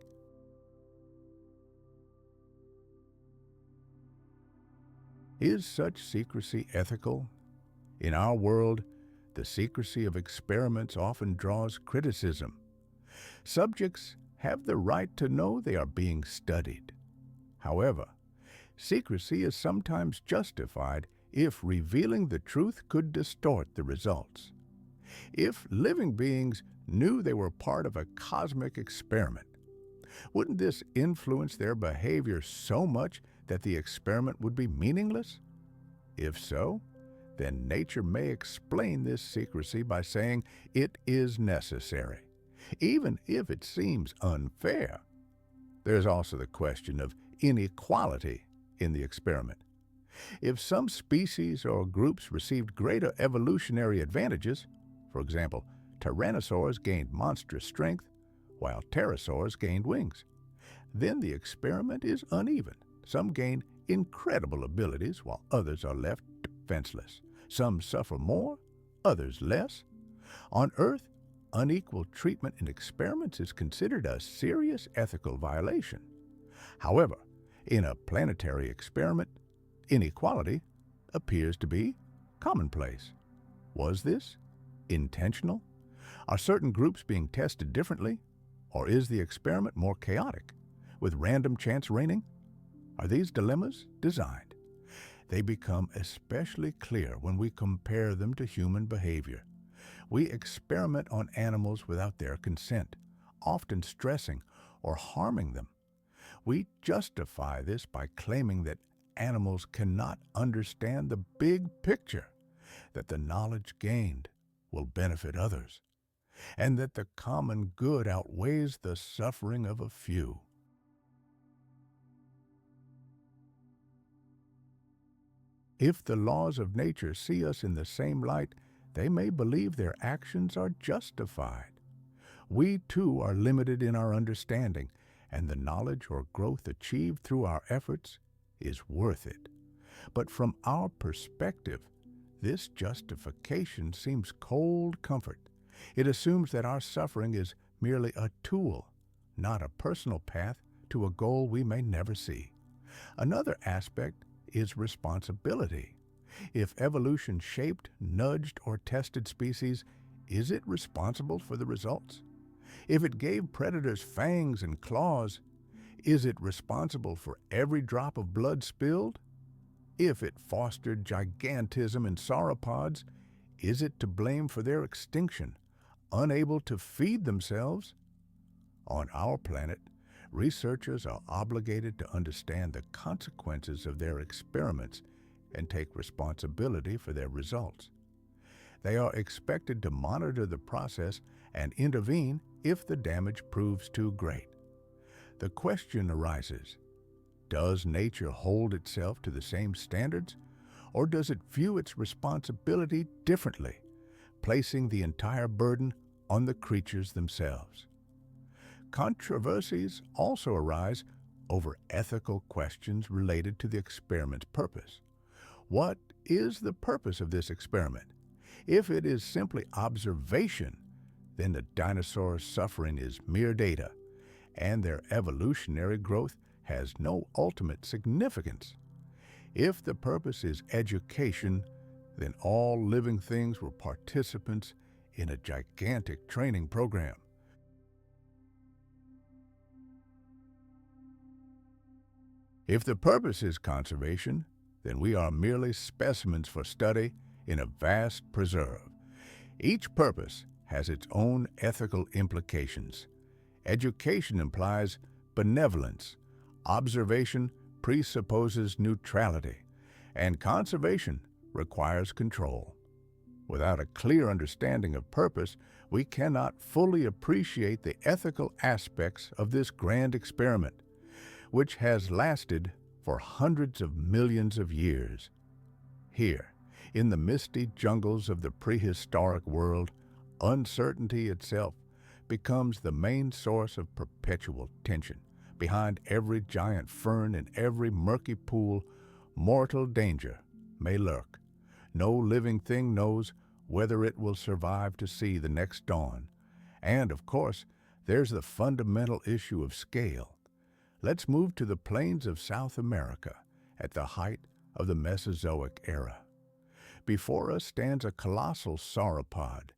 A: Is such secrecy ethical? In our world, the secrecy of experiments often draws criticism. Subjects have the right to know they are being studied. However, secrecy is sometimes justified if revealing the truth could distort the results. If living beings knew they were part of a cosmic experiment, wouldn't this influence their behavior so much that the experiment would be meaningless? If so, then nature may explain this secrecy by saying it is necessary, even if it seems unfair. There's also the question of inequality in the experiment. If some species or groups received greater evolutionary advantages, for example, tyrannosaurs gained monstrous strength, while pterosaurs gained wings, then the experiment is uneven. Some gain incredible abilities while others are left defenseless. Some suffer more, others less. On Earth, unequal treatment in experiments is considered a serious ethical violation. However, in a planetary experiment, inequality appears to be commonplace. Was this intentional? Are certain groups being tested differently? Or is the experiment more chaotic, with random chance reigning? Are these dilemmas designed? They become especially clear when we compare them to human behavior. We experiment on animals without their consent, often stressing or harming them. We justify this by claiming that animals cannot understand the big picture, that the knowledge gained will benefit others, and that the common good outweighs the suffering of a few. If the laws of nature see us in the same light, they may believe their actions are justified. We too are limited in our understanding, and the knowledge or growth achieved through our efforts is worth it. But from our perspective, this justification seems cold comfort. It assumes that our suffering is merely a tool, not a personal path to a goal we may never see. Another aspect is responsibility. If evolution shaped, nudged, or tested species, is it responsible for the results? If it gave predators fangs and claws, is it responsible for every drop of blood spilled? If it fostered gigantism in sauropods, is it to blame for their extinction, unable to feed themselves? On our planet, researchers are obligated to understand the consequences of their experiments and take responsibility for their results. They are expected to monitor the process and intervene if the damage proves too great. The question arises, does nature hold itself to the same standards, or does it view its responsibility differently, placing the entire burden on the creatures themselves? Controversies also arise over ethical questions related to the experiment's purpose. What is the purpose of this experiment? If it is simply observation, then the dinosaurs' suffering is mere data, and their evolutionary growth has no ultimate significance. If the purpose is education, then all living things were participants in a gigantic training program. If the purpose is conservation, then we are merely specimens for study in a vast preserve. Each purpose has its own ethical implications. Education implies benevolence, observation presupposes neutrality, and conservation requires control. Without a clear understanding of purpose, we cannot fully appreciate the ethical aspects of this grand experiment, which has lasted for hundreds of millions of years. Here, in the misty jungles of the prehistoric world, uncertainty itself becomes the main source of perpetual tension. Behind every giant fern and every murky pool, mortal danger may lurk. No living thing knows whether it will survive to see the next dawn. And, of course, there's the fundamental issue of scale. Let's move to the plains of South America at the height of the Mesozoic era. Before us stands a colossal sauropod,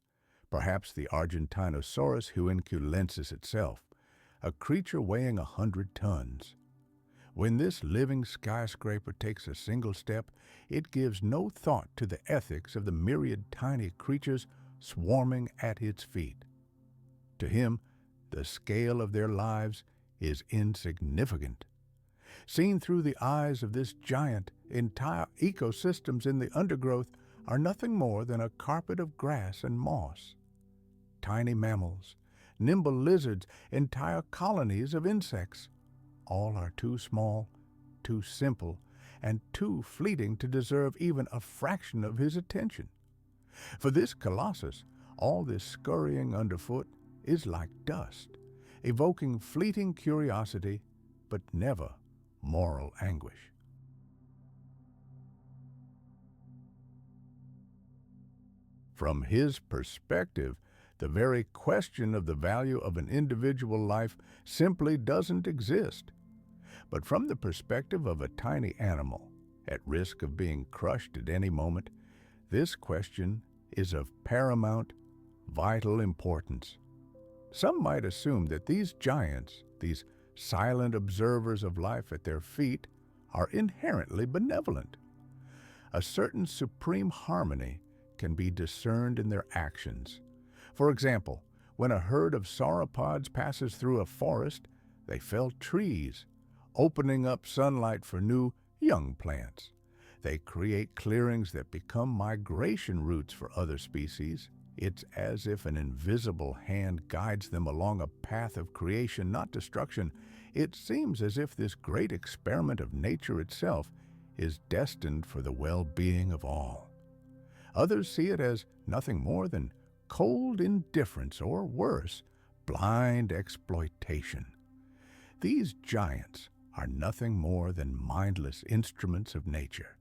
A: Perhaps the Argentinosaurus huinculensis itself, a creature weighing 100 tons. When this living skyscraper takes a single step, it gives no thought to the ethics of the myriad tiny creatures swarming at its feet. To him, the scale of their lives is insignificant. Seen through the eyes of this giant, entire ecosystems in the undergrowth are nothing more than a carpet of grass and moss. Tiny mammals, nimble lizards, entire colonies of insects, all are too small, too simple, and too fleeting to deserve even a fraction of his attention. For this colossus, all this scurrying underfoot is like dust, evoking fleeting curiosity, but never moral anguish. From his perspective, the very question of the value of an individual life simply doesn't exist. But from the perspective of a tiny animal, at risk of being crushed at any moment, this question is of paramount, vital importance. Some might assume that these giants, these silent observers of life at their feet, are inherently benevolent. A certain supreme harmony can be discerned in their actions. For example, when a herd of sauropods passes through a forest, they fell trees, opening up sunlight for new, young plants. They create clearings that become migration routes for other species. It's as if an invisible hand guides them along a path of creation, not destruction. It seems as if this great experiment of nature itself is destined for the well-being of all. Others see it as nothing more than cold indifference, or worse, blind exploitation. These giants are nothing more than mindless instruments of nature,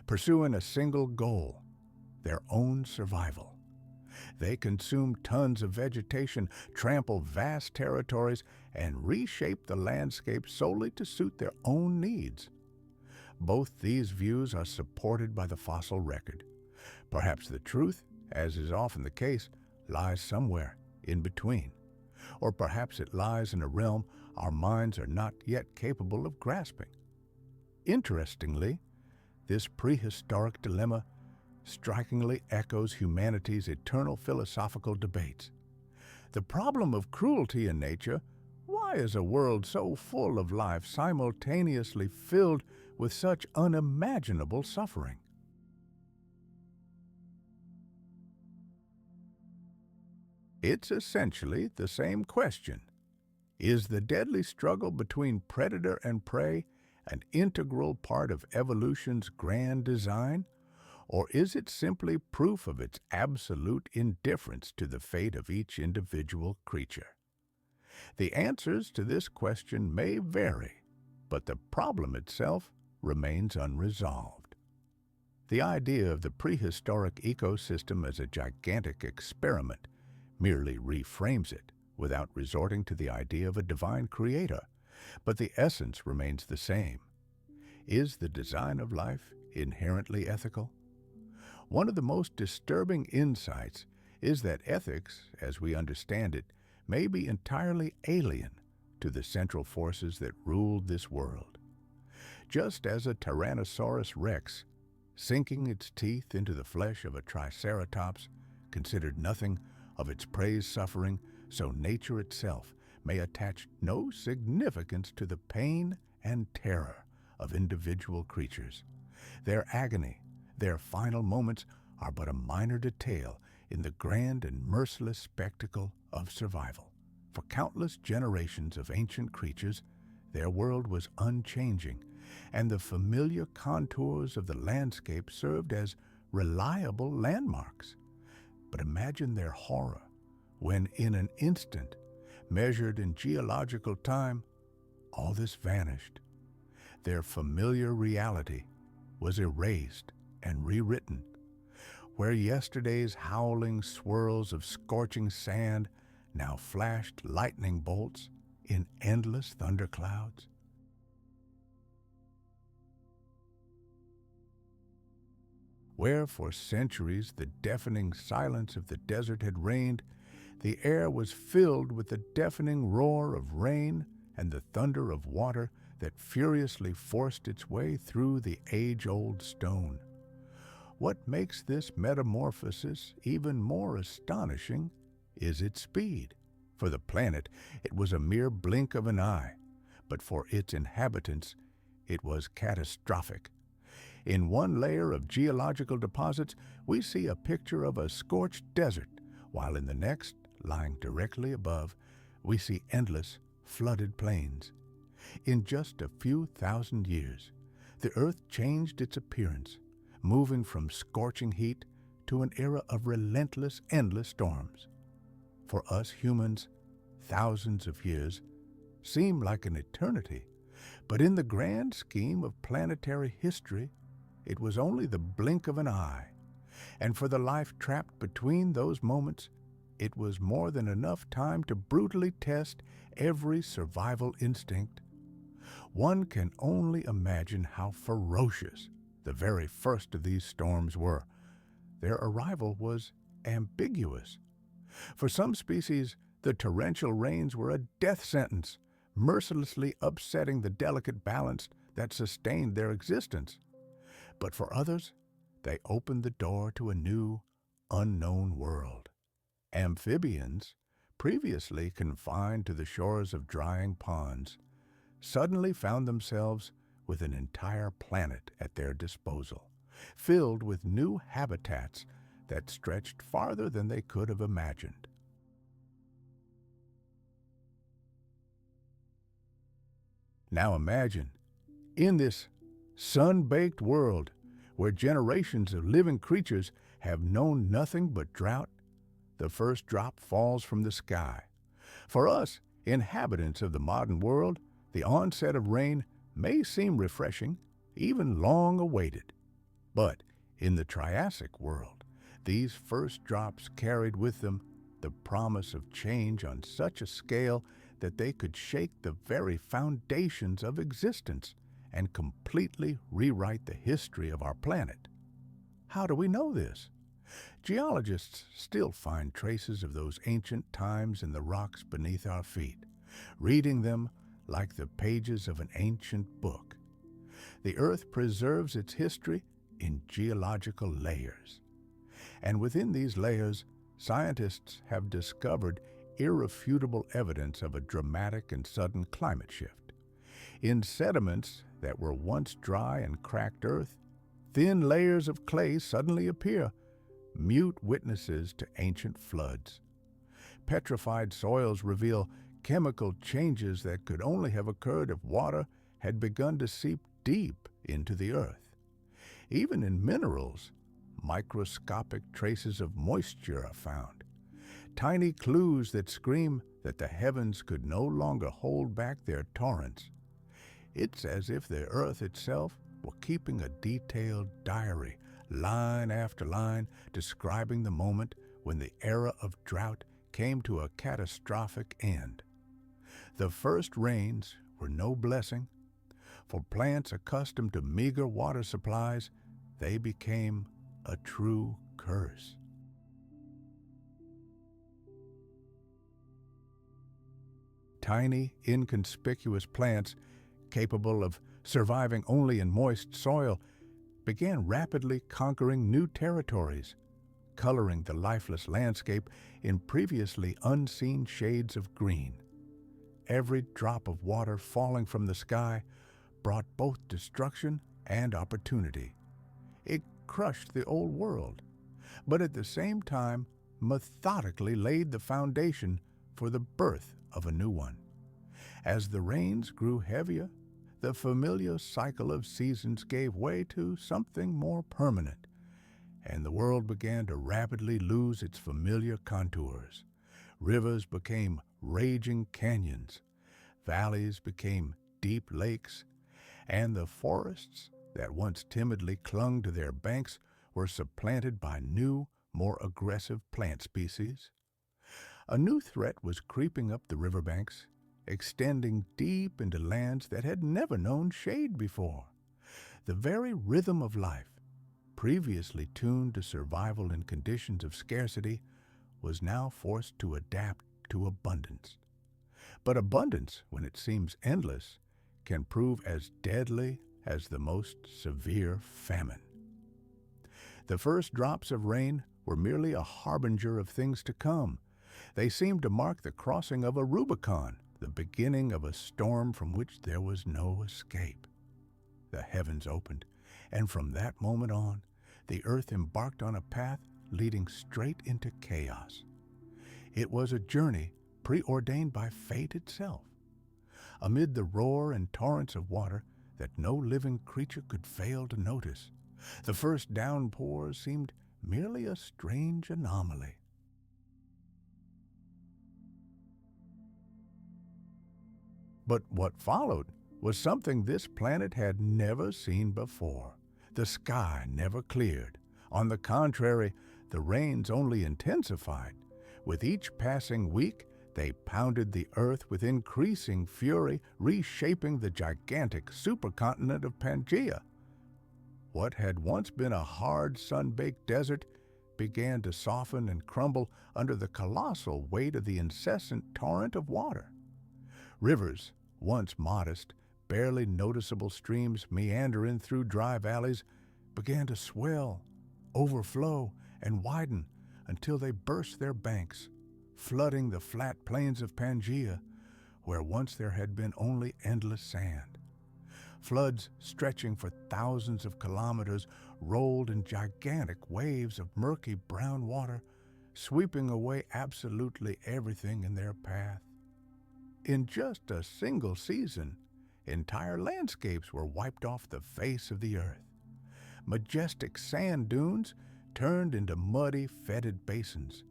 A: pursuing a single goal, their own survival. They consume tons of vegetation, trample vast territories, and reshape the landscape solely to suit their own needs. Both these views are supported by the fossil record. Perhaps the truth, as is often the case, lies somewhere in between. Or perhaps it lies in a realm our minds are not yet capable of grasping. Interestingly, this prehistoric dilemma strikingly echoes humanity's eternal philosophical debates. The problem of cruelty in nature: why is a world so full of life simultaneously filled with such unimaginable suffering? It's essentially the same question. Is the deadly struggle between predator and prey an integral part of evolution's grand design, or is it simply proof of its absolute indifference to the fate of each individual creature? The answers to this question may vary, but the problem itself remains unresolved. The idea of the prehistoric ecosystem as a gigantic experiment merely reframes it without resorting to the idea of a divine creator, but the essence remains the same. Is the design of life inherently ethical? One of the most disturbing insights is that ethics, as we understand it, may be entirely alien to the central forces that ruled this world. Just as a Tyrannosaurus rex, sinking its teeth into the flesh of a Triceratops, considered nothing of its prey's suffering, so nature itself may attach no significance to the pain and terror of individual creatures. Their agony, their final moments, are but a minor detail in the grand and merciless spectacle of survival. For countless generations of ancient creatures, their world was unchanging, and the familiar contours of the landscape served as reliable landmarks. But imagine their horror when, in an instant, measured in geological time, all this vanished. Their familiar reality was erased and rewritten. Where yesterday's howling swirls of scorching sand now flashed lightning bolts in endless thunderclouds. Where for centuries the deafening silence of the desert had reigned, the air was filled with the deafening roar of rain and the thunder of water that furiously forced its way through the age-old stone. What makes this metamorphosis even more astonishing is its speed. For the planet, it was a mere blink of an eye, but for its inhabitants, it was catastrophic. In one layer of geological deposits, we see a picture of a scorched desert, while in the next, lying directly above, we see endless, flooded plains. In just a few thousand years, the Earth changed its appearance, moving from scorching heat to an era of relentless, endless storms. For us humans, thousands of years seem like an eternity, but in the grand scheme of planetary history, it was only the blink of an eye. And for the life trapped between those moments, it was more than enough time to brutally test every survival instinct. One can only imagine how ferocious the very first of these storms were. Their arrival was ambiguous. For some species, the torrential rains were a death sentence, mercilessly upsetting the delicate balance that sustained their existence. But for others, they opened the door to a new, unknown world. Amphibians, previously confined to the shores of drying ponds, suddenly found themselves with an entire planet at their disposal, filled with new habitats that stretched farther than they could have imagined. Now imagine, in this sun-baked world where generations of living creatures have known nothing but drought, the first drop falls from the sky. For us, inhabitants of the modern world, the onset of rain may seem refreshing, even long awaited. But in the Triassic world, these first drops carried with them the promise of change on such a scale that they could shake the very foundations of existence and completely rewrite the history of our planet. How do we know this? Geologists still find traces of those ancient times in the rocks beneath our feet, reading them like the pages of an ancient book. The Earth preserves its history in geological layers. And within these layers, scientists have discovered irrefutable evidence of a dramatic and sudden climate shift. In sediments that were once dry and cracked earth, thin layers of clay suddenly appear, mute witnesses to ancient floods. Petrified soils reveal chemical changes that could only have occurred if water had begun to seep deep into the earth. Even in minerals, microscopic traces of moisture are found, tiny clues that scream that the heavens could no longer hold back their torrents. It's as if the earth itself were keeping a detailed diary, line after line, describing the moment when the era of drought came to a catastrophic end. The first rains were no blessing. For plants accustomed to meager water supplies, they became a true curse. Tiny, inconspicuous plants, capable of surviving only in moist soil, began rapidly conquering new territories, coloring the lifeless landscape in previously unseen shades of green. Every drop of water falling from the sky brought both destruction and opportunity. It crushed the old world, but at the same time methodically laid the foundation for the birth of a new one. As the rains grew heavier, the familiar cycle of seasons gave way to something more permanent, and the world began to rapidly lose its familiar contours. Rivers became raging canyons, valleys became deep lakes, and the forests that once timidly clung to their banks were supplanted by new, more aggressive plant species. A new threat was creeping up the riverbanks, extending deep into lands that had never known shade before. The very rhythm of life, previously tuned to survival in conditions of scarcity, was now forced to adapt to abundance. But abundance, when it seems endless, can prove as deadly as the most severe famine. The first drops of rain were merely a harbinger of things to come. They seemed to mark the crossing of a Rubicon, the beginning of a storm from which there was no escape. The heavens opened, and from that moment on, the earth embarked on a path leading straight into chaos. It was a journey preordained by fate itself. Amid the roar and torrents of water that no living creature could fail to notice, the first downpours seemed merely a strange anomaly. But what followed was something this planet had never seen before. The sky never cleared. On the contrary, the rains only intensified. With each passing week, they pounded the earth with increasing fury, reshaping the gigantic supercontinent of Pangea. What had once been a hard, sun-baked desert began to soften and crumble under the colossal weight of the incessant torrent of water. Rivers, once modest, barely noticeable streams meandering through dry valleys, began to swell, overflow, and widen until they burst their banks, flooding the flat plains of Pangea, where once there had been only endless sand. Floods stretching for thousands of kilometers rolled in gigantic waves of murky brown water, sweeping away absolutely everything in their path. In just a single season, entire landscapes were wiped off the face of the earth. Majestic sand dunes turned into muddy, fetid basins,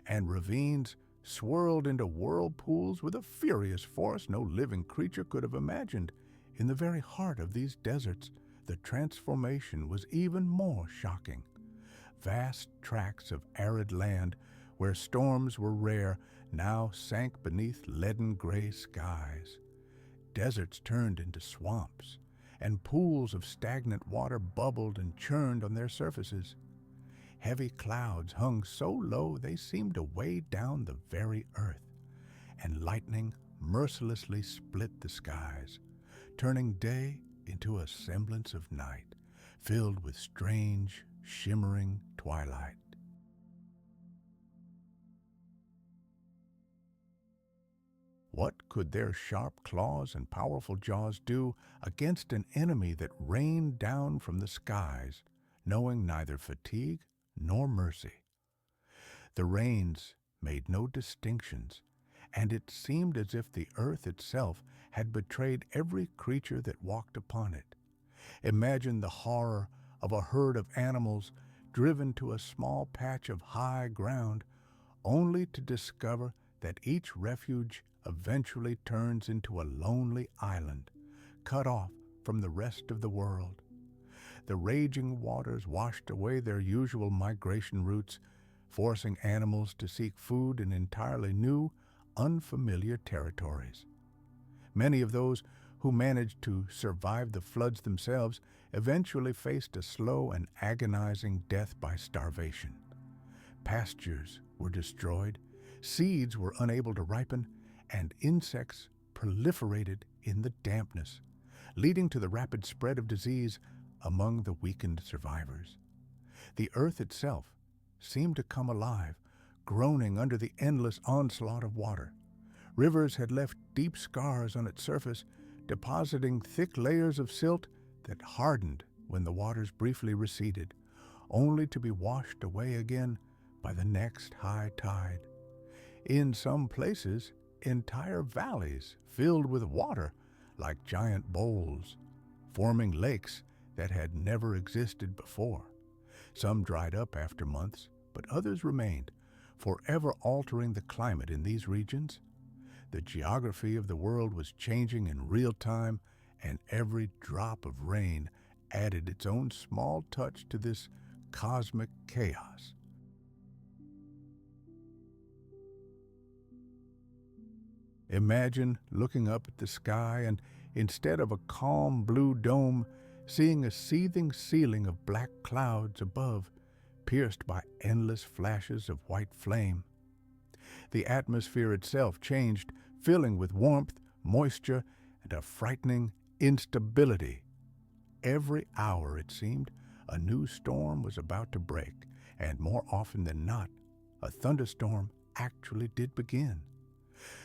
A: and ravines swirled into whirlpools with a furious force no living creature could have imagined. In the very heart of these deserts, the transformation was even more shocking. Vast tracts of arid land, where storms were rare, now sank beneath leaden gray skies. Deserts turned into swamps, and pools of stagnant water bubbled and churned on their surfaces. Heavy clouds hung so low they seemed to weigh down the very earth, and lightning mercilessly split the skies, turning day into a semblance of night, filled with strange, shimmering twilight. What could their sharp claws and powerful jaws do against an enemy that rained down from the skies, knowing neither fatigue nor mercy? The rains made no distinctions, and it seemed as if the earth itself had betrayed every creature that walked upon it. Imagine the horror of a herd of animals driven to a small patch of high ground, only to discover that each refuge eventually turns into a lonely island, cut off from the rest of the world. The raging waters washed away their usual migration routes, forcing animals to seek food in entirely new, unfamiliar territories. Many of those who managed to survive the floods themselves eventually faced a slow and agonizing death by starvation. Pastures were destroyed, seeds were unable to ripen, and insects proliferated in the dampness, leading to the rapid spread of disease among the weakened survivors. The earth itself seemed to come alive, groaning under the endless onslaught of water. Rivers had left deep scars on its surface, depositing thick layers of silt that hardened when the waters briefly receded, only to be washed away again by the next high tide. In some places, entire valleys filled with water like giant bowls, forming lakes that had never existed before. Some dried up after months, but others remained, forever altering the climate in these regions. The geography of the world was changing in real time, and every drop of rain added its own small touch to this cosmic chaos. Imagine looking up at the sky and, instead of a calm blue dome, seeing a seething ceiling of black clouds above, pierced by endless flashes of white flame. The atmosphere itself changed, filling with warmth, moisture, and a frightening instability. Every hour, it seemed, a new storm was about to break, and more often than not, a thunderstorm actually did begin.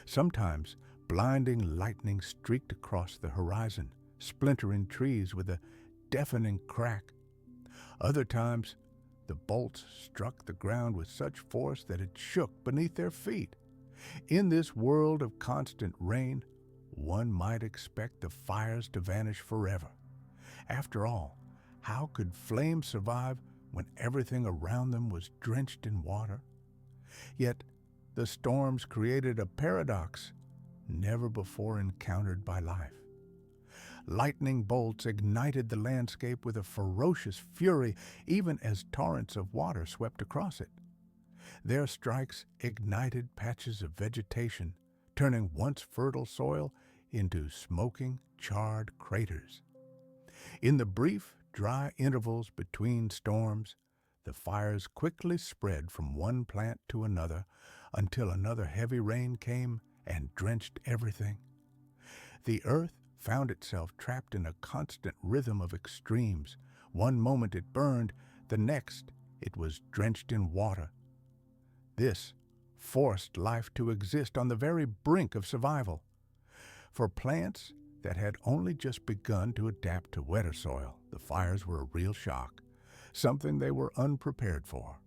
A: Sometimes, blinding lightning streaked across the horizon, splintering trees with a deafening crack. Other times, the bolts struck the ground with such force that it shook beneath their feet. In this world of constant rain, one might expect the fires to vanish forever. After all, how could flames survive when everything around them was drenched in water? Yet, the storms created a paradox never before encountered by life. Lightning bolts ignited the landscape with a ferocious fury, even as torrents of water swept across it. Their strikes ignited patches of vegetation, turning once fertile soil into smoking, charred craters. In the brief, dry intervals between storms, the fires quickly spread from one plant to another until another heavy rain came and drenched everything. The earth found itself trapped in a constant rhythm of extremes. One moment it burned, the next it was drenched in water. This forced life to exist on the very brink of survival. For plants that had only just begun to adapt to wetter soil, the fires were a real shock, something they were unprepared for.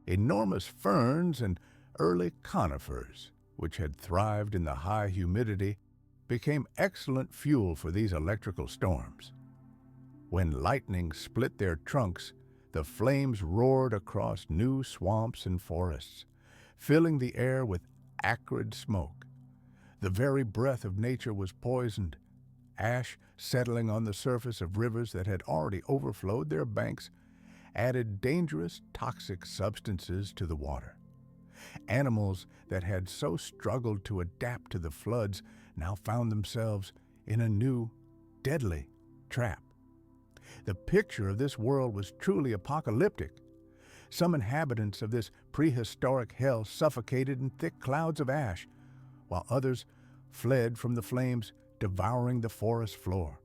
A: Enormous ferns and early conifers, which had thrived in the high humidity, became excellent fuel for these electrical storms. When lightning split their trunks, the flames roared across new swamps and forests, filling the air with acrid smoke. The very breath of nature was poisoned. Ash settling on the surface of rivers that had already overflowed their banks added dangerous toxic substances to the water. Animals that had so struggled to adapt to the floods now found themselves in a new, deadly trap. The picture of this world was truly apocalyptic. Some inhabitants of this prehistoric hell suffocated in thick clouds of ash, while others fled from the flames devouring the forest floor.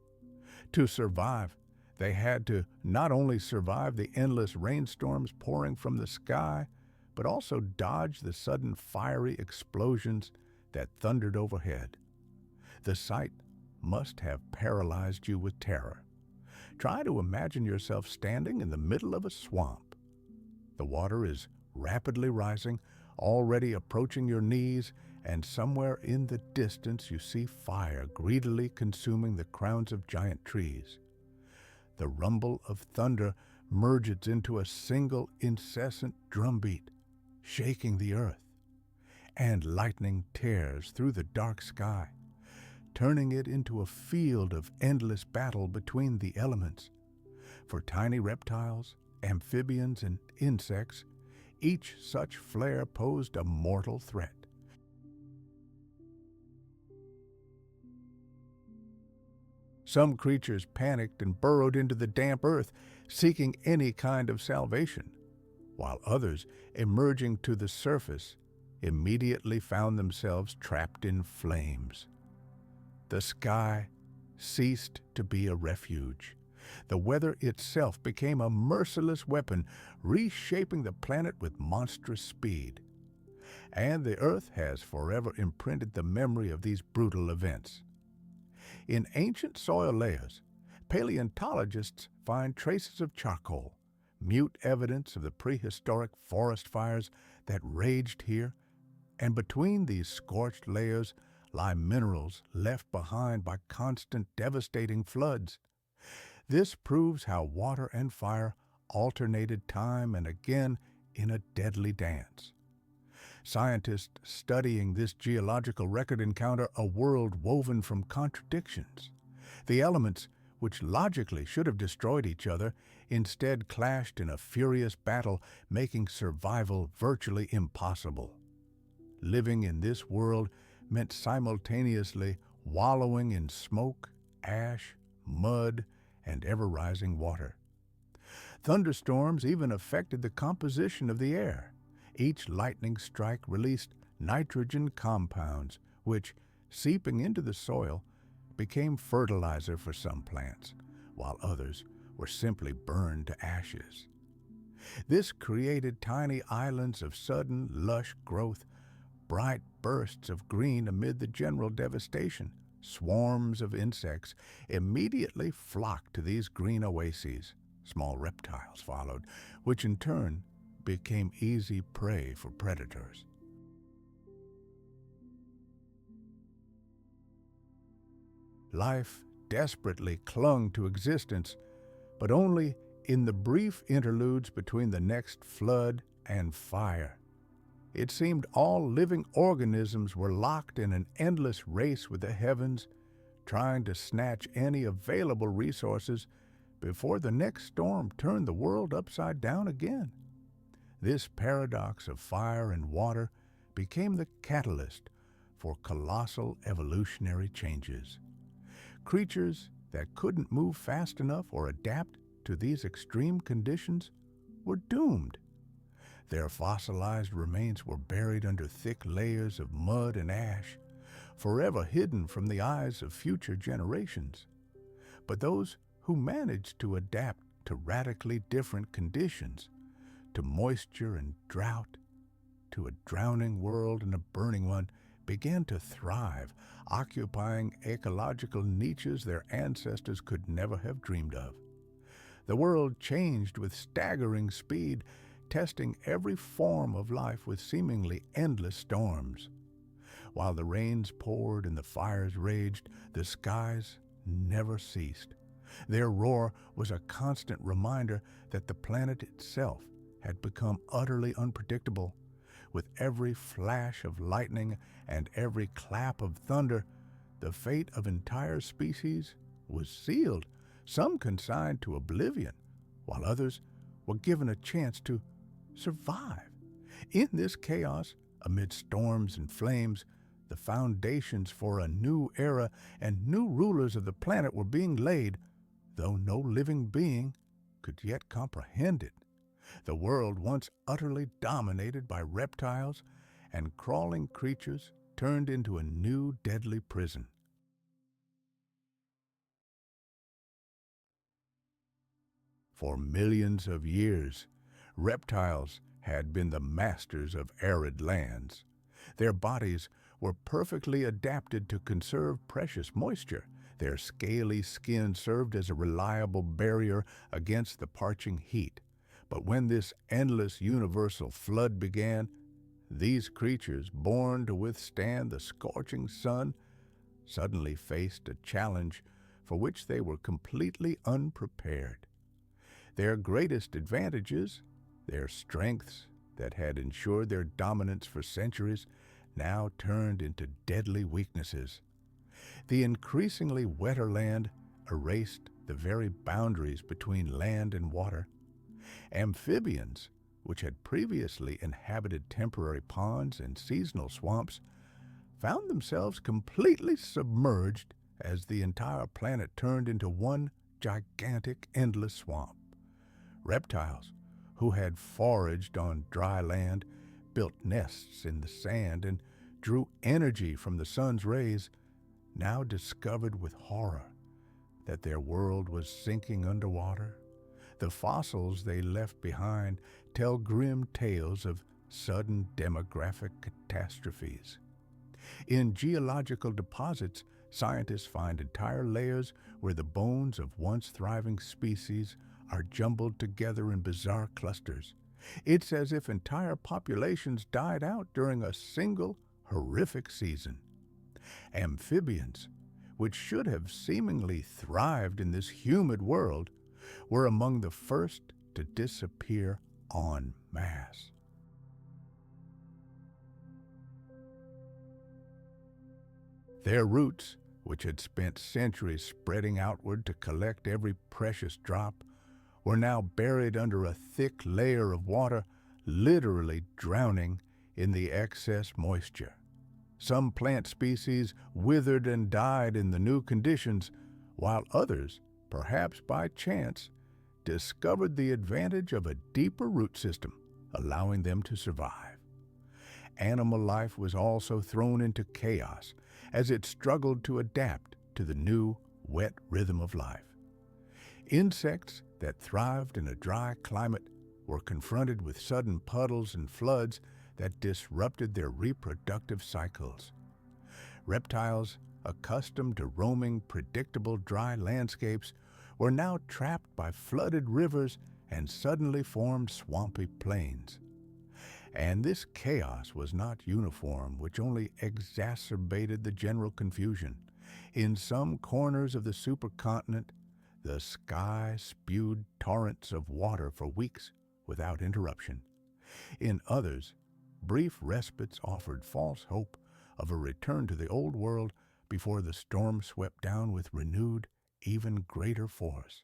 A: To survive, they had to not only survive the endless rainstorms pouring from the sky, but also dodge the sudden fiery explosions that thundered overhead. The sight must have paralyzed you with terror. Try to imagine yourself standing in the middle of a swamp. The water is rapidly rising, already approaching your knees, and somewhere in the distance you see fire greedily consuming the crowns of giant trees. The rumble of thunder merges into a single incessant drumbeat, shaking the earth, and lightning tears through the dark sky, turning it into a field of endless battle between the elements. For tiny reptiles, amphibians, and insects, each such flare posed a mortal threat. Some creatures panicked and burrowed into the damp earth, seeking any kind of salvation, while others, emerging to the surface, immediately found themselves trapped in flames. The sky ceased to be a refuge. The weather itself became a merciless weapon, reshaping the planet with monstrous speed. And the Earth has forever imprinted the memory of these brutal events. In ancient soil layers, paleontologists find traces of charcoal, mute evidence of the prehistoric forest fires that raged here, and between these scorched layers lie minerals left behind by constant devastating floods. This proves how water and fire alternated time and again in a deadly dance. Scientists studying this geological record encounter a world woven from contradictions. The elements, which logically should have destroyed each other, instead clashed in a furious battle, making survival virtually impossible. Living in this world meant simultaneously wallowing in smoke, ash, mud, and ever-rising water. Thunderstorms even affected the composition of the air. Each lightning strike released nitrogen compounds, which, seeping into the soil, became fertilizer for some plants, while others were simply burned to ashes. This created tiny islands of sudden, lush growth, bright bursts of green amid the general devastation. Swarms of insects immediately flocked to these green oases. Small reptiles followed, which in turn became easy prey for predators. Life desperately clung to existence, but only in the brief interludes between the next flood and fire. It seemed all living organisms were locked in an endless race with the heavens, trying to snatch any available resources before the next storm turned the world upside down again. This paradox of fire and water became the catalyst for colossal evolutionary changes. Creatures that couldn't move fast enough or adapt to these extreme conditions were doomed. Their fossilized remains were buried under thick layers of mud and ash, forever hidden from the eyes of future generations. But those who managed to adapt to radically different conditions, to moisture and drought, to a drowning world and a burning one, began to thrive, occupying ecological niches their ancestors could never have dreamed of. The world changed with staggering speed, testing every form of life with seemingly endless storms. While the rains poured and the fires raged, the skies never ceased. Their roar was a constant reminder that the planet itself had become utterly unpredictable. With every flash of lightning and every clap of thunder, the fate of entire species was sealed, some consigned to oblivion, while others were given a chance to survive. In this chaos, amid storms and flames, the foundations for a new era and new rulers of the planet were being laid, though no living being could yet comprehend it. The world, once utterly dominated by reptiles and crawling creatures, turned into a new deadly prison. For millions of years, reptiles had been the masters of arid lands. Their bodies were perfectly adapted to conserve precious moisture. Their scaly skin served as a reliable barrier against the parching heat. But when this endless universal flood began, these creatures, born to withstand the scorching sun, suddenly faced a challenge for which they were completely unprepared. Their greatest advantages, their strengths that had ensured their dominance for centuries, now turned into deadly weaknesses. The increasingly wetter land erased the very boundaries between land and water. Amphibians, which had previously inhabited temporary ponds and seasonal swamps, found themselves completely submerged as the entire planet turned into one gigantic, endless swamp. Reptiles, who had foraged on dry land, built nests in the sand, and drew energy from the sun's rays, now discovered with horror that their world was sinking underwater. The fossils they left behind tell grim tales of sudden demographic catastrophes. In geological deposits, scientists find entire layers where the bones of once thriving species are jumbled together in bizarre clusters. It's as if entire populations died out during a single horrific season. Amphibians, which should have seemingly thrived in this humid world, were among the first to disappear en masse. Their roots, which had spent centuries spreading outward to collect every precious drop, were now buried under a thick layer of water, literally drowning in the excess moisture. Some plant species withered and died in the new conditions, while others, perhaps by chance, discovered the advantage of a deeper root system, allowing them to survive. Animal life was also thrown into chaos as it struggled to adapt to the new, wet rhythm of life. Insects that thrived in a dry climate were confronted with sudden puddles and floods that disrupted their reproductive cycles. Reptiles, accustomed to roaming predictable dry landscapes, were now trapped by flooded rivers and suddenly formed swampy plains. And this chaos was not uniform, which only exacerbated the general confusion. In some corners of the supercontinent, the sky spewed torrents of water for weeks without interruption. In others, brief respites offered false hope of a return to the old world before the storm swept down with renewed, even greater force.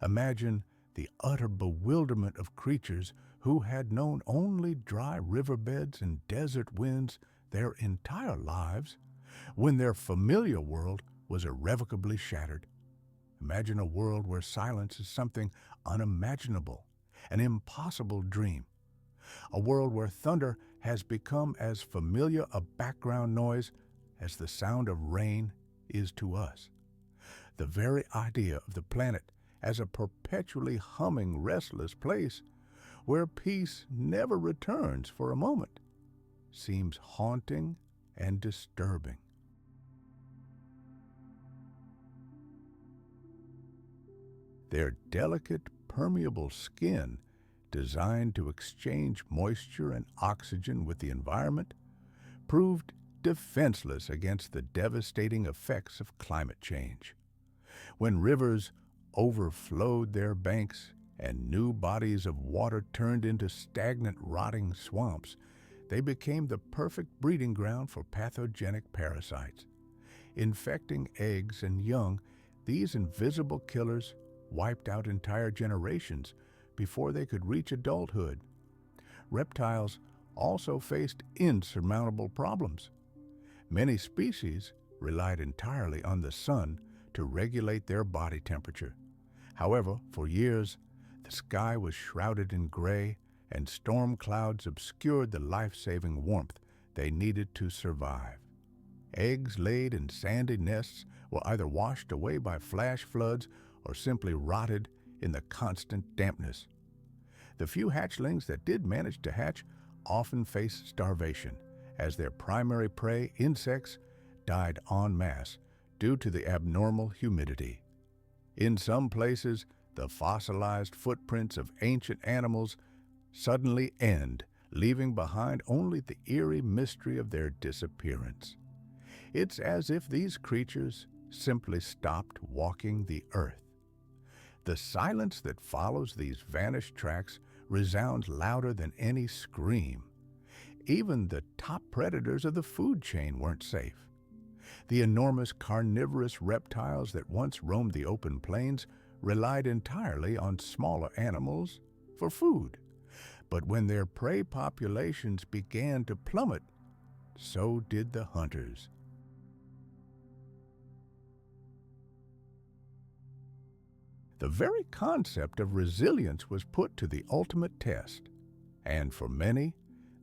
A: Imagine the utter bewilderment of creatures who had known only dry riverbeds and desert winds their entire lives, when their familiar world was irrevocably shattered. Imagine a world where silence is something unimaginable, an impossible dream. A world where thunder has become as familiar a background noise as the sound of rain is to us. The very idea of the planet as a perpetually humming, restless place where peace never returns for a moment seems haunting and disturbing. Their delicate, permeable skin, designed to exchange moisture and oxygen with the environment, proved defenseless against the devastating effects of climate change. When rivers overflowed their banks and new bodies of water turned into stagnant, rotting swamps, they became the perfect breeding ground for pathogenic parasites. Infecting eggs and young, these invisible killers wiped out entire generations before they could reach adulthood. Reptiles also faced insurmountable problems. Many species relied entirely on the sun to regulate their body temperature. However, for years, the sky was shrouded in gray, and storm clouds obscured the life-saving warmth they needed to survive. Eggs laid in sandy nests were either washed away by flash floods or simply rotted in the constant dampness. The few hatchlings that did manage to hatch often faced starvation, as their primary prey, insects, died en masse due to the abnormal humidity. In some places, the fossilized footprints of ancient animals suddenly end, leaving behind only the eerie mystery of their disappearance. It's as if these creatures simply stopped walking the earth. The silence that follows these vanished tracks resounds louder than any scream. Even the top predators of the food chain weren't safe. The enormous carnivorous reptiles that once roamed the open plains relied entirely on smaller animals for food. But when their prey populations began to plummet, so did the hunters. The very concept of resilience was put to the ultimate test, and for many,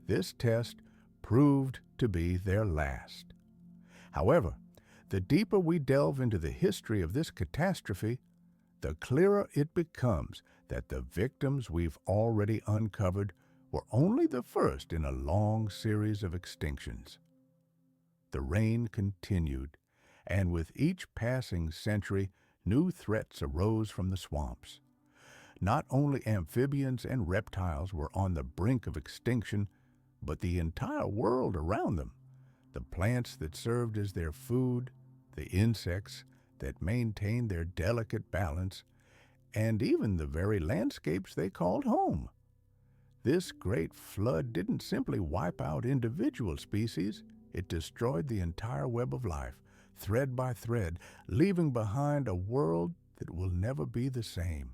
A: this test proved to be their last. However, the deeper we delve into the history of this catastrophe, the clearer it becomes that the victims we've already uncovered were only the first in a long series of extinctions. The reign continued, and with each passing century, new threats arose from the swamps. Not only amphibians and reptiles were on the brink of extinction, but the entire world around them. The plants that served as their food, the insects that maintained their delicate balance, and even the very landscapes they called home. This great flood didn't simply wipe out individual species, it destroyed the entire web of life, thread by thread, leaving behind a world that will never be the same.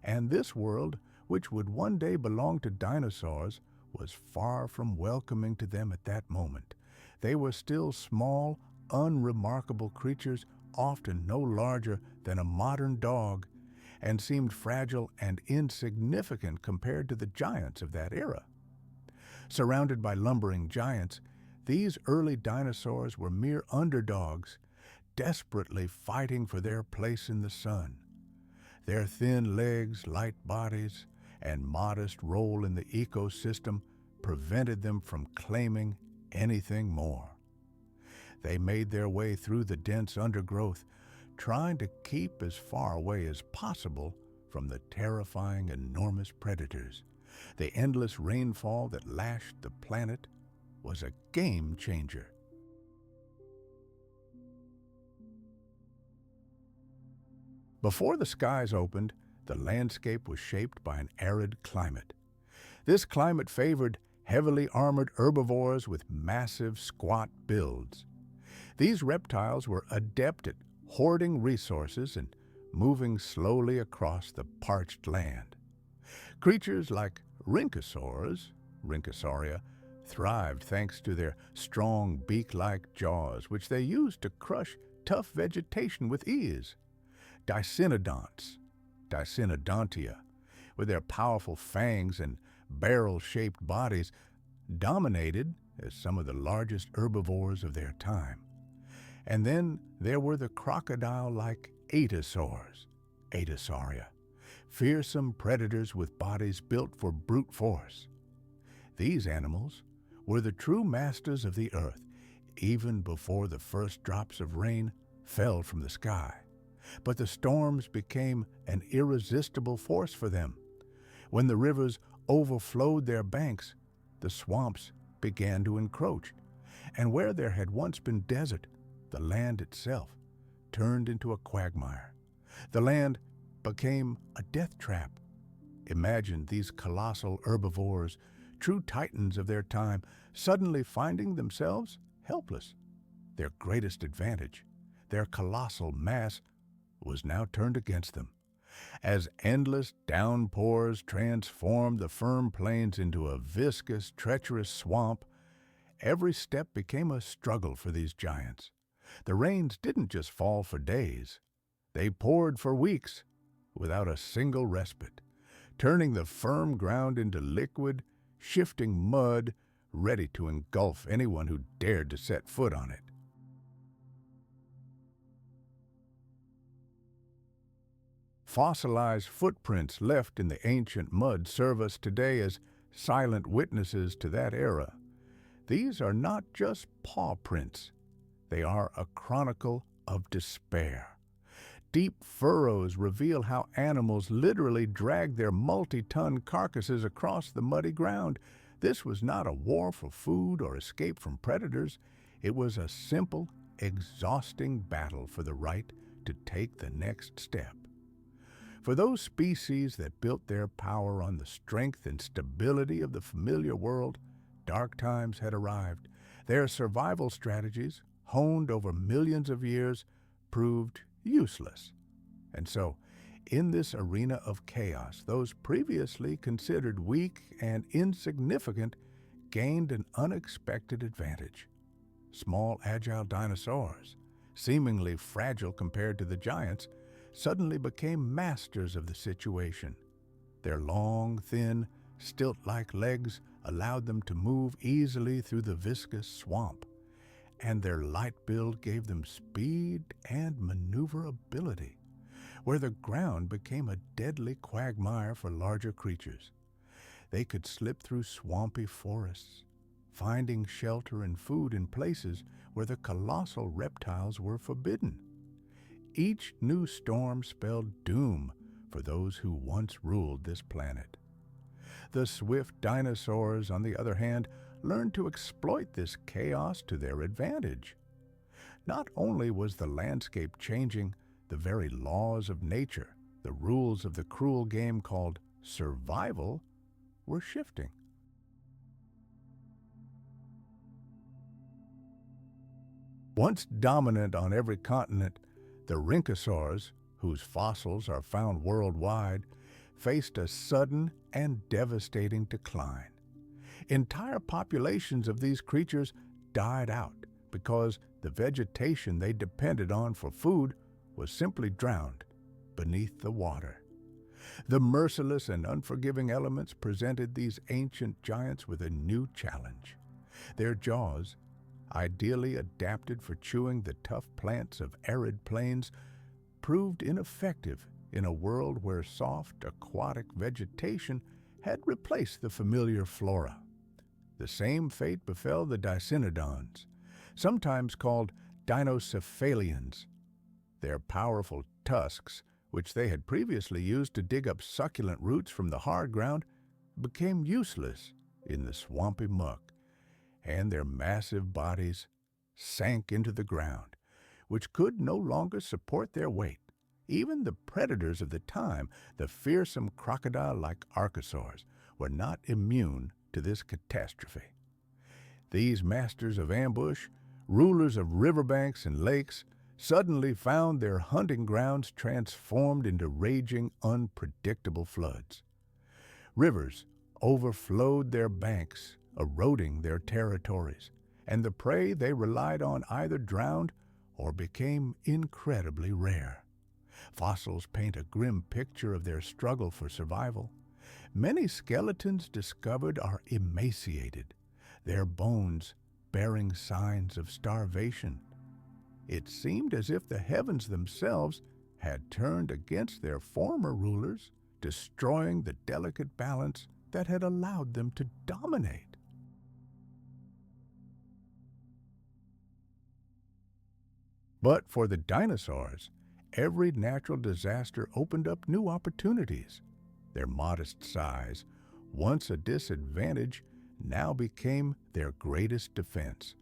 A: And this world, which would one day belong to dinosaurs, was far from welcoming to them at that moment. they were still small, unremarkable creatures, often no larger than a modern dog, and seemed fragile and insignificant compared to the giants of that era. Surrounded by lumbering giants, these early dinosaurs were mere underdogs, desperately fighting for their place in the sun. Their thin legs, light bodies, and modest role in the ecosystem prevented them from claiming anything more. They made their way through the dense undergrowth, trying to keep as far away as possible from the terrifying, enormous predators. The endless rainfall that lashed the planet was a game changer. Before the skies opened, the landscape was shaped by an arid climate. This climate favored heavily armored herbivores with massive, squat builds. These reptiles were adept at hoarding resources and moving slowly across the parched land. Creatures like Rynkosauria, thrived thanks to their strong beak-like jaws, which they used to crush tough vegetation with ease. Dicynodontia, with their powerful fangs and barrel-shaped bodies, dominated as some of the largest herbivores of their time. And then there were the crocodile-like Atosauria, fearsome predators with bodies built for brute force. These animals were the true masters of the earth, even before the first drops of rain fell from the sky. But the storms became an irresistible force for them. When the rivers overflowed their banks, the swamps began to encroach, and where there had once been desert, the land itself turned into a quagmire. The land became a death trap. Imagine these colossal herbivores, true titans of their time, suddenly finding themselves helpless. Their greatest advantage, their colossal mass, was now turned against them. As endless downpours transformed the firm plains into a viscous, treacherous swamp, every step became a struggle for these giants. The rains didn't just fall for days. They poured for weeks, without a single respite, turning the firm ground into liquid, shifting mud, ready to engulf anyone who dared to set foot on it. Fossilized footprints left in the ancient mud serve us today as silent witnesses to that era. These are not just paw prints. They are a chronicle of despair. Deep furrows reveal how animals literally dragged their multi-ton carcasses across the muddy ground. This was not a war for food or escape from predators. It was a simple, exhausting battle for the right to take the next step. For those species that built their power on the strength and stability of the familiar world, dark times had arrived. Their survival strategies, honed over millions of years, proved useless. And so, in this arena of chaos, those previously considered weak and insignificant gained an unexpected advantage. Small, agile dinosaurs, seemingly fragile compared to the giants, suddenly became masters of the situation. Their long, thin, stilt-like legs allowed them to move easily through the viscous swamp, and their light build gave them speed and maneuverability, where the ground became a deadly quagmire for larger creatures. They could slip through swampy forests, finding shelter and food in places where the colossal reptiles were forbidden. Each new storm spelled doom for those who once ruled this planet. The swift dinosaurs, on the other hand, learned to exploit this chaos to their advantage. Not only was the landscape changing, the very laws of nature, the rules of the cruel game called survival, were shifting. Once dominant on every continent, the Rynkosaurs, whose fossils are found worldwide, faced a sudden and devastating decline. Entire populations of these creatures died out because the vegetation they depended on for food was simply drowned beneath the water. The merciless and unforgiving elements presented these ancient giants with a new challenge. Their jaws, ideally adapted for chewing the tough plants of arid plains, proved ineffective in a world where soft aquatic vegetation had replaced the familiar flora. The same fate befell the Dicynodons, sometimes called dinocephalians. Their powerful tusks, which they had previously used to dig up succulent roots from the hard ground, became useless in the swampy muck, and their massive bodies sank into the ground, which could no longer support their weight. Even the predators of the time, the fearsome crocodile-like archosaurs, were not immune to this catastrophe. These masters of ambush, rulers of riverbanks and lakes, suddenly found their hunting grounds transformed into raging, unpredictable floods. Rivers overflowed their banks, eroding their territories, and the prey they relied on either drowned or became incredibly rare. Fossils paint a grim picture of their struggle for survival. Many skeletons discovered are emaciated, their bones bearing signs of starvation. It seemed as if the heavens themselves had turned against their former rulers, destroying the delicate balance that had allowed them to dominate. But for the dinosaurs, every natural disaster opened up new opportunities. Their modest size, once a disadvantage, now became their greatest defense.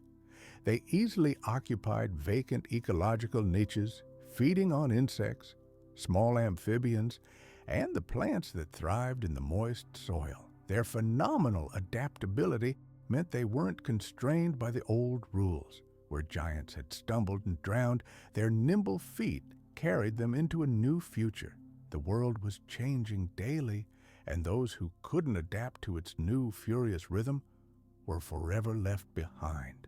A: They easily occupied vacant ecological niches, feeding on insects, small amphibians, and the plants that thrived in the moist soil. Their phenomenal adaptability meant they weren't constrained by the old rules. Where giants had stumbled and drowned, their nimble feet carried them into a new future. The world was changing daily, and those who couldn't adapt to its new furious rhythm were forever left behind.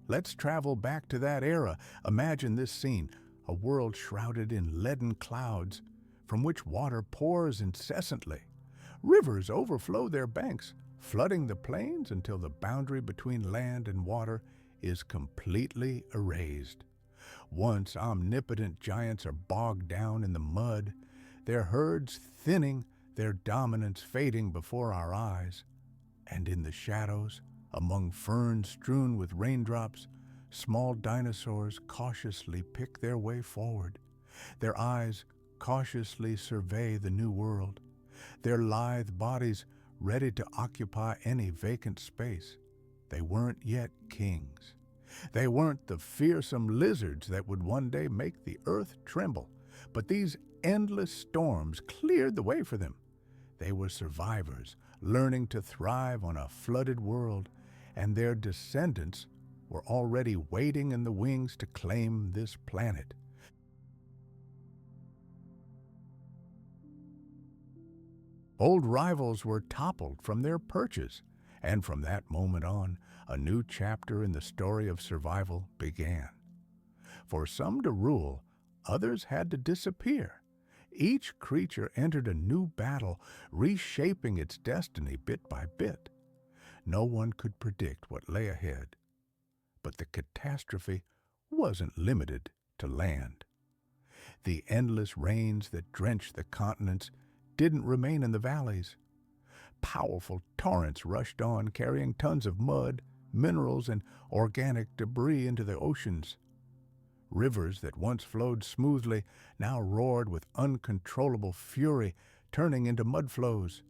A: Let's travel back to that era. Imagine this scene, a world shrouded in leaden clouds from which water pours incessantly. Rivers overflow their banks, flooding the plains until the boundary between land and water is completely erased. Once omnipotent giants are bogged down in the mud, their herds thinning, their dominance fading before our eyes. And in the shadows, among ferns strewn with raindrops, small dinosaurs cautiously pick their way forward. Their eyes cautiously survey the new world, their lithe bodies ready to occupy any vacant space. They weren't yet kings. They weren't the fearsome lizards that would one day make the earth tremble, but these endless storms cleared the way for them. They were survivors, learning to thrive on a flooded world, and their descendants were already waiting in the wings to claim this planet. Old rivals were toppled from their perches, and from that moment on, a new chapter in the story of survival began. For some to rule, others had to disappear. Each creature entered a new battle, reshaping its destiny bit by bit. No one could predict what lay ahead, but the catastrophe wasn't limited to land. The endless rains that drenched the continents didn't remain in the valleys. Powerful torrents rushed on, carrying tons of mud, minerals, and organic debris into the oceans. Rivers that once flowed smoothly now roared with uncontrollable fury, turning into mudflows.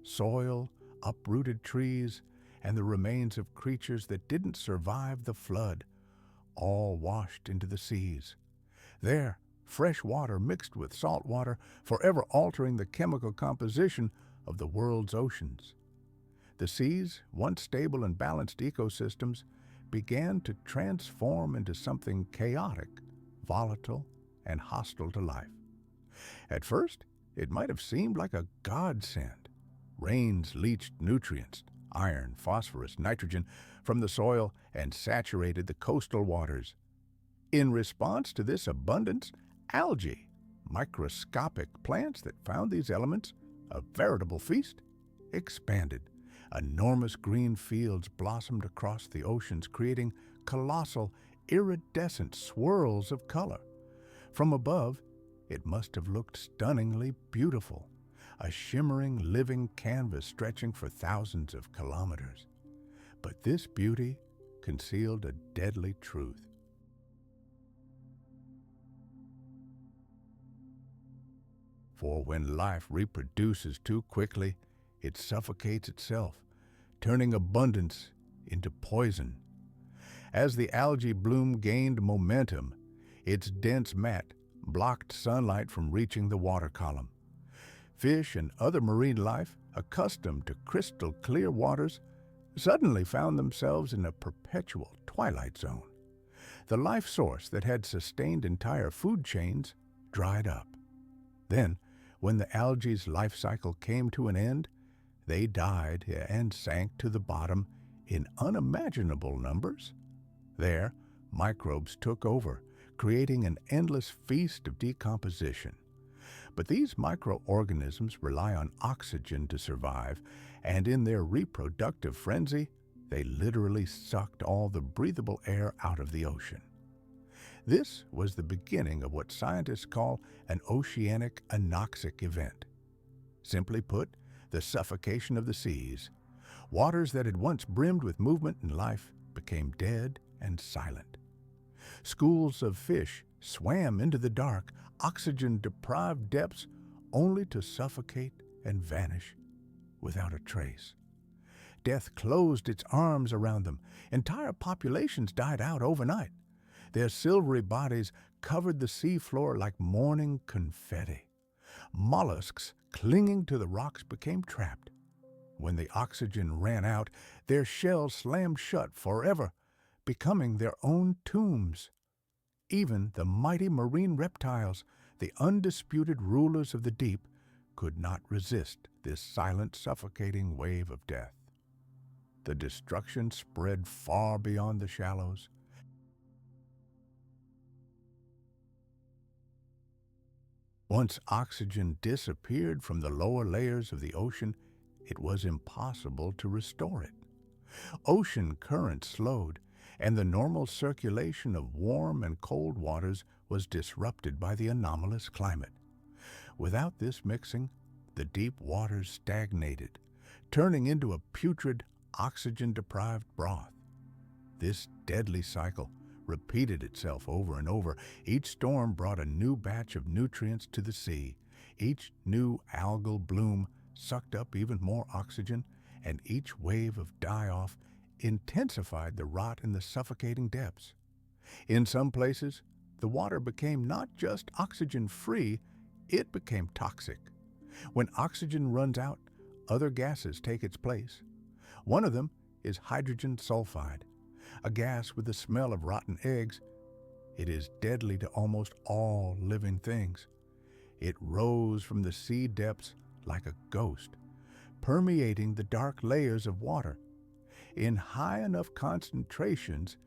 A: Soil, uprooted trees, and the remains of creatures that didn't survive the flood, all washed into the seas. There, fresh water mixed with salt water, forever altering the chemical composition of the world's oceans. The seas, once stable and balanced ecosystems, began to transform into something chaotic, volatile, and hostile to life. At first, it might have seemed like a godsend. Rains leached nutrients, iron, phosphorus, nitrogen from the soil and saturated the coastal waters. In response to this abundance, algae, microscopic plants that found these elements a veritable feast, expanded. Enormous green fields blossomed across the oceans, creating colossal, iridescent swirls of color. From above, it must have looked stunningly beautiful, a shimmering, living canvas stretching for thousands of kilometers. But this beauty concealed a deadly truth. For when life reproduces too quickly, it suffocates itself, turning abundance into poison. As the algae bloom gained momentum, its dense mat blocked sunlight from reaching the water column. Fish and other marine life, accustomed to crystal-clear waters, suddenly found themselves in a perpetual twilight zone. The life source that had sustained entire food chains dried up. Then, when the algae's life cycle came to an end, they died and sank to the bottom in unimaginable numbers. There, microbes took over, creating an endless feast of decomposition. But these microorganisms rely on oxygen to survive, and in their reproductive frenzy, they literally sucked all the breathable air out of the ocean. This was the beginning of what scientists call an oceanic anoxic event. Simply put, the suffocation of the seas. Waters that had once brimmed with movement and life became dead and silent. Schools of fish swam into the dark, oxygen-deprived depths, only to suffocate and vanish without a trace. Death closed its arms around them. Entire populations died out overnight. Their silvery bodies covered the seafloor like morning confetti. Mollusks clinging to the rocks became trapped. When the oxygen ran out, their shells slammed shut forever, becoming their own tombs. Even the mighty marine reptiles, the undisputed rulers of the deep, could not resist this silent, suffocating wave of death. The destruction spread far beyond the shallows. Once oxygen disappeared from the lower layers of the ocean, it was impossible to restore it. Ocean currents slowed, and the normal circulation of warm and cold waters was disrupted by the anomalous climate. Without this mixing, the deep waters stagnated, turning into a putrid, oxygen-deprived broth. This deadly cycle repeated itself over and over. Each storm brought a new batch of nutrients to the sea. Each new algal bloom sucked up even more oxygen, and each wave of die-off intensified the rot in the suffocating depths. In some places, the water became not just oxygen-free, it became toxic. When oxygen runs out, other gases take its place. One of them is hydrogen sulfide, a gas with the smell of rotten eggs. It is deadly to almost all living things. It rose from the sea depths like a ghost, permeating the dark layers of water. In high enough concentrations,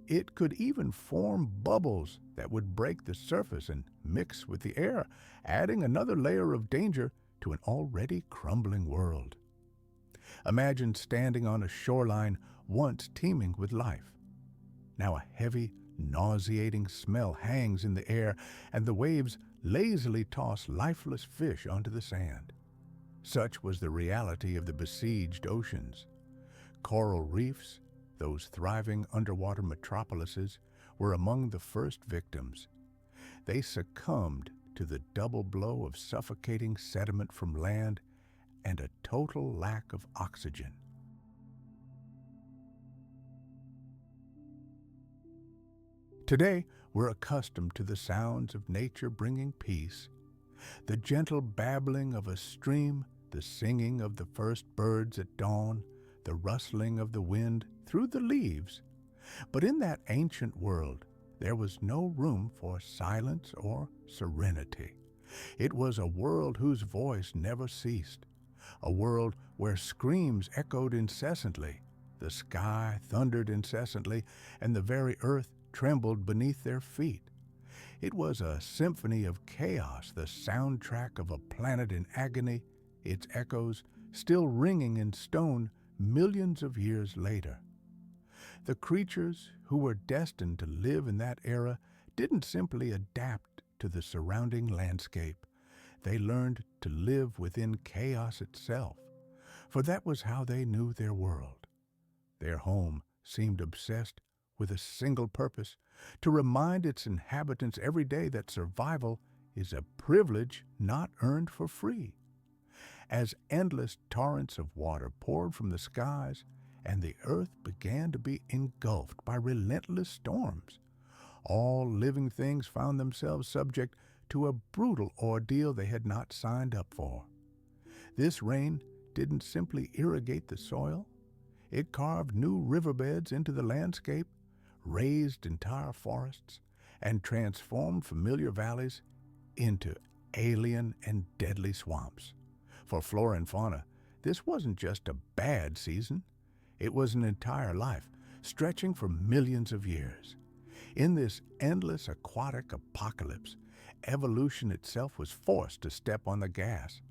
A: it could even form bubbles that would break the surface and mix with the air, adding another layer of danger to an already crumbling world. Imagine standing on a shoreline once teeming with life. Now a heavy, nauseating smell hangs in the air, and the waves lazily toss lifeless fish onto the sand. Such was the reality of the besieged oceans. Coral reefs, those thriving underwater metropolises, were among the first victims. They succumbed to the double blow of suffocating sediment from land and a total lack of oxygen. Today, we're accustomed to the sounds of nature bringing peace. The gentle babbling of a stream, the singing of the first birds at dawn, the rustling of the wind through the leaves. But in that ancient world, there was no room for silence or serenity. It was a world whose voice never ceased, a world where screams echoed incessantly, the sky thundered incessantly, and the very earth trembled beneath their feet. It was a symphony of chaos, the soundtrack of a planet in agony, its echoes still ringing in stone millions of years later. The creatures who were destined to live in that era didn't simply adapt to the surrounding landscape. They learned to live within chaos itself, for that was how they knew their world. Their home seemed obsessed with a single purpose, to remind its inhabitants every day that survival is a privilege not earned for free. As endless torrents of water poured from the skies, and the earth began to be engulfed by relentless storms, all living things found themselves subject to a brutal ordeal they had not signed up for. This rain didn't simply irrigate the soil, it carved new riverbeds into the landscape, raised entire forests, and transformed familiar valleys into alien and deadly swamps. For flora and fauna, this wasn't just a bad season, it was an entire life, stretching for millions of years. In this endless aquatic apocalypse, evolution itself was forced to step on the gas.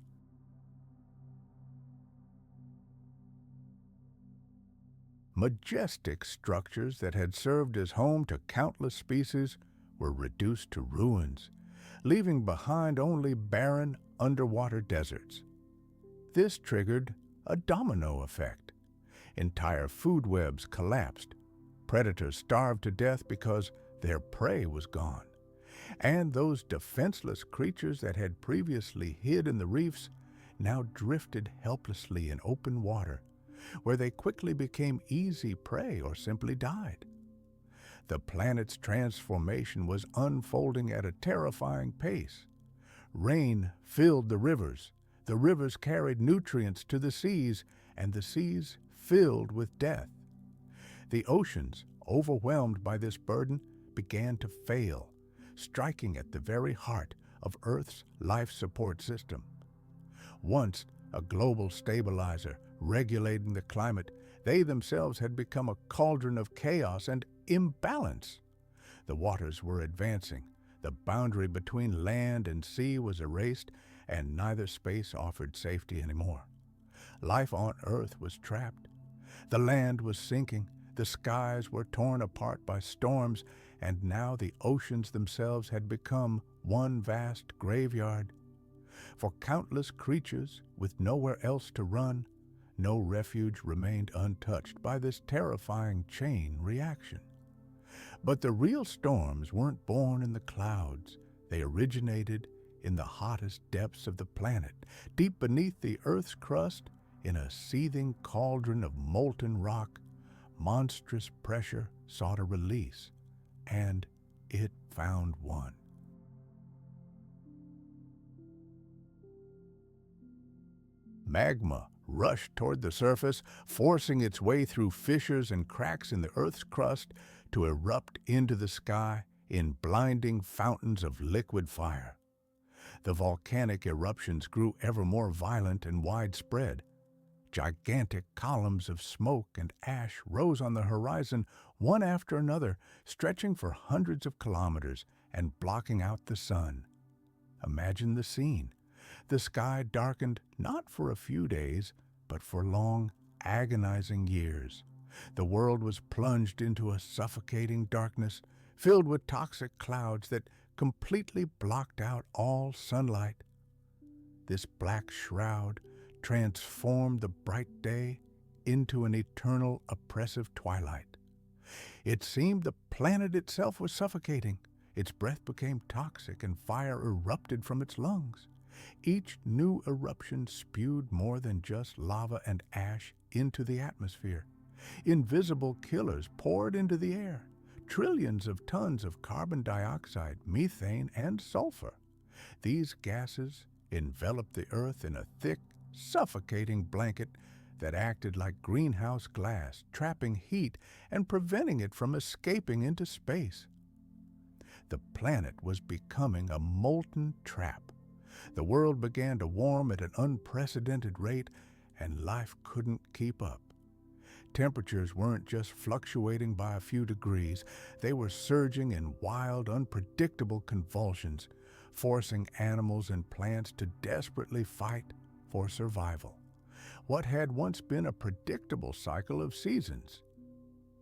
A: Majestic structures that had served as home to countless species were reduced to ruins, leaving behind only barren underwater deserts. This triggered a domino effect. Entire food webs collapsed. Predators starved to death because their prey was gone. And those defenseless creatures that had previously hid in the reefs now drifted helplessly in open water, where they quickly became easy prey or simply died. The planet's transformation was unfolding at a terrifying pace. Rain filled the rivers carried nutrients to the seas, and the seas filled with death. The oceans, overwhelmed by this burden, began to fail, striking at the very heart of Earth's life support system. Once a global stabilizer regulating the climate, they themselves had become a cauldron of chaos and imbalance. The waters were advancing, the boundary between land and sea was erased, and neither space offered safety anymore. Life on Earth was trapped. The land was sinking, the skies were torn apart by storms, and now the oceans themselves had become one vast graveyard. For countless creatures with nowhere else to run, no refuge remained untouched by this terrifying chain reaction. But the real storms weren't born in the clouds. They originated in the hottest depths of the planet, deep beneath the Earth's crust, in a seething cauldron of molten rock. Monstrous pressure sought a release, and it found one. Magma rushed toward the surface, forcing its way through fissures and cracks in the Earth's crust to erupt into the sky in blinding fountains of liquid fire. The volcanic eruptions grew ever more violent and widespread. Gigantic columns of smoke and ash rose on the horizon, one after another, stretching for hundreds of kilometers and blocking out the sun. Imagine the scene. The sky darkened not for a few days, but for long, agonizing years. The world was plunged into a suffocating darkness, filled with toxic clouds that completely blocked out all sunlight. This black shroud transformed the bright day into an eternal oppressive twilight. It seemed the planet itself was suffocating. Its breath became toxic and fire erupted from its lungs. Each new eruption spewed more than just lava and ash into the atmosphere. Invisible killers poured into the air, trillions of tons of carbon dioxide, methane, and sulfur. These gases enveloped the Earth in a thick, suffocating blanket that acted like greenhouse glass, trapping heat and preventing it from escaping into space. The planet was becoming a molten trap. The world began to warm at an unprecedented rate, and life couldn't keep up. Temperatures weren't just fluctuating by a few degrees, they were surging in wild, unpredictable convulsions, forcing animals and plants to desperately fight for survival. What had once been a predictable cycle of seasons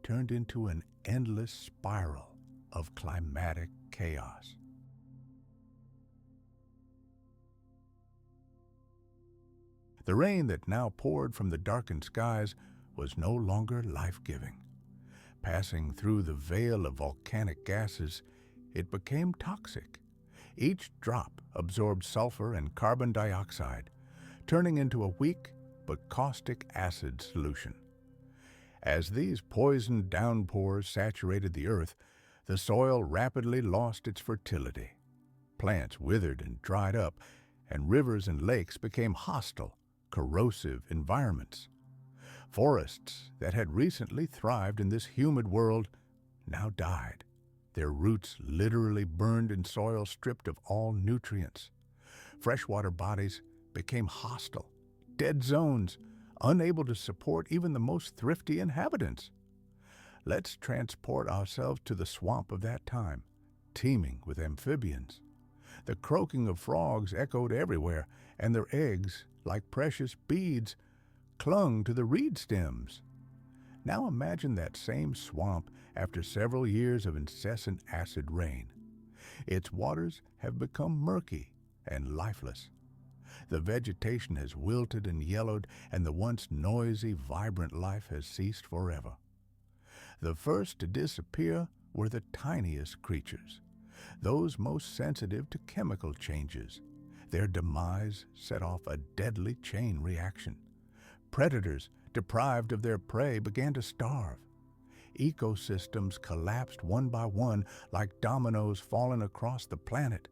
A: turned into an endless spiral of climatic chaos. The rain that now poured from the darkened skies was no longer life-giving. Passing through the veil of volcanic gases, it became toxic. Each drop absorbed sulfur and carbon dioxide, turning into a weak but caustic acid solution. As these poisoned downpours saturated the earth, the soil rapidly lost its fertility. Plants withered and dried up, and rivers and lakes became hostile, corrosive environments. Forests that had recently thrived in this humid world now died, their roots literally burned in soil stripped of all nutrients. Freshwater bodies became hostile, dead zones, unable to support even the most thrifty inhabitants. Let's transport ourselves to the swamp of that time, teeming with amphibians. The croaking of frogs echoed everywhere, and their eggs, like precious beads, clung to the reed stems. Now imagine that same swamp after several years of incessant acid rain. Its waters have become murky and lifeless. The vegetation has wilted and yellowed, and the once noisy, vibrant life has ceased forever. The first to disappear were the tiniest creatures, those most sensitive to chemical changes. Their demise set off a deadly chain reaction. Predators, deprived of their prey, began to starve. Ecosystems collapsed one by one like dominoes falling across the planet.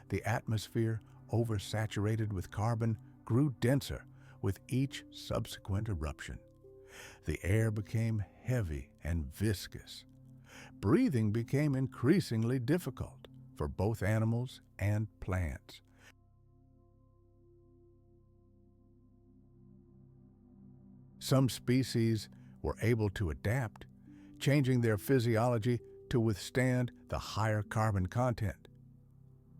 A: The atmosphere, oversaturated with carbon, grew denser with each subsequent eruption. The air became heavy and viscous. Breathing became increasingly difficult for both animals and plants. Some species were able to adapt, changing their physiology to withstand the higher carbon content.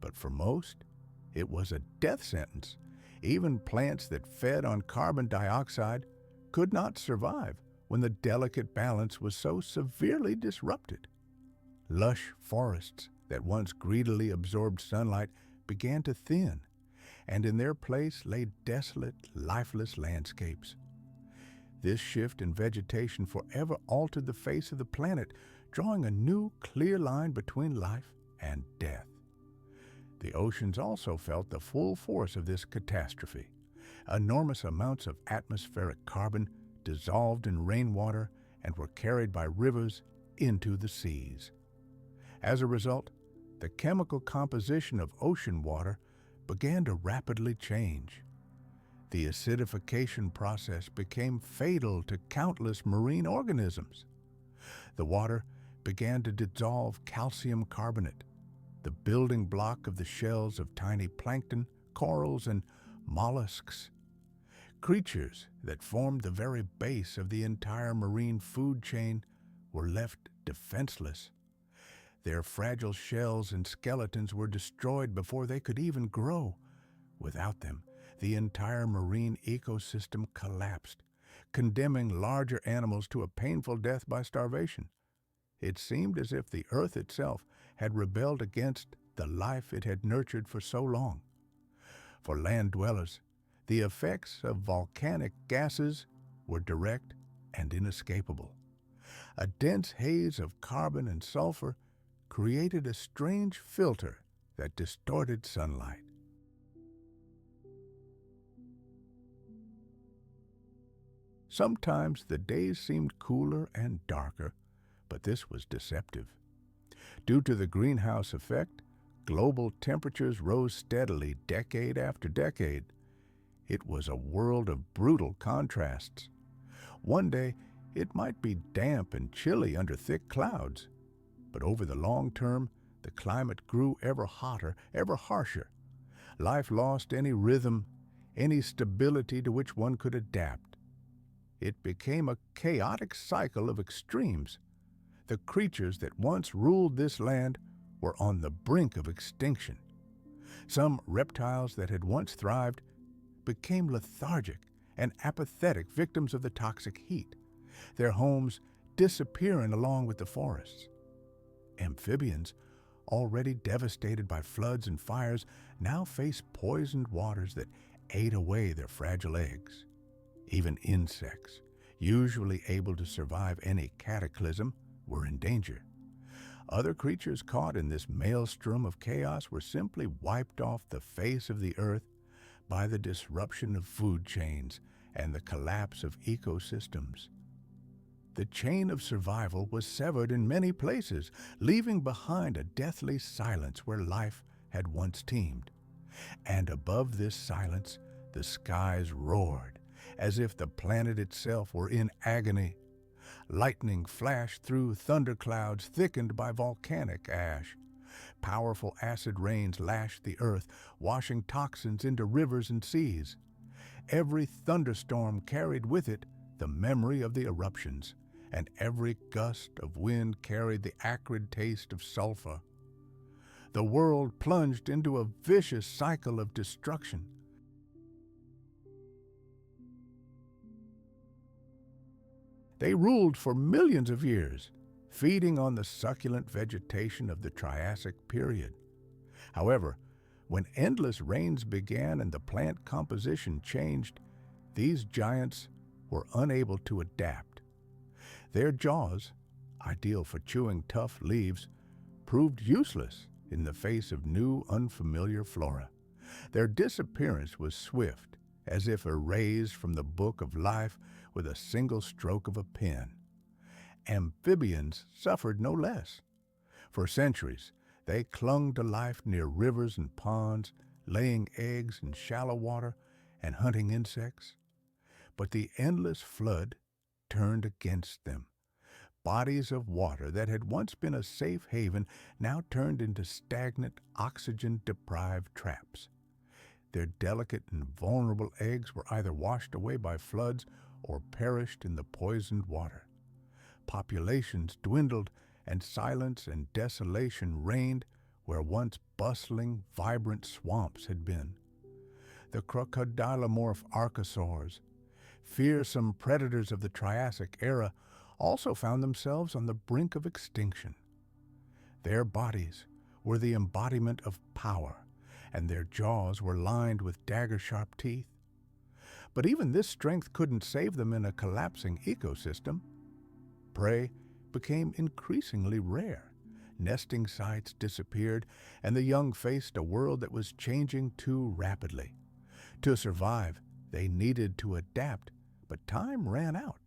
A: But for most, it was a death sentence. Even plants that fed on carbon dioxide could not survive when the delicate balance was so severely disrupted. Lush forests that once greedily absorbed sunlight began to thin, and in their place lay desolate, lifeless landscapes. This shift in vegetation forever altered the face of the planet, drawing a new, clear line between life and death. The oceans also felt the full force of this catastrophe. Enormous amounts of atmospheric carbon dissolved in rainwater and were carried by rivers into the seas. As a result, the chemical composition of ocean water began to rapidly change. The acidification process became fatal to countless marine organisms. The water began to dissolve calcium carbonate, the building block of the shells of tiny plankton, corals, and mollusks. Creatures that formed the very base of the entire marine food chain were left defenseless. Their fragile shells and skeletons were destroyed before they could even grow. Without them, the entire marine ecosystem collapsed, condemning larger animals to a painful death by starvation. It seemed as if the earth itself had rebelled against the life it had nurtured for so long. For land dwellers, the effects of volcanic gases were direct and inescapable. A dense haze of carbon and sulfur created a strange filter that distorted sunlight. Sometimes the days seemed cooler and darker, but this was deceptive. Due to the greenhouse effect, global temperatures rose steadily decade after decade. It was a world of brutal contrasts. One day, it might be damp and chilly under thick clouds, but over the long term, the climate grew ever hotter, ever harsher. Life lost any rhythm, any stability to which one could adapt. It became a chaotic cycle of extremes. The creatures that once ruled this land were on the brink of extinction. Some reptiles that had once thrived became lethargic and apathetic victims of the toxic heat, their homes disappearing along with the forests. Amphibians, already devastated by floods and fires, now face poisoned waters that ate away their fragile eggs. Even insects, usually able to survive any cataclysm, were in danger. Other creatures caught in this maelstrom of chaos were simply wiped off the face of the earth by the disruption of food chains and the collapse of ecosystems. The chain of survival was severed in many places, leaving behind a deathly silence where life had once teemed. And above this silence, the skies roared, as if the planet itself were in agony. Lightning flashed through thunderclouds thickened by volcanic ash. Powerful acid rains lashed the earth, washing toxins into rivers and seas. Every thunderstorm carried with it the memory of the eruptions, and every gust of wind carried the acrid taste of sulfur. The world plunged into a vicious cycle of destruction. They ruled for millions of years, feeding on the succulent vegetation of the Triassic period. However, when endless rains began and the plant composition changed, these giants were unable to adapt. Their jaws, ideal for chewing tough leaves, proved useless in the face of new, unfamiliar flora. Their disappearance was swift, as if erased from the book of life with a single stroke of a pen. Amphibians suffered no less. For centuries, they clung to life near rivers and ponds, laying eggs in shallow water and hunting insects. But the endless flood turned against them. Bodies of water that had once been a safe haven now turned into stagnant, oxygen-deprived traps. Their delicate and vulnerable eggs were either washed away by floods or perished in the poisoned water. Populations dwindled, and silence and desolation reigned where once bustling, vibrant swamps had been. The crocodilomorph archosaurs, fearsome predators of the Triassic era, also found themselves on the brink of extinction. Their bodies were the embodiment of power, and their jaws were lined with dagger-sharp teeth. But even this strength couldn't save them in a collapsing ecosystem. Prey became increasingly rare. Nesting sites disappeared, and the young faced a world that was changing too rapidly. To survive, they needed to adapt, but time ran out.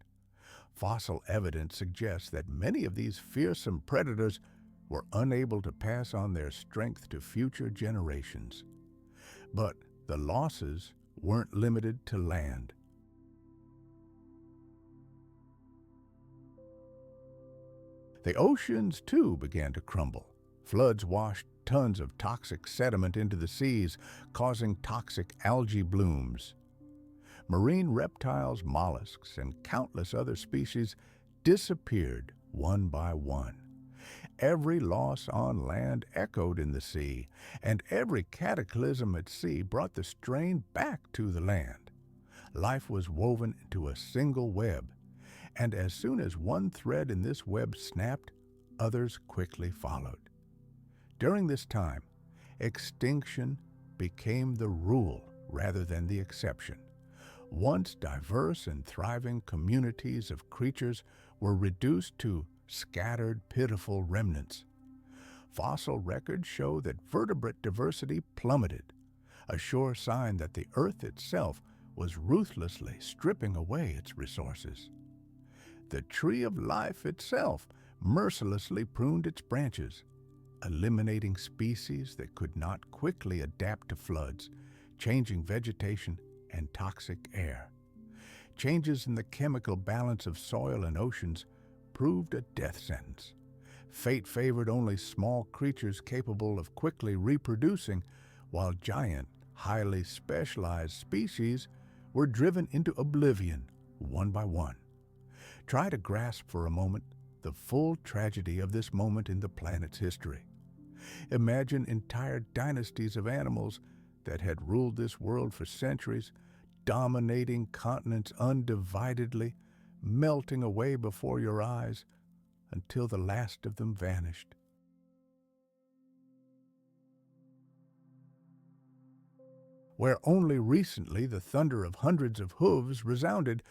A: Fossil evidence suggests that many of these fearsome predators were unable to pass on their strength to future generations. But the losses weren't limited to land. The oceans, too, began to crumble. Floods washed tons of toxic sediment into the seas, causing toxic algae blooms. Marine reptiles, mollusks, and countless other species disappeared one by one. Every loss on land echoed in the sea, and every cataclysm at sea brought the strain back to the land. Life was woven into a single web, and as soon as one thread in this web snapped, others quickly followed. During this time, extinction became the rule rather than the exception. Once diverse and thriving communities of creatures were reduced to scattered, pitiful remnants. Fossil records show that vertebrate diversity plummeted, a sure sign that the Earth itself was ruthlessly stripping away its resources. The tree of life itself mercilessly pruned its branches, eliminating species that could not quickly adapt to floods, changing vegetation and toxic air. Changes in the chemical balance of soil and oceans proved a death sentence. Fate favored only small creatures capable of quickly reproducing, while giant, highly specialized species were driven into oblivion one by one. Try to grasp for a moment the full tragedy of this moment in the planet's history. Imagine entire dynasties of animals that had ruled this world for centuries, dominating continents undividedly, melting away before your eyes until the last of them vanished. Where only recently the thunder of hundreds of hooves resounded,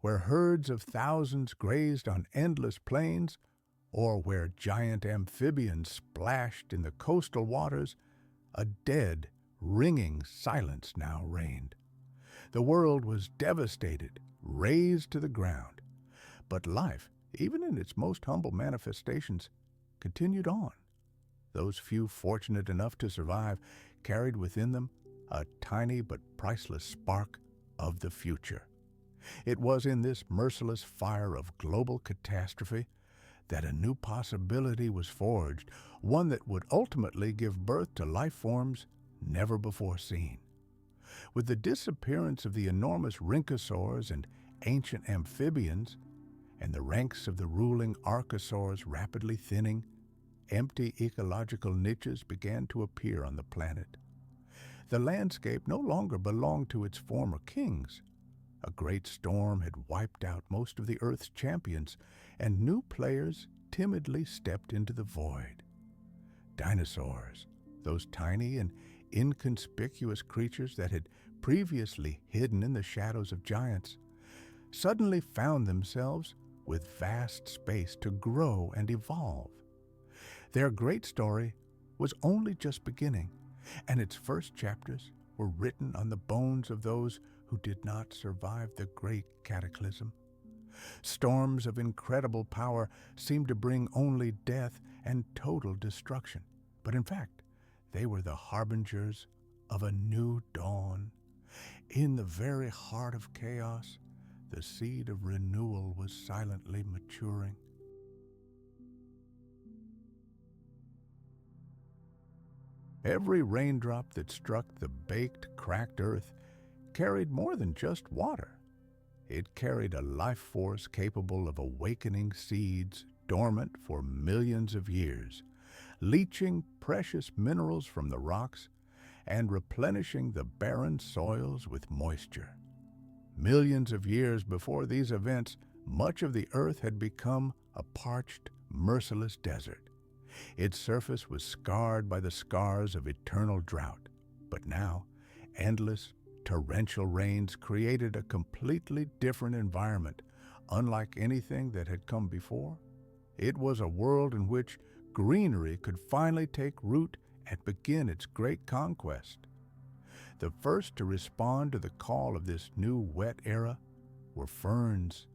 A: where herds of thousands grazed on endless plains, or where giant amphibians splashed in the coastal waters, a dead, ringing silence now reigned. The world was devastated, razed to the ground. But life, even in its most humble manifestations, continued on. Those few fortunate enough to survive carried within them a tiny but priceless spark of the future. It was in this merciless fire of global catastrophe that a new possibility was forged, one that would ultimately give birth to life forms never before seen. With the disappearance of the enormous rhynchosaurs and ancient amphibians, and the ranks of the ruling archosaurs rapidly thinning, empty ecological niches began to appear on the planet. The landscape no longer belonged to its former kings. A great storm had wiped out most of the Earth's champions, and new players timidly stepped into the void. Dinosaurs, those tiny and inconspicuous creatures that had previously hidden in the shadows of giants, suddenly found themselves with vast space to grow and evolve. Their great story was only just beginning, and its first chapters were written on the bones of those who did not survive the great cataclysm. Storms of incredible power seemed to bring only death and total destruction, but in fact, they were the harbingers of a new dawn. In the very heart of chaos, the seed of renewal was silently maturing. Every raindrop that struck the baked, cracked earth carried more than just water. It carried a life force capable of awakening seeds dormant for millions of years, leaching precious minerals from the rocks and replenishing the barren soils with moisture. Millions of years before these events, much of the earth had become a parched, merciless desert. Its surface was scarred by the scars of eternal drought, but now, endless, torrential rains created a completely different environment, unlike anything that had come before. It was a world in which greenery could finally take root and begin its great conquest. The first to respond to the call of this new wet era were ferns.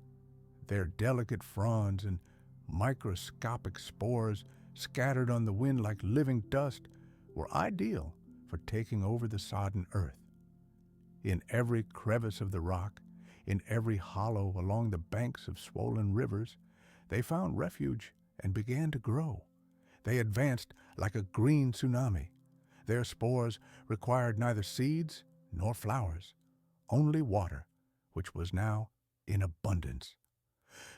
A: Their delicate fronds and microscopic spores, scattered on the wind like living dust, were ideal for taking over the sodden earth. In every crevice of the rock, in every hollow along the banks of swollen rivers, they found refuge and began to grow. They advanced like a green tsunami. Their spores required neither seeds nor flowers, only water, which was now in abundance.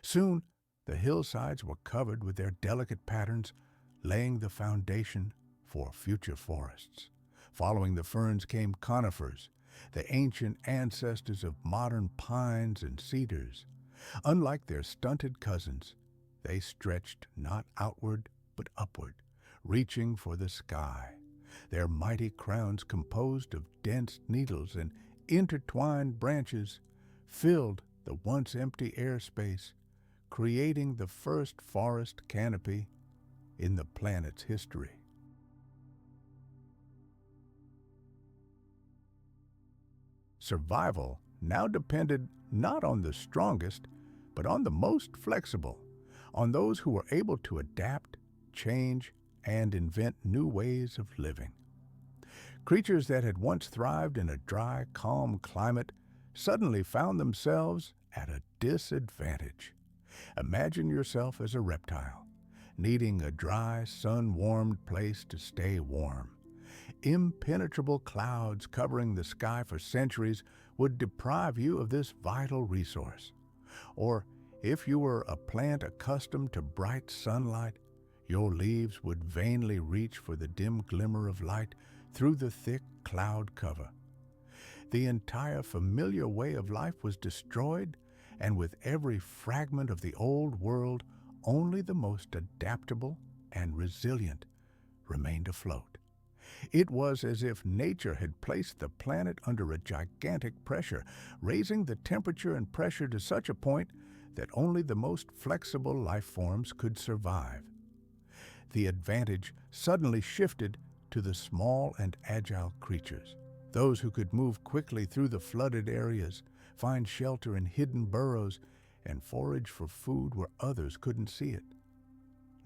A: Soon, the hillsides were covered with their delicate patterns, laying the foundation for future forests. Following the ferns came conifers, the ancient ancestors of modern pines and cedars. Unlike their stunted cousins, they stretched not outward but upward, reaching for the sky. Their mighty crowns, composed of dense needles and intertwined branches, filled the once empty airspace, creating the first forest canopy in the planet's history. Survival now depended not on the strongest, but on the most flexible, on those who were able to adapt, change, and invent new ways of living. Creatures that had once thrived in a dry, calm climate suddenly found themselves at a disadvantage. Imagine yourself as a reptile, needing a dry, sun-warmed place to stay warm. impenetrable clouds covering the sky for centuries would deprive you of this vital resource. Or if you were a plant accustomed to bright sunlight, your leaves would vainly reach for the dim glimmer of light through the thick cloud cover. The entire familiar way of life was destroyed, and with every fragment of the old world, only the most adaptable and resilient remained afloat. It was as if nature had placed the planet under a gigantic pressure, raising the temperature and pressure to such a point that only the most flexible life forms could survive. The advantage suddenly shifted to the small and agile creatures, those who could move quickly through the flooded areas, find shelter in hidden burrows, and forage for food where others couldn't see it.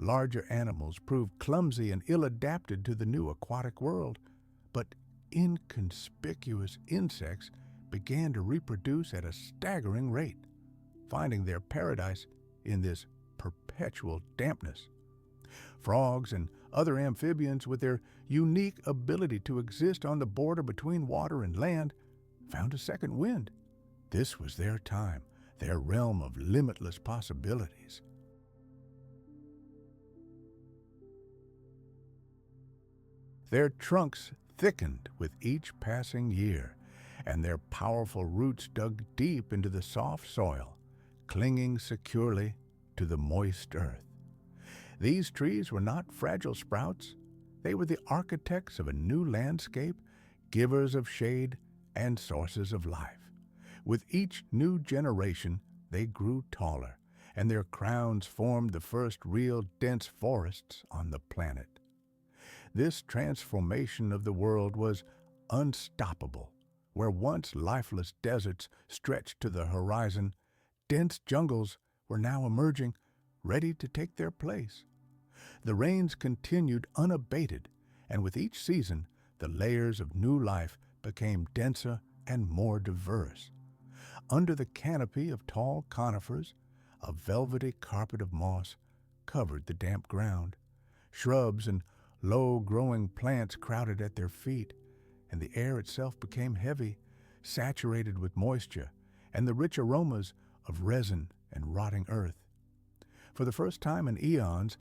A: Larger animals proved clumsy and ill-adapted to the new aquatic world, but inconspicuous insects began to reproduce at a staggering rate, finding their paradise in this perpetual dampness. Frogs and other amphibians, with their unique ability to exist on the border between water and land, found a second wind. This was their time, their realm of limitless possibilities. Their trunks thickened with each passing year, and their powerful roots dug deep into the soft soil, clinging securely to the moist earth. These trees were not fragile sprouts. They were the architects of a new landscape, givers of shade and sources of life. With each new generation, they grew taller, and their crowns formed the first real dense forests on the planet. This transformation of the world was unstoppable. Where once lifeless deserts stretched to the horizon, dense jungles were now emerging, ready to take their place. The rains continued unabated, and with each season, the layers of new life became denser and more diverse. Under the canopy of tall conifers, a velvety carpet of moss covered the damp ground. Shrubs and low-growing plants crowded at their feet, and the air itself became heavy, saturated with moisture and the rich aromas of resin and rotting earth. For the first time in eons,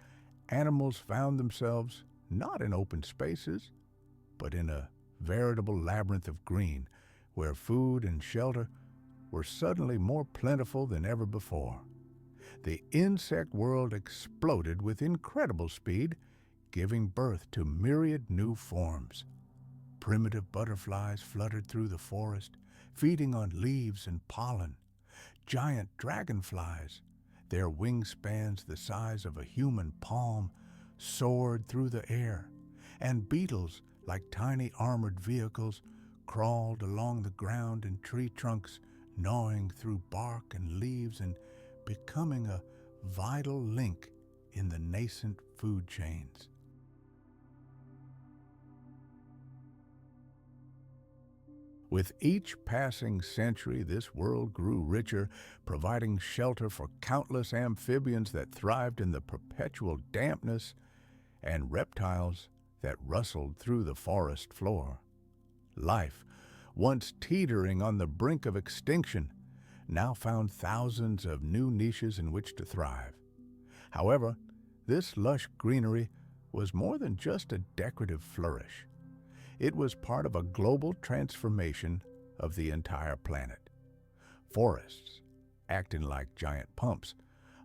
A: animals found themselves not in open spaces, but in a veritable labyrinth of green, where food and shelter were suddenly more plentiful than ever before. The insect world exploded with incredible speed, giving birth to myriad new forms. Primitive butterflies fluttered through the forest, feeding on leaves and pollen. Giant dragonflies, their wingspans the size of a human palm, soared through the air, and beetles, like tiny armored vehicles, crawled along the ground and tree trunks, gnawing through bark and leaves and becoming a vital link in the nascent food chains. With each passing century, this world grew richer, providing shelter for countless amphibians that thrived in the perpetual dampness and reptiles that rustled through the forest floor. Life, once teetering on the brink of extinction, now found thousands of new niches in which to thrive. However, this lush greenery was more than just a decorative flourish. It was part of a global transformation of the entire planet. Forests, acting like giant pumps,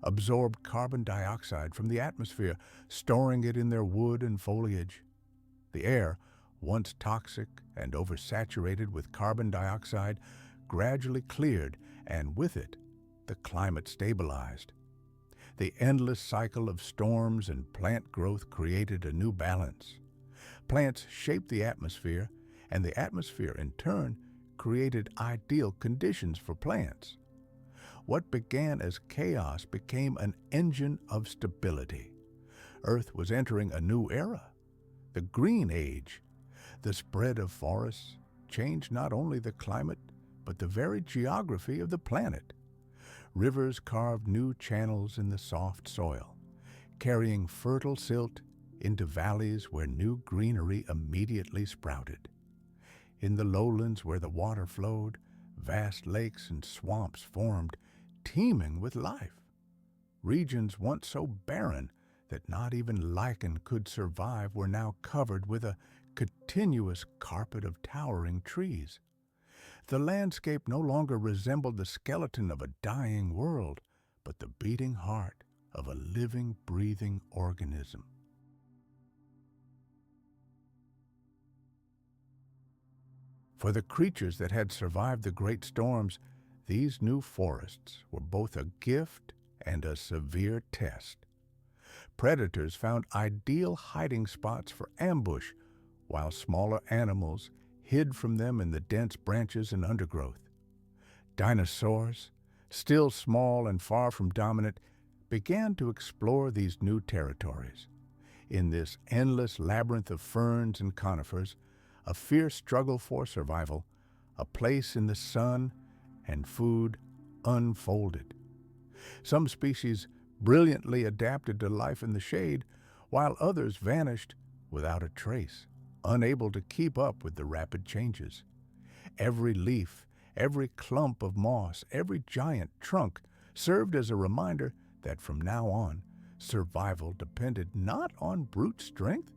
A: absorbed carbon dioxide from the atmosphere, storing it in their wood and foliage. The air, once toxic and oversaturated with carbon dioxide, gradually cleared, and with it, the climate stabilized. The endless cycle of storms and plant growth created a new balance. Plants shaped the atmosphere, and the atmosphere, in turn, created ideal conditions for plants. What began as chaos became an engine of stability. Earth was entering a new era, the Green Age. The spread of forests changed not only the climate, but the very geography of the planet. Rivers carved new channels in the soft soil, carrying fertile silt into valleys where new greenery immediately sprouted. In the lowlands where the water flowed, vast lakes and swamps formed, teeming with life. Regions once so barren that not even lichen could survive were now covered with a continuous carpet of towering trees. The landscape no longer resembled the skeleton of a dying world, but the beating heart of a living, breathing organism. For the creatures that had survived the great storms, these new forests were both a gift and a severe test. Predators found ideal hiding spots for ambush, while smaller animals hid from them in the dense branches and undergrowth. Dinosaurs, still small and far from dominant, began to explore these new territories. In this endless labyrinth of ferns and conifers, a fierce struggle for survival, a place in the sun, and food unfolded. Some species brilliantly adapted to life in the shade, while others vanished without a trace, unable to keep up with the rapid changes. Every leaf, every clump of moss, every giant trunk served as a reminder that from now on, survival depended not on brute strength,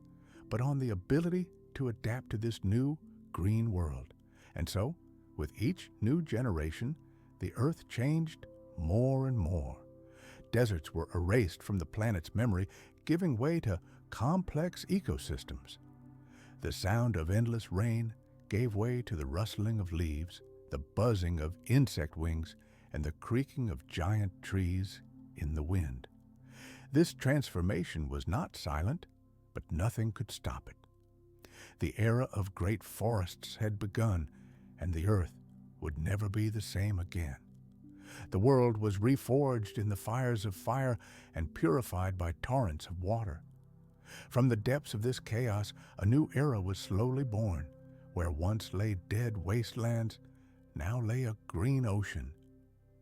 A: but on the ability to adapt to this new green world. And so, with each new generation, the Earth changed more and more. Deserts were erased from the planet's memory, giving way to complex ecosystems. The sound of endless rain gave way to the rustling of leaves, the buzzing of insect wings, and the creaking of giant trees in the wind. This transformation was not silent, but nothing could stop it. The era of great forests had begun, and the Earth would never be the same again. The world was reforged in the fires of fire and purified by torrents of water. From the depths of this chaos, a new era was slowly born. Where once lay dead wastelands, now lay a green ocean,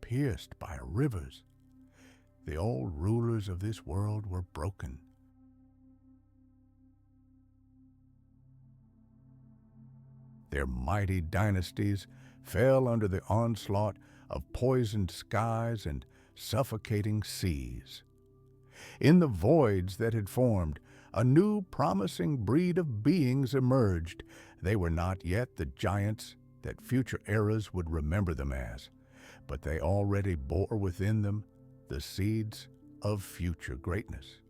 A: pierced by rivers. The old rulers of this world were broken. Their mighty dynasties fell under the onslaught of poisoned skies and suffocating seas. In the voids that had formed, a new promising breed of beings emerged. They were not yet the giants that future eras would remember them as, but they already bore within them the seeds of future greatness.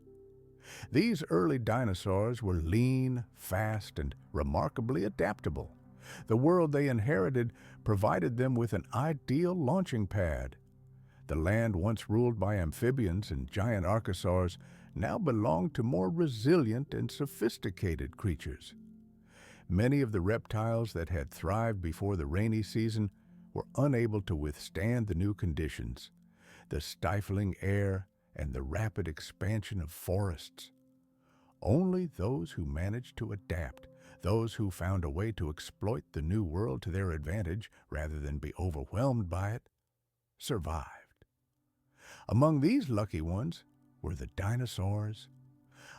A: These early dinosaurs were lean, fast, and remarkably adaptable. The world they inherited provided them with an ideal launching pad. The land once ruled by amphibians and giant archosaurs now belonged to more resilient and sophisticated creatures. Many of the reptiles that had thrived before the rainy season were unable to withstand the new conditions, the stifling air and the rapid expansion of forests. Only those who managed to adapt, those who found a way to exploit the new world to their advantage rather than be overwhelmed by it, survived. Among these lucky ones were the dinosaurs.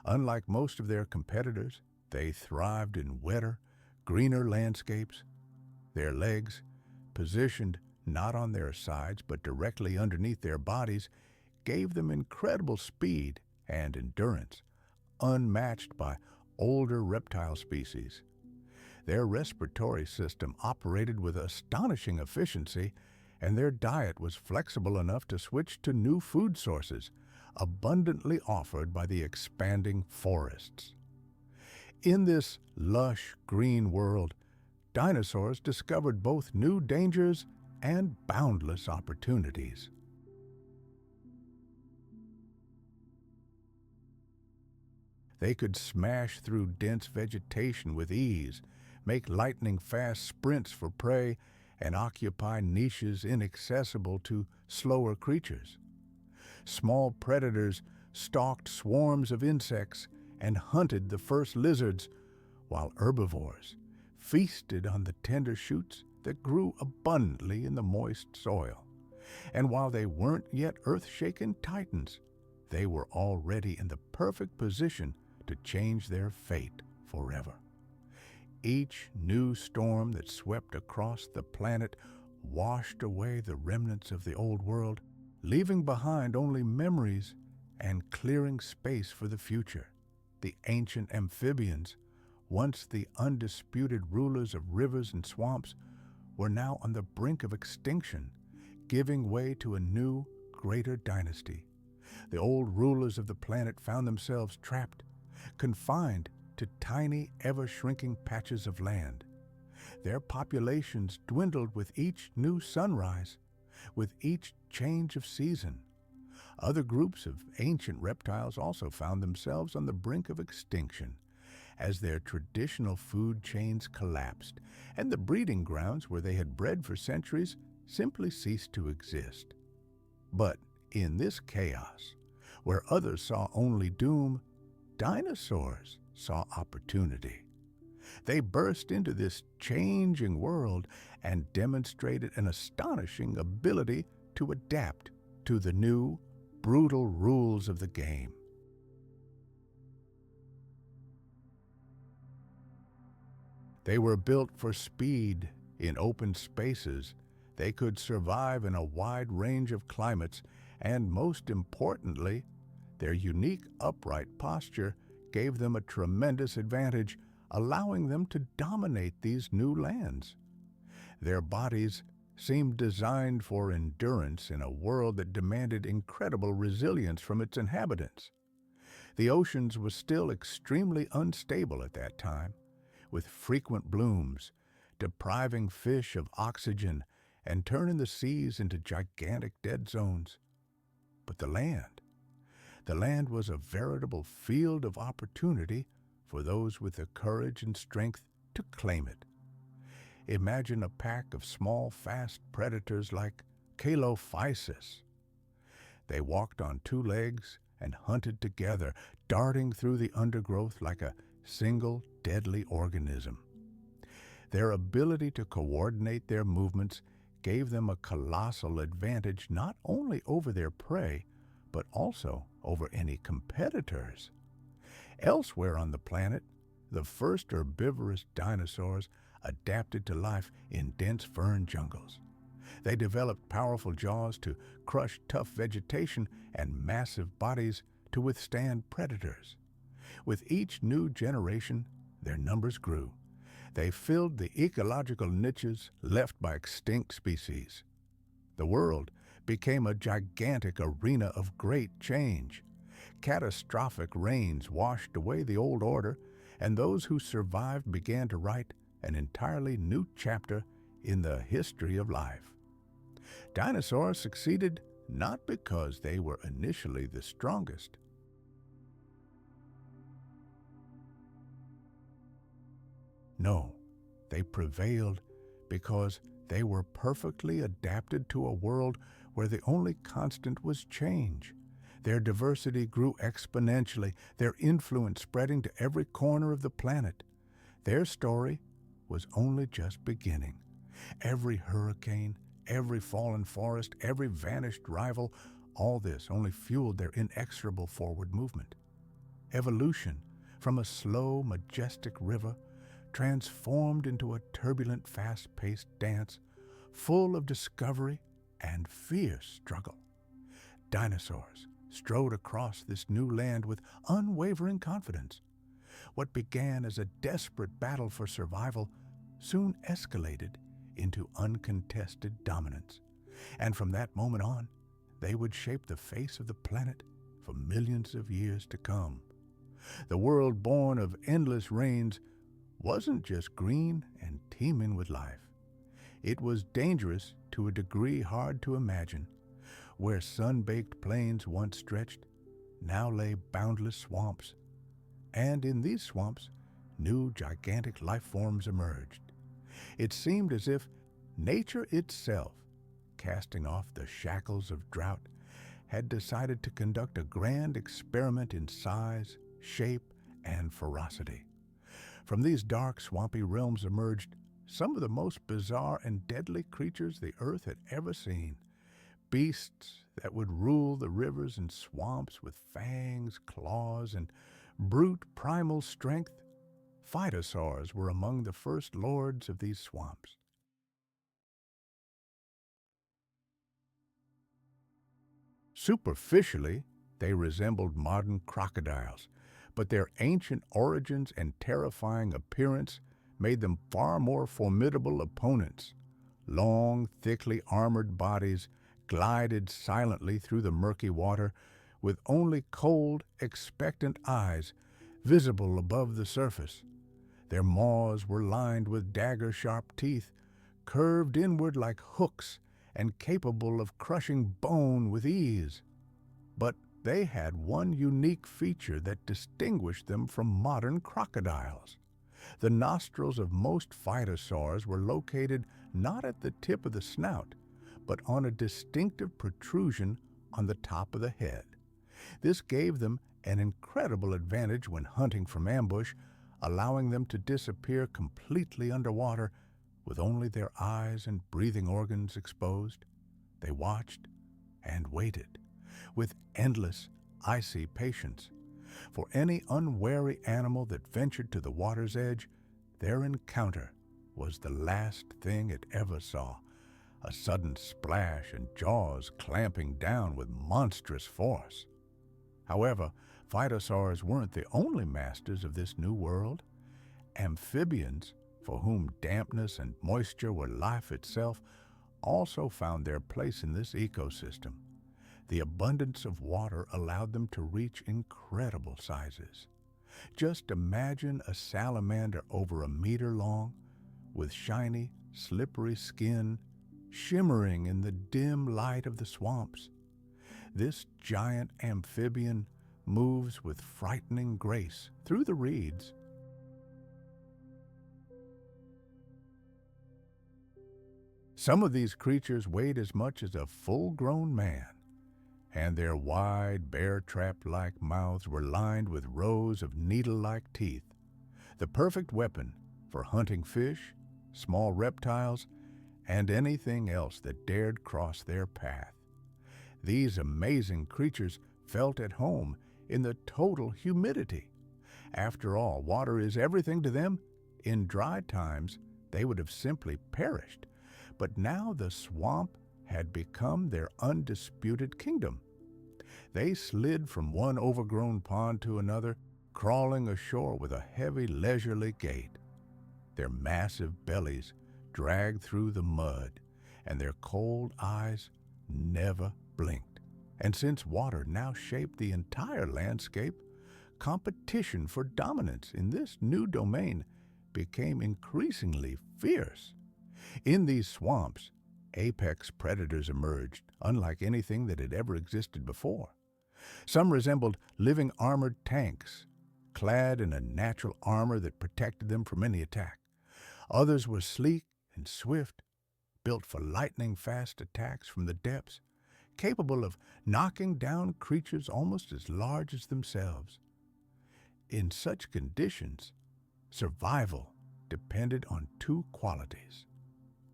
A: Unlike most of their competitors, they thrived in wetter, greener landscapes. Their legs, positioned not on their sides but directly underneath their bodies, gave them incredible speed and endurance, unmatched by older reptile species. Their respiratory system operated with astonishing efficiency, and their diet was flexible enough to switch to new food sources, abundantly offered by the expanding forests. In this lush green world, dinosaurs discovered both new dangers and boundless opportunities. They could smash through dense vegetation with ease, make lightning-fast sprints for prey, and occupy niches inaccessible to slower creatures. Small predators stalked swarms of insects and hunted the first lizards, while herbivores feasted on the tender shoots that grew abundantly in the moist soil. And while they weren't yet earth-shaking titans, they were already in the perfect position to change their fate forever. Each new storm that swept across the planet washed away the remnants of the old world, leaving behind only memories and clearing space for the future. The ancient amphibians, once the undisputed rulers of rivers and swamps, were now on the brink of extinction, giving way to a new, greater dynasty. The old rulers of the planet found themselves trapped, confined to tiny, ever-shrinking patches of land. Their populations dwindled with each new sunrise, with each change of season. Other groups of ancient reptiles also found themselves on the brink of extinction, as their traditional food chains collapsed, and the breeding grounds where they had bred for centuries simply ceased to exist. But in this chaos, where others saw only doom, dinosaurs saw opportunity. They burst into this changing world and demonstrated an astonishing ability to adapt to the new, brutal rules of the game. They were built for speed in open spaces. They could survive in a wide range of climates, and most importantly, their unique upright posture gave them a tremendous advantage, allowing them to dominate these new lands. Their bodies seemed designed for endurance in a world that demanded incredible resilience from its inhabitants. The oceans were still extremely unstable at that time, with frequent blooms, depriving fish of oxygen and turning the seas into gigantic dead zones. But the land was a veritable field of opportunity for those with the courage and strength to claim it. Imagine a pack of small, fast predators like Calophysis. They walked on two legs and hunted together, darting through the undergrowth like a single deadly organism. Their ability to coordinate their movements gave them a colossal advantage not only over their prey, but also over any competitors. Elsewhere on the planet, the first herbivorous dinosaurs adapted to life in dense fern jungles. They developed powerful jaws to crush tough vegetation and massive bodies to withstand predators. With each new generation, their numbers grew. They filled the ecological niches left by extinct species. The world became a gigantic arena of great change. Catastrophic rains washed away the old order, and those who survived began to write an entirely new chapter in the history of life. Dinosaurs succeeded not because they were initially the strongest. No, they prevailed because they were perfectly adapted to a world where the only constant was change. Their diversity grew exponentially, their influence spreading to every corner of the planet. Their story was only just beginning. Every hurricane, every fallen forest, every vanished rival, all this only fueled their inexorable forward movement. Evolution, from a slow, majestic river, transformed into a turbulent, fast-paced dance, full of discovery and fierce struggle. Dinosaurs strode across this new land with unwavering confidence. What began as a desperate battle for survival soon escalated into uncontested dominance. And from that moment on, they would shape the face of the planet for millions of years to come. The world born of endless rains wasn't just green and teeming with life. It was dangerous to a degree hard to imagine. Where sun-baked plains once stretched, now lay boundless swamps. And in these swamps, new gigantic life forms emerged. It seemed as if nature itself, casting off the shackles of drought, had decided to conduct a grand experiment in size, shape, and ferocity. From these dark, swampy realms emerged some of the most bizarre and deadly creatures the earth had ever seen. Beasts that would rule the rivers and swamps with fangs, claws, and brute primal strength, phytosaurs were among the first lords of these swamps. Superficially, they resembled modern crocodiles, but their ancient origins and terrifying appearance made them far more formidable opponents. Long, thickly armored bodies glided silently through the murky water with only cold, expectant eyes visible above the surface. Their maws were lined with dagger-sharp teeth, curved inward like hooks and capable of crushing bone with ease. But they had one unique feature that distinguished them from modern crocodiles. The nostrils of most phytosaurs were located not at the tip of the snout, but on a distinctive protrusion on the top of the head. This gave them an incredible advantage when hunting from ambush, allowing them to disappear completely underwater with only their eyes and breathing organs exposed. They watched and waited with endless, icy patience. For any unwary animal that ventured to the water's edge, their encounter was the last thing it ever saw. A sudden splash and jaws clamping down with monstrous force. However, phytosaurs weren't the only masters of this new world. Amphibians, for whom dampness and moisture were life itself, also found their place in this ecosystem. The abundance of water allowed them to reach incredible sizes. Just imagine a salamander over a meter long, with shiny, slippery skin shimmering in the dim light of the swamps. This giant amphibian moves with frightening grace through the reeds. Some of these creatures weighed as much as a full-grown man, and their wide, bear-trap-like mouths were lined with rows of needle-like teeth, the perfect weapon for hunting fish, small reptiles, and anything else that dared cross their path. These amazing creatures felt at home in the total humidity. After all, water is everything to them. In dry times, they would have simply perished. But now the swamp had become their undisputed kingdom. They slid from one overgrown pond to another, crawling ashore with a heavy, leisurely gait. Their massive bellies dragged through the mud, and their cold eyes never blinked. And since water now shaped the entire landscape, competition for dominance in this new domain became increasingly fierce. In these swamps, apex predators emerged, unlike anything that had ever existed before. Some resembled living armored tanks, clad in a natural armor that protected them from any attack. Others were sleek and swift, built for lightning-fast attacks from the depths, capable of knocking down creatures almost as large as themselves. In such conditions, survival depended on two qualities: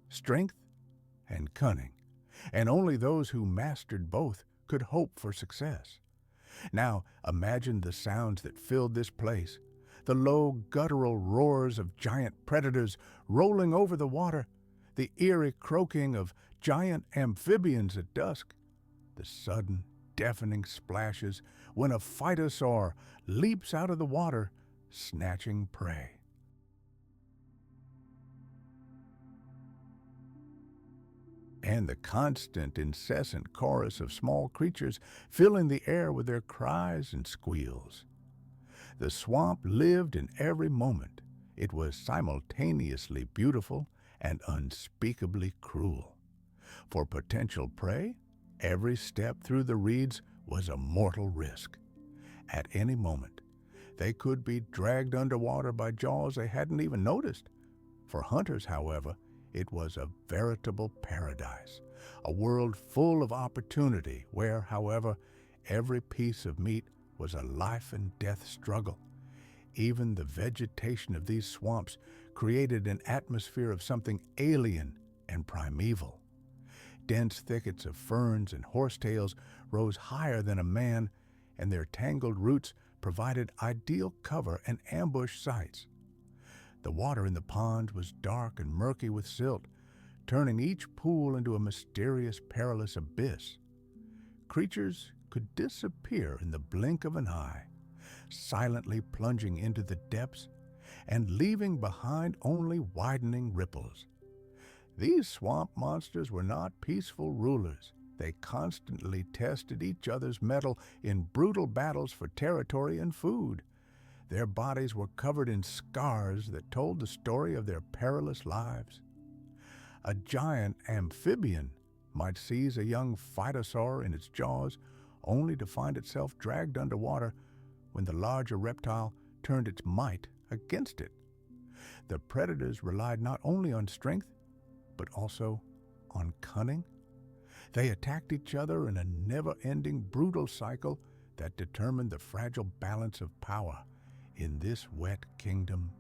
A: strength and cunning, and only those who mastered both could hope for success. Now imagine the sounds that filled this place, the low guttural roars of giant predators rolling over the water, the eerie croaking of giant amphibians at dusk, the sudden, deafening splashes when a phytosaur leaps out of the water, snatching prey. And the constant, incessant chorus of small creatures filling the air with their cries and squeals. The swamp lived in every moment. It was simultaneously beautiful and unspeakably cruel. For potential prey, every step through the reeds was a mortal risk. At any moment, they could be dragged underwater by jaws they hadn't even noticed. For hunters, however, it was a veritable paradise, a world full of opportunity where, however, every piece of meat was a life and death struggle. Even the vegetation of these swamps created an atmosphere of something alien and primeval. Dense thickets of ferns and horsetails rose higher than a man, and their tangled roots provided ideal cover and ambush sites. The water in the ponds was dark and murky with silt, turning each pool into a mysterious, perilous abyss. Creatures could disappear in the blink of an eye, silently plunging into the depths and leaving behind only widening ripples. These swamp monsters were not peaceful rulers. They constantly tested each other's mettle in brutal battles for territory and food. Their bodies were covered in scars that told the story of their perilous lives. A giant amphibian might seize a young phytosaur in its jaws, only to find itself dragged underwater when the larger reptile turned its might against it. The predators relied not only on strength, but also on cunning. They attacked each other in a never-ending brutal cycle that determined the fragile balance of power in this wet kingdom